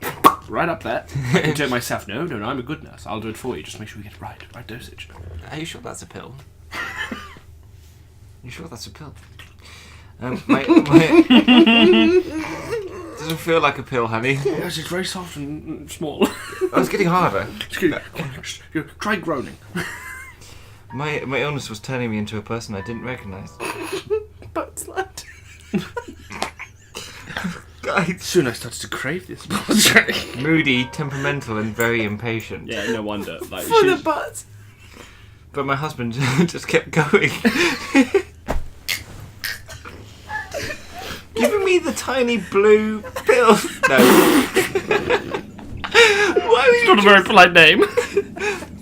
right up there. I can do it myself. No. I'm a good nurse. I'll do it for you. Just make sure we get it right dosage. Are you sure that's a pill? You sure that's a pill? Doesn't feel like a pill, honey. Yes, it's very soft and small. Oh, it's getting harder. Try groaning. My illness was turning me into a person I didn't recognise. Butt slut. guys. Soon I started to crave this poetry. Moody, temperamental, and very impatient. Yeah, no wonder. Like, For the she's- butt. But my husband just kept going. Giving me the tiny blue pill. No. Why were you Not a very polite name.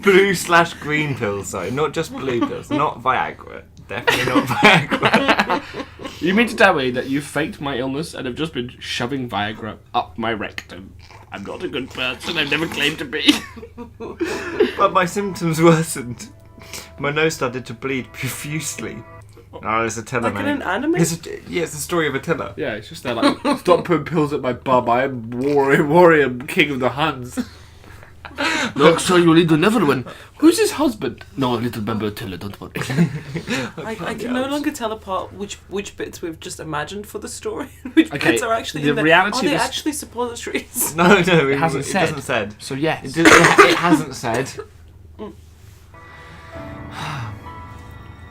blue/green pills? Sorry, not just blue pills. Not Viagra. Definitely not Viagra. You mean to tell me that you faked my illness and have just been shoving Viagra up my rectum? I'm not a good person. I've never claimed to be. But my symptoms worsened. My nose started to bleed profusely. Oh, it's Attila, Like in mate. an anime? It's the story of Attila. Yeah, it's just there like, stop putting pills at my bum. I am warrior, king of the Huns. Look, so you need another one. Who's his husband? No, little member Attila, don't worry. I can no longer tell apart which bits we've just imagined for the story and which Okay, bits are actually the in there. reality Are they of this- actually suppositories? No, it hasn't it said. doesn't said. So yes. It hasn't said.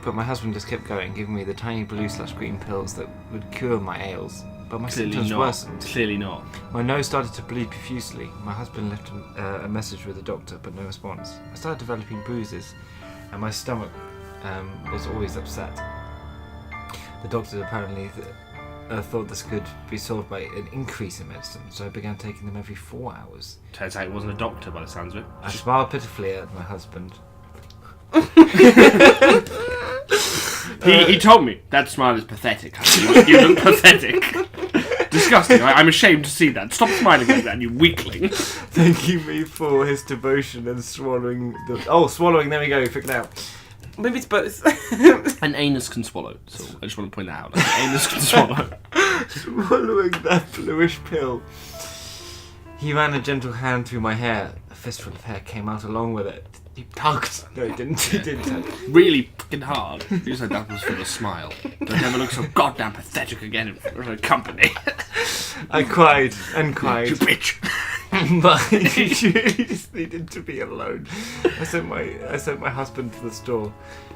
But my husband just kept going, giving me the tiny blue/green pills that would cure my ails. But my Clearly symptoms not. worsened. Clearly not. My nose started to bleed profusely. My husband left a message with the doctor, but no response. I started developing bruises, and my stomach was always upset. The doctor apparently thought this could be solved by an increase in medicine, so I began taking them every 4 hours. Turns out he wasn't a doctor by the sounds of it. I smiled pitifully at my husband. He told me that smile is pathetic. You look pathetic. Disgusting. I'm ashamed to see that. Stop smiling like that, you weakling. Thanking me for his devotion and swallowing the... Oh, swallowing, there we go, figured it out. Maybe it's both. An anus can swallow. So I just want to point that out. An anus can swallow. Swallowing that bluish pill. He ran a gentle hand through my hair. A fistful of hair came out along with it. He tugged. No, he didn't. He didn't tug. Really fucking hard. You said that was for the smile. Don't ever look so goddamn pathetic again in front of company. I cried and cried. You bitch. But he really just needed to be alone. I sent my husband to the store.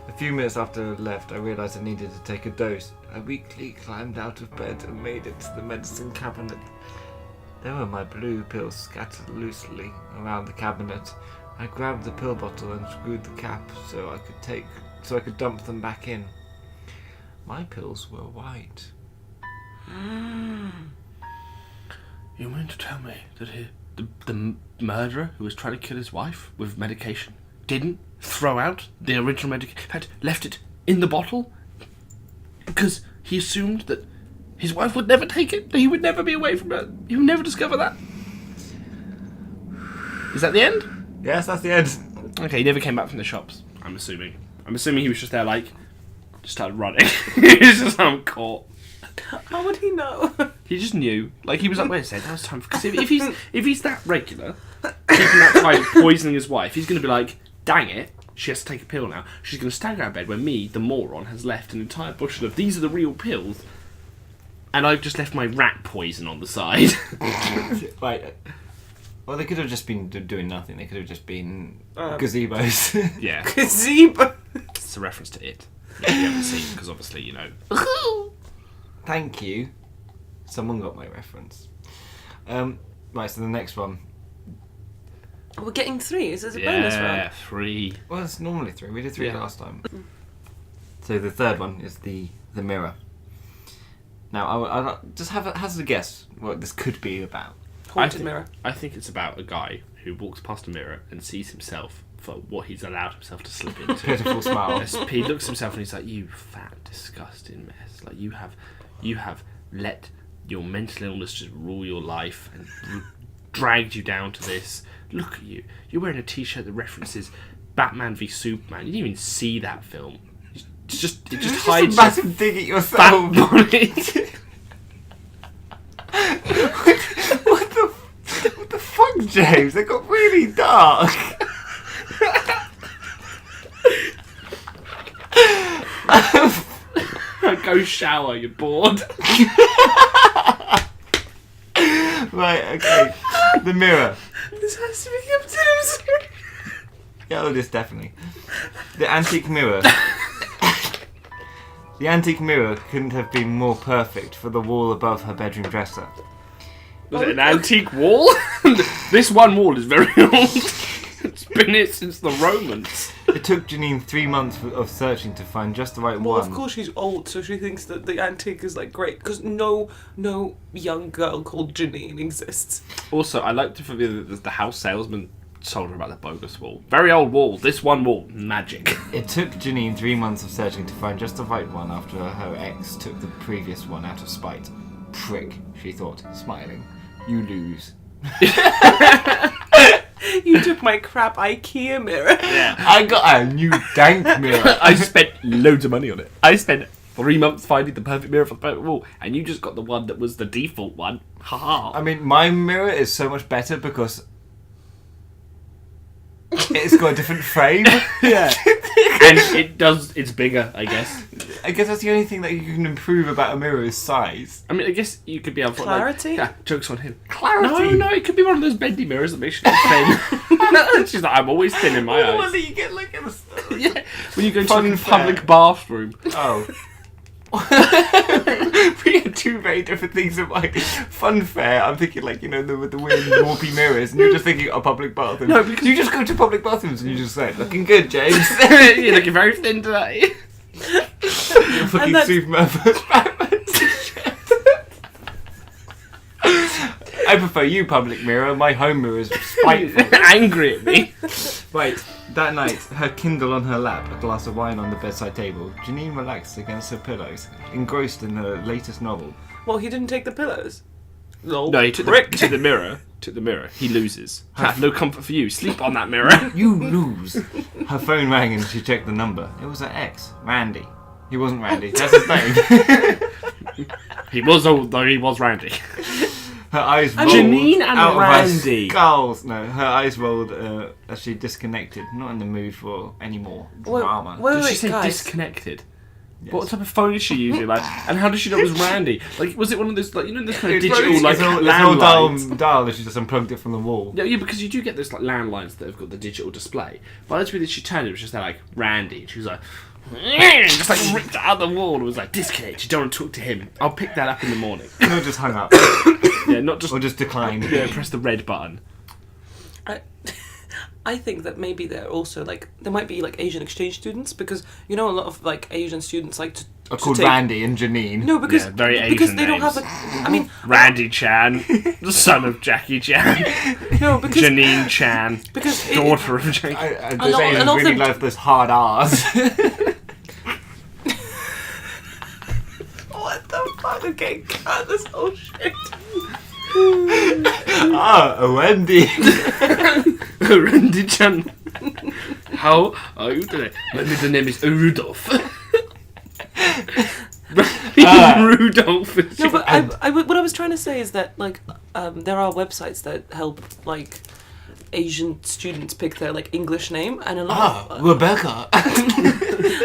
A few minutes after I left, I realised I needed to take a dose. I weakly climbed out of bed and made it to the medicine cabinet. There were my blue pills scattered loosely around the cabinet. I grabbed the pill bottle and screwed the cap so I could dump them back in. My pills were white. You mean to tell me that the murderer who was trying to kill his wife with medication didn't throw out the original medication, in fact, left it in the bottle because he assumed that his wife would never take it, that he would never be away from her, he would never discover that? Is that the end? Yes, that's the end. Okay, he never came back from the shops, I'm assuming. I'm assuming he was just there, like, just started running. He's just, I'm caught. How would he know? He just knew. Like, he was like, wait a second, that was time for... Because if he's that regular, keeping that tight, poisoning his wife, he's going to be like, dang it, she has to take a pill now. She's going to stagger out of bed when me, the moron, has left an entire bushel of these are the real pills, and I've just left my rat poison on the side. Right. Well, they could have just been doing nothing. They could have just been gazebos. Yeah. Gazebo. It's a reference to it. If you haven't seen, because obviously, you know. Thank you. Someone got my reference. Right, so the next one. We're getting 3. Is this a bonus Yeah, round? 3. Well, it's normally 3. We did 3 Yeah. last time. So the third one is the mirror. Now, I just have a hazard a guess what this could be about. Haunted mirror. I think it's about a guy who walks past a mirror and sees himself for what he's allowed himself to slip into. Pitiful smile. He looks at himself and he's like, "You fat, disgusting mess! Like you have let your mental illness just rule your life and dragged you down to this. Look at you! You're wearing a T-shirt that references Batman v Superman. You didn't even see that film. It just hides a massive dig at your yourself. fat body." What the fuck, James? They got really dark. Go shower. You're bored. Right, okay. The mirror. This has to be kept to himself. Yeah, oh, this definitely. The antique mirror. The antique mirror couldn't have been more perfect for the wall above her bedroom dresser. Was it an antique wall? This one wall is very old. It's been here since the Romans. It took Janine 3 months of searching to find just the right Well, one. of course she's old, so she thinks that the antique is like great because no young girl called Janine exists. Also, I like to forget that the house salesman told her about the bogus wall. Very old wall. This one wall, magic. It took Janine 3 months of searching to find just the right one after her ex took the previous one out of spite. Prick, she thought, smiling. You lose. You took my crap IKEA mirror. Yeah. I got a new dank mirror. I spent loads of money on it. I spent 3 months finding the perfect mirror for the perfect wall, and you just got the one that was the default one. Haha. I mean, my mirror is so much better because it's got a different frame. Yeah. And it's bigger, I guess. I guess that's the only thing that you can improve about a mirror is size. I mean, I guess you could be able to... Clarity? Joke's on him. Clarity? No, it could be one of those bendy mirrors that makes you thin. She's like, I'm always thin in my The one eyes. that you get like in a... Yeah, when you go to Fun like, a fair. public bathroom. Oh. We had two very different things in mind. Fun fair, I'm thinking like, with the weird warpy mirrors, and you're just thinking a public bathroom. No, because- you just go to public bathrooms and you just say, looking good, James. You're looking very thin today. You're fucking that's- Superman versus Batman. I prefer you, public mirror. My home mirror is spiteful. Angry at me. Right, that night, her Kindle on her lap, a glass of wine on the bedside table, Janine relaxed against her pillows, engrossed in her latest novel. Well, he didn't take the pillows. No, he took the mirror. Took the mirror. He loses. No comfort for you. Sleep on that mirror. You lose. Her phone rang and she checked the number. It was her ex, Randy. He wasn't Randy, that's his name. He was old, though he was Randy. Her eyes rolled Janine and out Randy. of her skulls. No, her eyes rolled as she disconnected, not in the mood for any more drama. Did she say disconnected? Yes. What type of phone is she using? Like, and how did she know it was Randy? Like, was it one of those, like, this kind of digital, like, it's an landlines? old dial that she just unplugged it from the wall. Yeah, because you do get those like landlines that have got the digital display. But that's really she turned it was just there like Randy. And she was like, just like ripped it out of the wall and was like, disconnect. You don't want to talk to him. I'll pick that up in the morning. No, just hung up. Yeah, not just Or just declined. yeah, press the red button. I think that maybe they're also like there might be like Asian exchange students because a lot of like Asian students like to Are called take... Randy and Janine. No, because Yeah, very because Asian they don't names. have a. I mean, Randy Chan, the son of Jackie Chan. no, because Janine Chan, because daughter of Jackie. I lot- just a Asians lot of really them- love those hard R's. What the fuck? Okay, cut this whole shit. Wendy. Randy Chan. How are you today? My middle name is Rudolph. Rudolph. No, but what I was trying to say is that like there are websites that help like Asian students pick their like English name, and a lot of, Rebecca.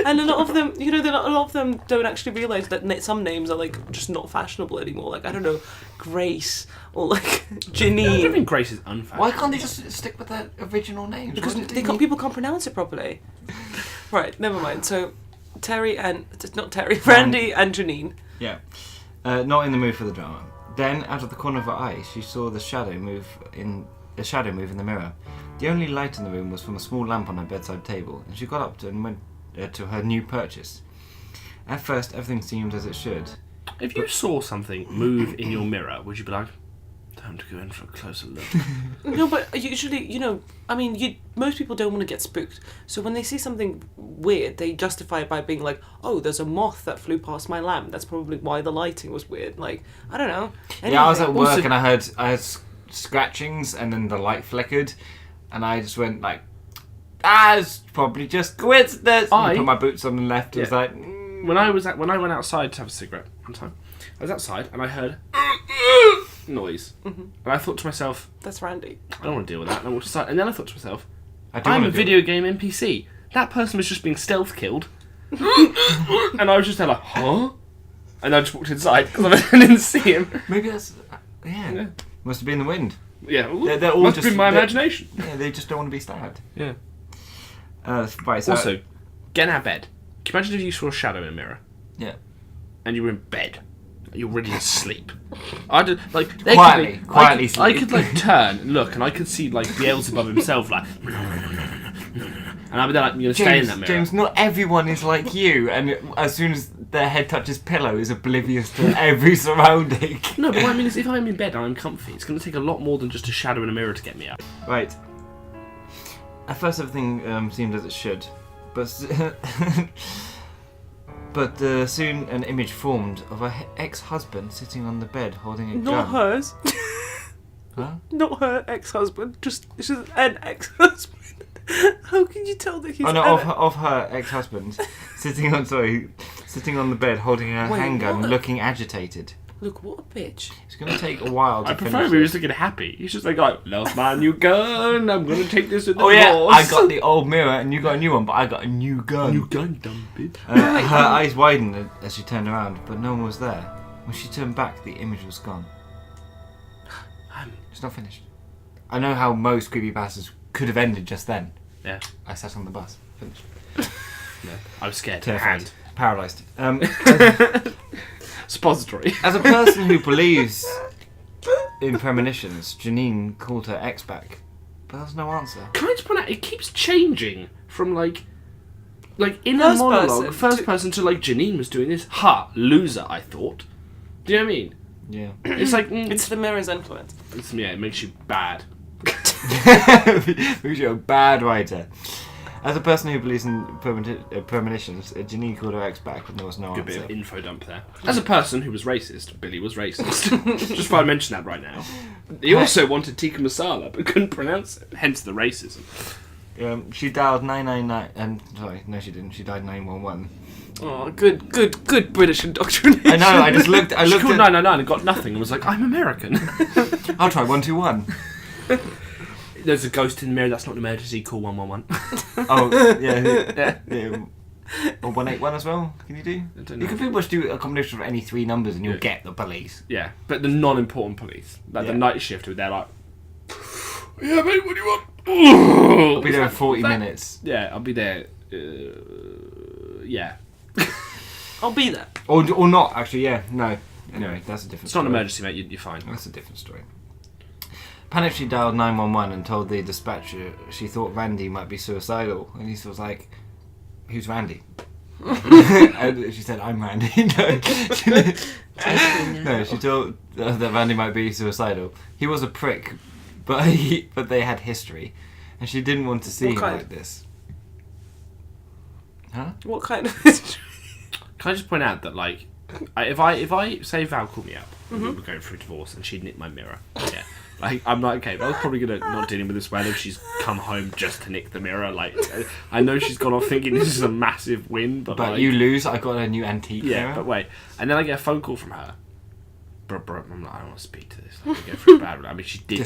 and a lot of them, a lot of them don't actually realize that some names are like just not fashionable anymore. Like I don't know, Grace or like I don't Janine, think Grace is unfashionable. Why can't they just stick with their original names? because Why do they can't, people can't pronounce it properly. Right, never mind. So Randy and Janine. Yeah. Not in the mood for the drama. Then, out of the corner of her eye, she saw the shadow move in the mirror. The only light in the room was from a small lamp on her bedside table, and she got up and went to her new purchase. At first, everything seemed as it should. If you saw something move in your mirror, would you be like, time to go in for a closer look? No, but usually, most people don't want to get spooked. So when they see something weird, they justify it by being like, "Oh, there's a moth that flew past my lamp. That's probably why the lighting was weird." Like, I don't know. Yeah, I was at Anything. work Also- and I heard scratchings, and then the light flickered, and I just went like, it's probably just coincidence. And I put my boots on and left. It was Yeah. like, When I went outside to have a cigarette one time, I was outside and I heard noise, and I thought to myself, That's Randy. I don't want to deal with that. And I walked aside, and then I thought to myself, I do I'm wanna a do video it. game NPC. That person was just being stealth killed, and I was just there like, huh? And I just walked inside because I didn't see him. Maybe that's Yeah. Must have been the wind. Yeah, They're all must just have been my they're- imagination. Yeah, they just don't want to be stabbed. Yeah. Right. So Also, get out of bed. Can you imagine if you saw a shadow in a mirror yeah. and you were in bed, you're ready to sleep, I did like Quietly I sleep. could like turn, look, and I could see like Beelzebub himself, like, and I'd be there like, you're gonna stay in that mirror. James, not everyone is like you, and as soon as their head touches pillow, is oblivious to every surrounding. No, but what I mean is, if I'm in bed and I'm comfy, it's gonna take a lot more than just a shadow in a mirror to get me up. Right. At first, everything seemed as it should, but soon an image formed of her ex-husband sitting on the bed holding a gun. Not hers. Huh? Not her ex-husband. Just an ex-husband. How can you tell that he's? Oh no, of her ex-husband sitting on the bed holding a handgun, what? looking agitated. Look, what a bitch. It's going to take a while to I finish. prefer if he was looking happy. He's just like, I love my new gun. I'm gonna take this in the Oh yeah, divorce. I got the old mirror and you got a new one, but I got a new gun. New gun, dumb bitch. Her eyes widened as she turned around, but no one was there. When she turned back, the image was gone. It's not finished. I know how most creepypastas could have ended just then. Yeah. I sat on the bus. Finished. No, I was scared. Terrified. Paralysed. Suppository. As a person who believes in premonitions, Janine called her ex back, but there's no answer. Can I just point out, it keeps changing from like in a monologue, first person to like Janine was doing this. Ha, loser, I thought. Do you know what I mean? Yeah. It's like It's the mirror's influence. it makes you bad. Who's your bad writer? As a person who believes in premonitions, Janine called her ex back, but there was no Good bit answer. of info dump there. As a person who was racist, Billy was racist. Just thought I'd mention that right now. He also wanted tikka masala, but couldn't pronounce it. Hence the racism. She dialed 999. Sorry, no, she didn't. She dialed 911. Oh, good British indoctrination. I know. I looked She at. called 999 and got nothing and was like, I'm American. I'll try 121. There's a ghost in the mirror, that's not an emergency, call 111. Oh yeah. Or 181 as well. Can you do? I don't You know. can pretty much do a combination of any three numbers and you'll get the police. Yeah, but the non-important police. Like Yeah. the night shift, they're like, yeah, mate, what do you want? I'll be there in 40 minutes. Yeah, I'll be there. Yeah. I'll be there. Or not, actually, yeah. No. Anyway, that's a different It's story. not an emergency, mate, you're fine. That's a different story. Panicked, she dialed 911 and told the dispatcher she thought Randy might be suicidal. And he was like, who's Randy? And she said, I'm Randy. No, she told that Randy might be suicidal. He was a prick, but they had history. And she didn't want to see him kind? like this. Huh? What kind of? Can I just point out that, like, if I say Val called me up and we were going through a divorce and she'd nicked my mirror, yeah, like, I'm like, okay, Val's probably gonna not dealing with this well if she's come home just to nick the mirror. Like, I know she's gone off thinking this is a massive win, but like, you lose. I got a new antique yeah, mirror. but wait, and then I get a phone call from her. I'm like, I don't want to speak to this. Like, I go through a bad. I mean, she did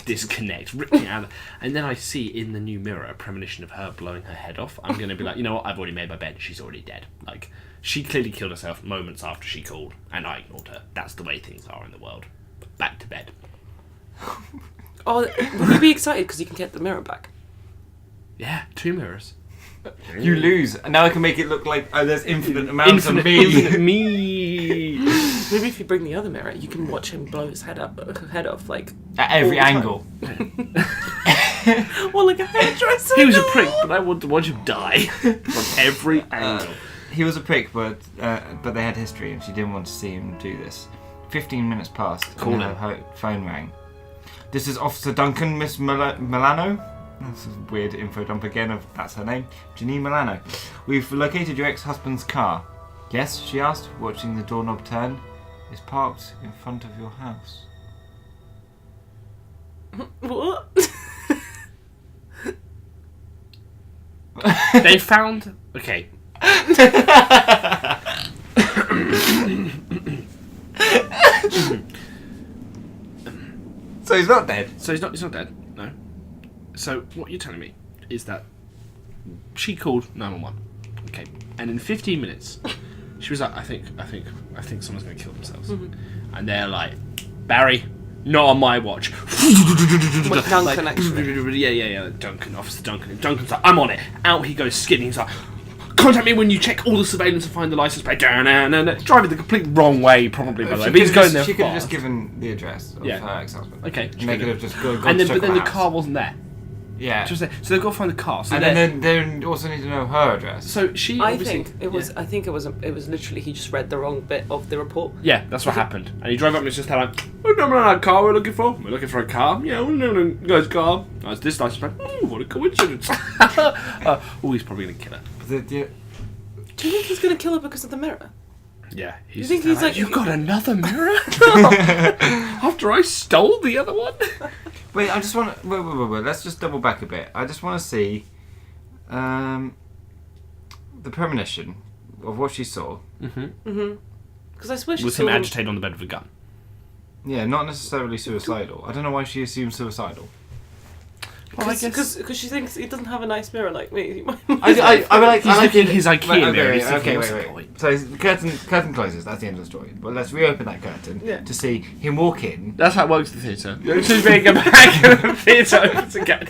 disconnect, rip me out. And then I see in the new mirror a premonition of her blowing her head off. I'm going to be like, you know what? I've already made my bed. She's already dead. Like, she clearly killed herself moments after she called, and I ignored her. That's the way things are in the world. Back to bed. Oh, will you be excited because you can get the mirror back? Yeah, 2 mirrors. You lose. And now I can make it look like there's infinite amounts of me. Infinite me. Maybe if you bring the other mirror, you can watch him blow his head off, like At every all the time. angle. Well, like a hairdresser. He was a prick, but I want to watch him die from every angle. He was a prick, but they had history, and she didn't want to see him do this. 15 minutes passed, Call and him. her phone rang. This is Officer Duncan, Miss Milano. That's a weird info dump again. That's her name, Janine Milano. We've located your ex-husband's car. Yes, she asked, watching the doorknob turn. It's parked in front of your house. What? They found... Okay. So he's not dead. So he's not dead, no. So what you're telling me is that she called 911. Okay. And in 15 minutes, she was like, I think someone's going to kill themselves. And they're like, Barry, not on my watch. With Duncan, actually. Yeah. Duncan, Officer Duncan. And Duncan's like, I'm on it. Out he goes skidding. He's like, contact me when you check all the surveillance and find the license plate. He's driving the complete wrong way, probably, by the way. But he's going there She could have fast. just given the address of her ex-husband. Okay. And they could have just gone and then, to but then the house. car wasn't there. Yeah. So they've got to find the car. So And then they also need to know her address. So she. I obviously- think it was. Yeah. I think it was literally he just read the wrong bit of the report. Yeah, that's what happened. And he drove up and it's just like, what number on that car we're looking for? We're looking for a car. Yeah, we're looking for a car. Oh, it's this license plate. Oh, what a coincidence. He's probably going to kill her. Do you think he's going to kill her because of the mirror? Yeah. You think he's like you got another mirror? After I stole the other one? Wait, I just want to... Wait. Let's just double back a bit. I just want to see the premonition of what she saw. Because I swear she Was saw him him. agitated on the bed with a gun. Yeah, not necessarily suicidal. I don't know why she assumed suicidal. Well, I guess... Because she thinks he doesn't have a nice mirror like me. I like his IKEA mirror. He's thinking, what's the wait. point? So the curtain closes. That's the end of the story. But let's reopen that curtain to see him walk in. That's how it works in the theatre. She's being a back and the theatre opens again.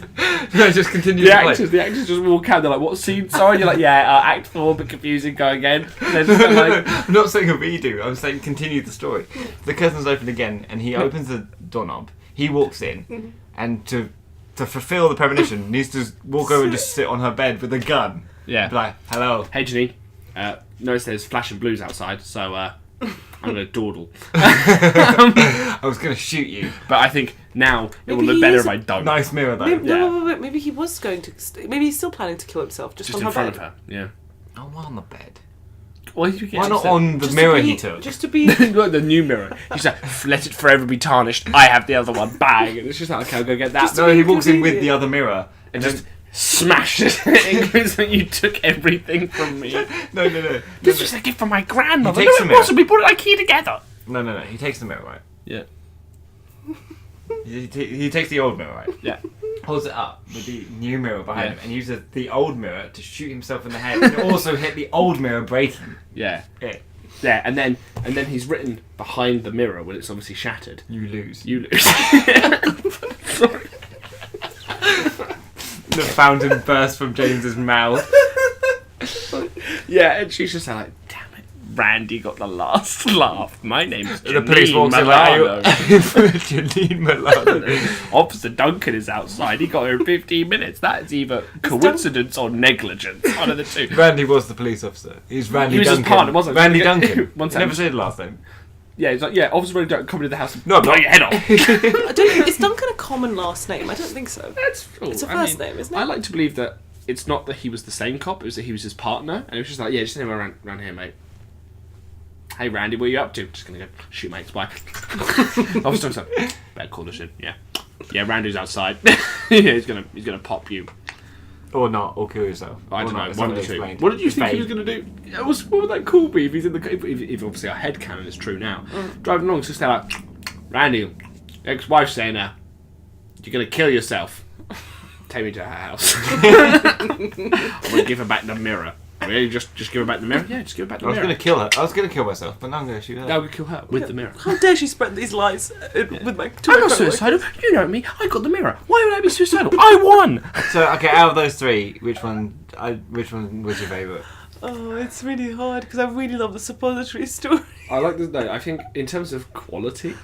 No, just continue The to play. actors just walk out. They're like, "What scene?" Sorry, you're like, "Yeah, Act 4, but confusing. Go again." And they're just like, I'm not saying a redo. I'm saying continue the story. The curtain's open again, and he opens the doorknob. He walks in, and to fulfill the premonition, needs to walk over and just sit on her bed with a gun. "Yeah, Be like, hello. hey Janine, notice there's flashing blues outside, so I'm gonna dawdle." I was gonna shoot you. But I think now it will Maybe look he better is if I don't. Nice mirror though. Maybe, Yeah. no, maybe he was going to. Maybe he's still planning to kill himself just Just on in her front bed. of her. Yeah. Oh, why on the bed? Why did you get Why not upset? on the Just mirror to be, he took? Just to be. Like the new mirror. He's like, "Let it forever be tarnished. I have the other one." Bang! And it's just like, "Okay, I'll go get that." Just to No, be he walks in with convenient. the other mirror and just smashes it. It goes like, "You took everything from me. No. This was a gift from my grandmother. He No, takes it the mirror. wasn't. We put it IKEA together." No. He takes the mirror, right? Yeah. He takes the old mirror, right? Yeah. Holds it up with the new mirror behind Yeah. him and uses the old mirror to shoot himself in the head and also hit the old mirror, breaking Yeah. it. Yeah, and then he's written behind the mirror when it's obviously shattered. You lose. You lose. Sorry. The fountain burst from James's mouth. Yeah, and she's just like, "Damn it, Randy got the last laugh. My name's The police Janine walks in Milano. like, Janine Milano. Officer Duncan is outside. He got here in 15 minutes. That is either coincidence or negligence. One of the two. Randy was the police officer. He's Randy He was his Duncan. partner, wasn't he? Randy Duncan. One He second. never said the last name. Yeah, he's like, "Yeah, Officer Randy Duncan, come into the house and No, I'm blow not. your head off." I don't, is Duncan a common last name? I don't think so. That's cool. It's a first name, isn't it? I like to believe that it's not that he was the same cop, it was that he was his partner, and it was just like, "Yeah, just anywhere around here, mate. Hey, Randy, what are you up to?" "Just gonna go shoot my ex-wife." Officer Duncan, "Better call this in." Yeah, Randy's outside. Yeah, he's gonna pop you. Or not, or kill yourself. I don't Or know. not, it's One not of the two. explained. What did you It's think he vague. was going to do? What would that cool be if he's in the if obviously our headcanon is true now? Driving along, just like, "Randy, ex-wife's saying you're going to kill yourself. Take me to her house. I'm going to give her back the mirror." "Really? Just give her back the mirror?" "Yeah, just give her back the I was mirror." going to kill her. I was going to kill myself, but now I'm going to shoot her. I would kill her with the mirror. How dare she spread these lies with my? To I'm my not coworker? suicidal. You know me. I got the mirror. Why would I be suicidal? I won. So, okay, out of those three, which one was your favourite? Oh, it's really hard because I really love the suppository story. I like this. No, I think in terms of quality,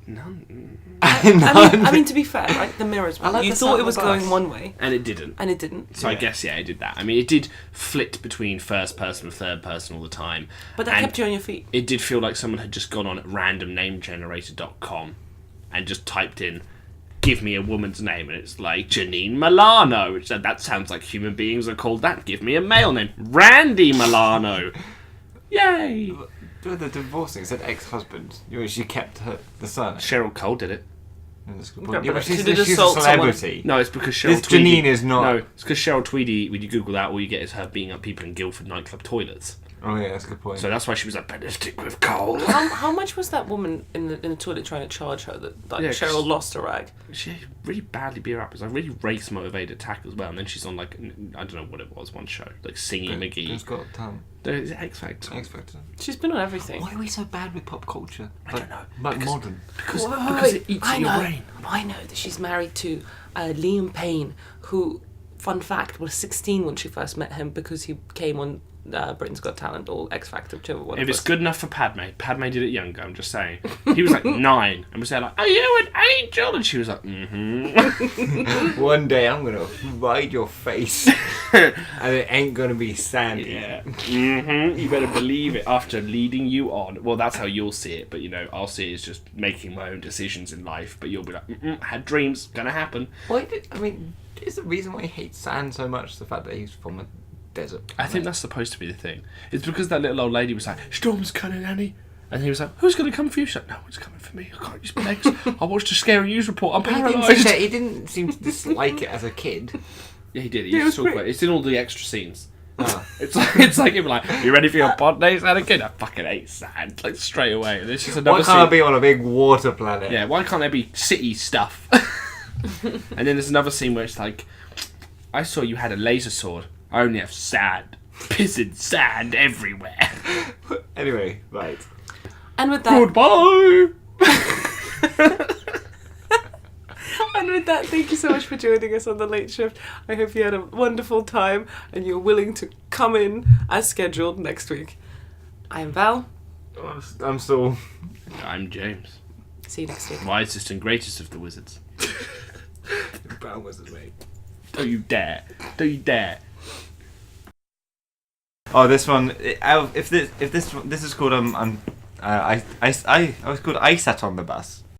none. I mean, to be fair, right? The mirrors one. I like You the thought sound it was of the bus. going one way, And it didn't. and it didn't. So I Yeah. guess, yeah, it did that. I mean, it did flit between first person and third person all the time. But that And kept you on your feet. it did feel like someone had just gone on randomnamegenerator.com and just typed in, "Give me a woman's name," and it's like Janine Milano, which said, "That sounds like human beings are called that. Give me a male name. Randy Milano." Yay! The divorcing, it said ex-husband. She kept the son. Cheryl Cole did it. That's a good Okay, point. Yeah, but but she she's did a assault celebrity. No, it's because Cheryl This Tweedy... Janine is not- No, it's because Cheryl Tweedy, when you Google that, all you get is her beating up people in Guildford nightclub toilets. Oh yeah, that's a good point. So that's why she was like, "Better stick with Cole." How much was that woman in the toilet trying to charge her that Yeah, Cheryl 'cause- lost her rag? She really badly beat her up. It was a really race motivated attack as well. And then she's on like, I don't know what it was, one show, like Singing McGee. It's got talent. There's X Factor. X Factor. She's been on everything. Why are we so bad with pop culture? I don't know. Like modern. Because Wait, it eats I at your know. brain. I know that she's married to Liam Payne, who fun fact, was 16 when she first met him because he came on Britain's Got Talent or X Factor, whichever one. If it's good enough for Padme did it younger, I'm just saying. He was like 9 and was there like, are you an angel? And she was like, mm-hmm. One day I'm going to ride your face and it ain't going to be sandy. Yeah. Mm-hmm. You better believe it after leading you on. Well, that's how you'll see it, but I'll see it as just making my own decisions in life, but you'll be like, had dreams, gonna happen. Is the reason why he hates sand so much the fact that he's from a desert? I think that's supposed to be the thing. It's because that little old lady was like, storm's coming, Annie. And he was like, who's going to come for you? She's like, no one's coming for me. I can't use my legs. I watched a scary news report. I'm paralysed. He didn't seem to dislike it as a kid. Yeah, he did. He used to talk about it. It's in all the extra scenes. It's like him like, you ready for your pod days, Anakin? I fucking hate sand. Like, straight away. There's just another Why can't I be on a big water planet? Yeah, why can't there be city stuff? And then there's another scene where it's like, I saw you had a laser sword. I only have sand. Pissing sand everywhere. Anyway, right. And with that... Goodbye! And with that, thank you so much for joining us on The Late Shift. I hope you had a wonderful time and you're willing to come in as scheduled next week. I am Val. I'm Saul. I'm James. See you next week. Wisest and greatest of the wizards. Brown wizard, mate. Don't you dare. Don't you dare. Oh, this one. If this is called I was called I sat on the bus.